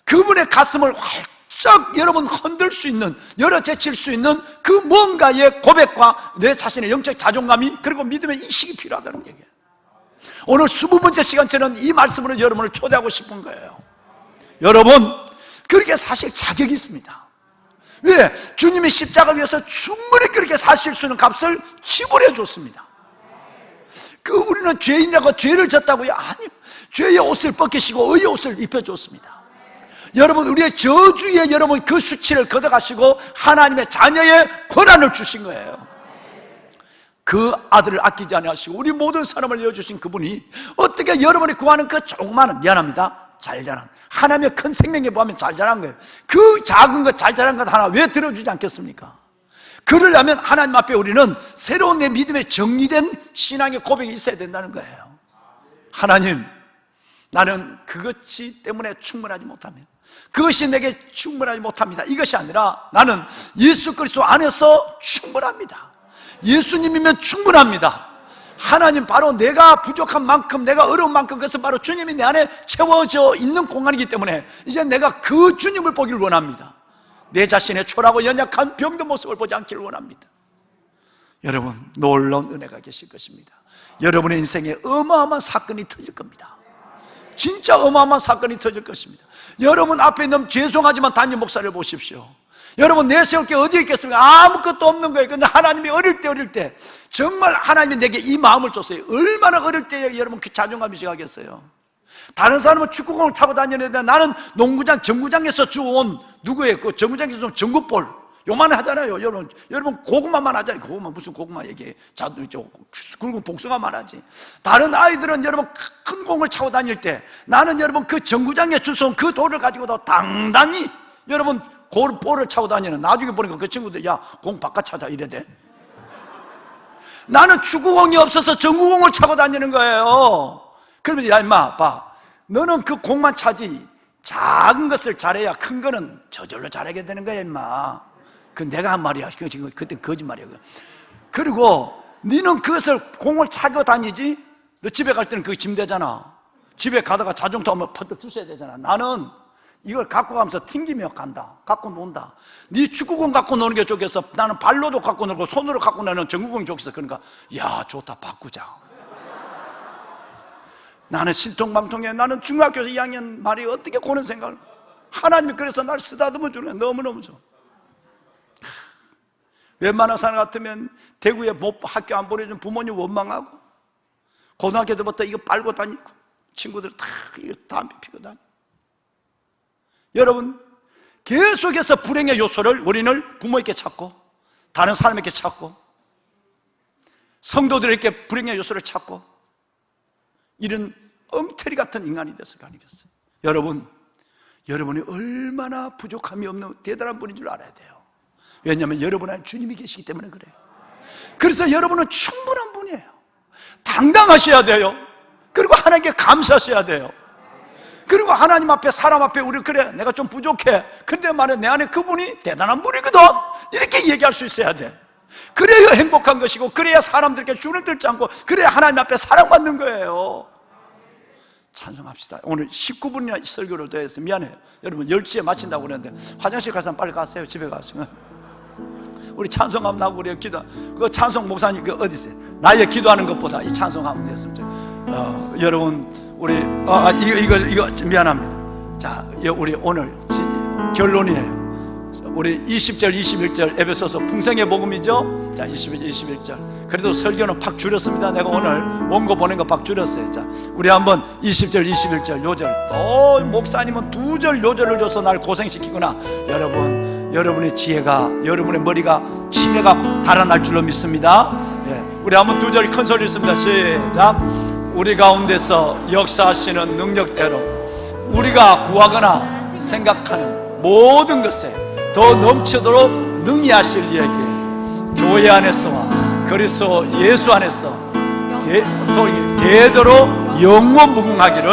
그분의 가슴을 활짝 여러분 흔들 수 있는, 열어제칠 수 있는 그 뭔가의 고백과 내 자신의 영적 자존감이, 그리고 믿음의 인식이 필요하다는 얘기예요. 오늘 20번째 시간 저는 이 말씀으로 여러분을 초대하고 싶은 거예요. 여러분, 그렇게 사실 자격이 있습니다. 왜? 주님이 십자가 위에서 충분히 그렇게 사실 수 있는 값을 지불해 줬습니다. 우리는 죄인이라고 죄를 졌다고요? 아니요, 죄의 옷을 벗기시고 의의 옷을 입혀줬습니다. 여러분, 우리의 저주의 여러분 그 수치를 걷어가시고 하나님의 자녀의 권한을 주신 거예요. 그 아들을 아끼지 않으시고 우리 모든 사람을 내어주신 그분이 어떻게 여러분이 구하는 그 조그마한, 미안합니다, 잘 자란, 하나님의 큰 생명에 보면 잘 자란 거예요. 그 작은 것, 잘 자란 것 하나 왜 들어주지 않겠습니까? 그러려면 하나님 앞에 우리는 새로운 내 믿음의 정리된 신앙의 고백이 있어야 된다는 거예요. 하나님, 나는 그것이 때문에 충분하지 못하면, 그것이 내게 충분하지 못합니다, 이것이 아니라 나는 예수 그리스도 안에서 충분합니다. 예수님이면 충분합니다. 하나님, 바로 내가 부족한 만큼, 내가 어려운 만큼 그것은 바로 주님이 내 안에 채워져 있는 공간이기 때문에 이제 내가 그 주님을 보기를 원합니다. 내 자신의 초라하고 연약한 병든 모습을 보지 않기를 원합니다. 여러분, 놀라운 은혜가 계실 것입니다. 여러분의 인생에 어마어마한 사건이 터질 겁니다. 진짜 어마어마한 사건이 터질 것입니다. 여러분 앞에 있는 죄송하지만 담임 목사를 보십시오. 여러분, 내세울 게 어디 있겠습니까? 아무것도 없는 거예요. 근데 하나님이 어릴 때 정말 하나님이 내게 이 마음을 줬어요. 얼마나 어릴 때 여러분 그 자존감이 지가겠어요. 다른 사람은 축구공을 차고 다니는데 나는 농구장, 정구장에서 주워온 누구예요? 그 정구장에서 좀 전구볼 요만 하잖아요. 여러분 고구마만 하잖아요. 고구마, 무슨 고구마 얘기해? 굵은 복숭아만 하지. 다른 아이들은 여러분 큰 공을 차고 다닐 때 나는 여러분 그 정구장에 주워온 그 돌을 가지고도 당당히 여러분 볼을 차고 다니는, 나중에 보니까 그 친구들 야, 공 바깥 찾아 이래 돼. 나는 축구공이 없어서 정구공을 차고 다니는 거예요. 그러면 야, 임마 봐, 너는 그 공만 차지 작은 것을 잘해야 큰 거는 저절로 잘하게 되는 거야, 임마. 그 내가 한 말이야. 그땐 거짓말이야. 그리고 너는 그것을 공을 차고 다니지. 너 집에 갈 때는 그거 짐되잖아. 집에 가다가 자전거 타면 퍼뜩 주셔야 되잖아. 나는 이걸 갖고 가면서 튕기며 간다, 갖고 논다. 네 축구공 갖고 노는 게 좋겠어? 나는 발로도 갖고 놀고 손으로 갖고 노는 전구공이 좋겠어. 그러니까 야, 좋다, 바꾸자. 나는 신통방통해. 나는 중학교에서 2학년 말이 어떻게 그런 생각을. 하나님이 그래서 날 쓰다듬어 주네. 너무너무 좋아. 웬만한 사람 같으면 대구에 학교 안 보내준 부모님 원망하고, 고등학교 때부터 이거 빨고 다니고, 친구들 다 이거 담배 피고 다니고. 여러분, 계속해서 불행의 요소를 우리는 부모에게 찾고, 다른 사람에게 찾고, 성도들에게 불행의 요소를 찾고, 이런 엉터리 같은 인간이 돼서 가니겠어요. 여러분, 여러분이 얼마나 부족함이 없는 대단한 분인 줄 알아야 돼요. 왜냐하면 여러분 안에 주님이 계시기 때문에 그래요. 그래서 여러분은 충분한 분이에요. 당당하셔야 돼요. 그리고 하나님께 감사하셔야 돼요. 그리고 하나님 앞에, 사람 앞에 우리 그래, 내가 좀 부족해. 근데 말해, 내 안에 그분이 대단한 분이거든. 이렇게 얘기할 수 있어야 돼. 그래야 행복한 것이고, 그래야 사람들께 주눅 들지 않고, 그래야 하나님 앞에 사랑받는 거예요. 찬송합시다. 오늘 19분이나 설교를 더 했어요. 미안해요. 여러분 10시에 마친다고 그랬는데 화장실 갈 사람 빨리 가세요. 집에 가세요. 우리 찬송하면 나고 우리 기도. 그 찬송 목사님 그 어디 있어요? 나의 기도하는 것보다 이 찬송하면 됐으면 좋겠어요. 여러분 우리 이거 미안합니다. 자, 우리 오늘 결론이에요. 우리 20절 21절 에베소서 풍성의 복음이죠. 자, 21절. 그래도 설교는 팍 줄였습니다. 내가 오늘 원고 보낸 거 팍 줄였어요. 자, 우리 한번 20절 21절 요절. 또 목사님은 2절 요절을 줘서 날 고생시키구나. 여러분의 지혜가, 여러분의 머리가 치매가 달아날 줄로 믿습니다. 예, 우리 한번 2절 큰 소리 있습니다. 시작. 우리 가운데서 역사하시는 능력대로 우리가 구하거나 생각하는 모든 것에 더 넘치도록 능히 하실 이에게 교회 안에서와 그리스도 예수 안에서 대대로 영원 무궁하기를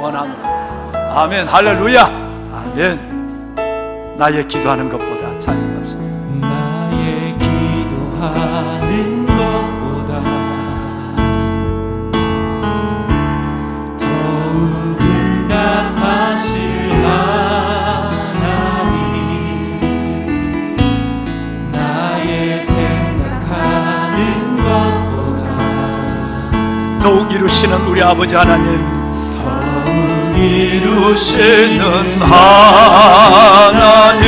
원합니다. 아멘. 할렐루야. 아멘. 나의 기도하는 것보다 찬송합시다. 나의 기도하는 것보다 더욱 응답하실 하나님, 나의 생각하는 것보다 더욱 이루시는 우리 아버지 하나님, 더욱 이루시는 하나님,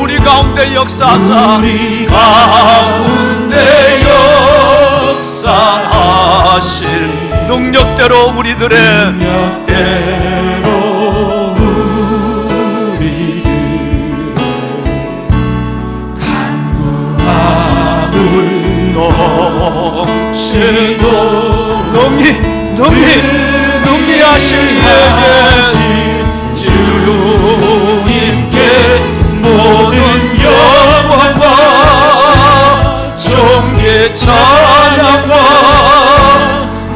우리 가운데 역사하사 우리 가운데 역사하실 능력대로 우리들의 능력대로 우리들의 간구함을 넘치도 능히 하실 이에게 주님께 모든 영광과 존귀 찬양과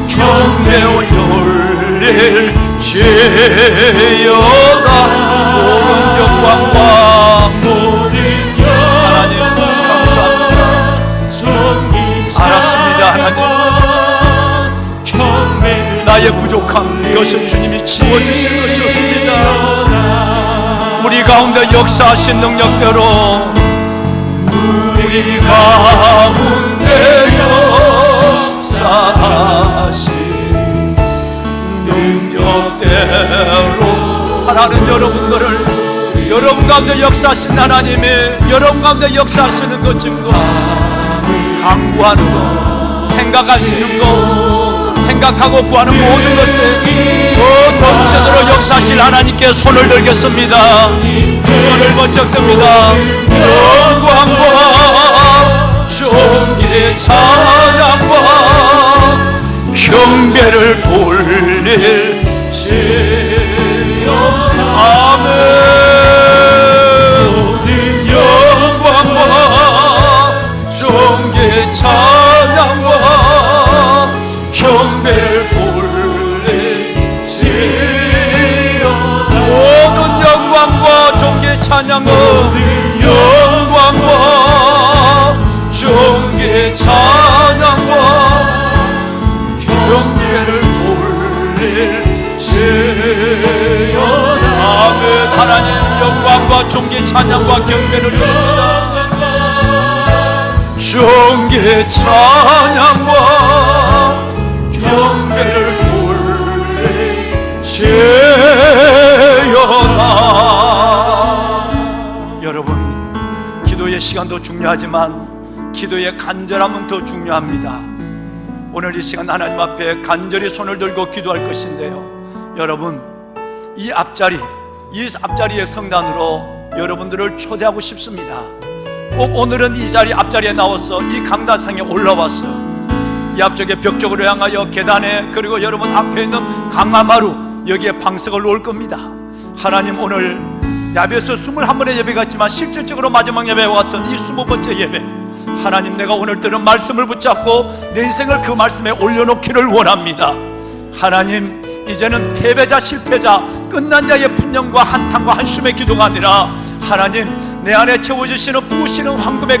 경배와 올릴지어다. 모든 영광과 하나님 감사합니다. 알았습니다. 하나님, 나의 부족함 이것은 주님이 채워주실 것이었습니다. 우리 가운데 역사하신 능력대로 우리 가운데 역사하신 능력대로 사랑하는 여러분들을, 여러분 가운데 역사하신 하나님이 여러분 가운데 역사하시는 것 증거, 강구하는 것, 생각하시는 것, 생각하고 구하는 모든 것에 더 넘치도록 역사하실 하나님께 손을 들겠습니다. 손을 번쩍 듭니다. 영광과 존귀 찬양과 경배를 돌릴지어다. 아멘. 모든 영광과 존귀 찬양과 경배를 올릴지어다. 모든 영광과 존귀 찬양과 영광과 존귀 찬양과 경배를 올릴지어다. 아멘. 하나님 영광과 존귀 찬양과 경배를 올립니다. 존귀 찬양과 경배를 올릴지어다. 여러분, 기도의 시간도 중요하지만 기도의 간절함은 더 중요합니다. 오늘 이 시간 하나님 앞에 간절히 손을 들고 기도할 것인데요, 여러분, 이 앞자리의 성단으로 여러분들을 초대하고 싶습니다. 꼭 오늘은 이 자리 앞자리에 나와서 이 강단상에 올라와서 이 앞쪽에 벽 쪽으로 향하여 계단에, 그리고 여러분 앞에 있는 강화마루 여기에 방석을 놓을 겁니다. 하나님, 오늘 야베스 21번의 예배가 있지만 실질적으로 마지막 예배와 같은 이 20번째 예배, 하나님, 내가 오늘 들은 말씀을 붙잡고 내 인생을 그 말씀에 올려놓기를 원합니다. 하나님, 이제는 패배자 실패자 끝난 자의 분념과 한탄과 한숨의 기도가 아니라 하나님, 내 안에 채워주시는 부으시는 황금의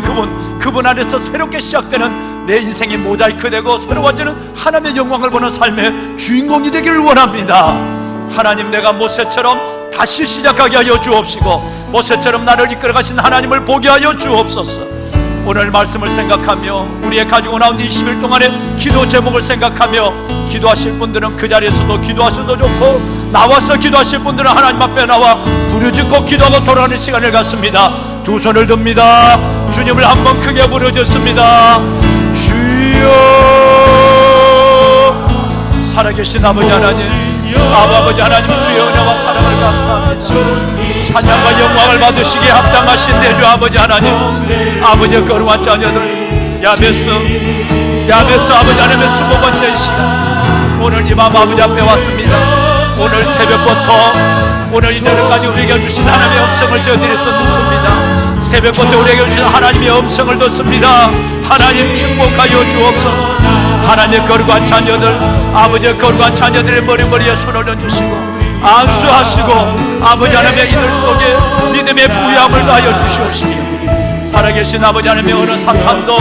그분 안에서 새롭게 시작되는 내 인생이 모자이크되고 새로워지는 하나님의 영광을 보는 삶의 주인공이 되기를 원합니다. 하나님, 내가 모세처럼 다시 시작하게 하여 주옵시고 모세처럼 나를 이끌어가신 하나님을 보게 하여 주옵소서. 오늘 말씀을 생각하며 우리의 가지고 나온 20일 동안의 기도 제목을 생각하며 기도하실 분들은 그 자리에서도 기도하셔도 좋고 나와서 기도하실 분들은 하나님 앞에 나와 부르짖고 기도하고 돌아가는 시간을 갖습니다. 두 손을 듭니다. 주님을 한번 크게 부르짖습니다. 주여. 살아계신 아버지 하나님, 아버지 하나님, 주의 은혜와 사랑을 감사합니다. 찬양과 영광을 받으시기에 합당하신 대주 아버지 하나님, 아버지의 거룩한 자녀들 야베스 아버지 하나님의 25번째 시간, 오늘 이 밤 아버지 앞에 왔습니다. 오늘 새벽부터 오늘 이전까지 우리에게 주신 하나님의 음성을 저희들이 듣습니다. 새벽부터 우리에게 주신 하나님의 음성을 듣습니다. 하나님 축복하여 주옵소서. 하나님의 거룩한 자녀들, 아버지의 거룩한 자녀들의 머리에 손을 얹으시고 안수하시고 아버지 하나님의 이들 속에 믿음의 부유함을 더하여 주시옵시며 살아계신 아버지 하나님의 어느 사탄도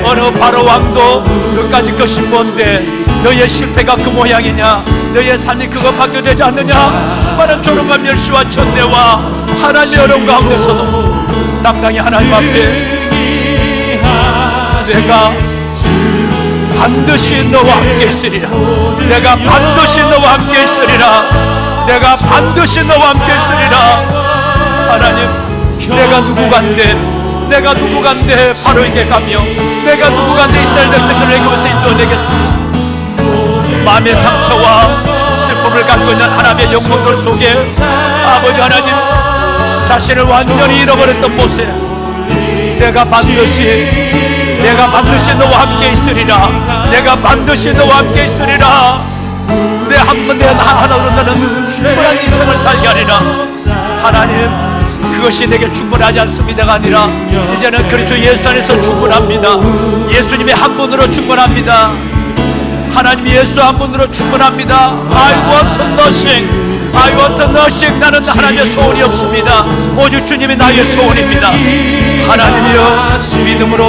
어느 바로왕도 끝까지 것인 뭔데 너의 실패가 그 모양이냐, 너의 삶이 그것밖에 되지 않느냐. 수많은 조롱과 멸시와 천대와 하나님의 어려움 가운데서도 당당히 하나님 앞에 내가 반드시 너와 함께 있으리라, 내가 반드시 너와 함께 있으리라, 내가 반드시 너와 함께 있으리라. 하나님, 내가 누구간데 바로에게 가며 내가 누구간데 이스라엘 백성들에게 그것을 인도내겠습니다. 마음의 상처와 슬픔을 가지고 있는 하나님의 영혼들 속에 아버지 하나님, 자신을 완전히 잃어버렸던 모세, 내가 반드시 너와 함께 있으리라, 내가 반드시 너와 함께 있으리라. 내 하나로 너는 충분한 인생을 살게 하리라. 하나님, 그것이 내게 충분하지 않습니다가 아니라 이제는 그리스도 예수 안에서 충분합니다. 예수님의 한 분으로 충분합니다. 하나님 예수 한 분으로 충분합니다. I want nothing. 나는 하나님의 소원이 없습니다. 오직 주님이 나의 소원입니다. 하나님이여, 믿음으로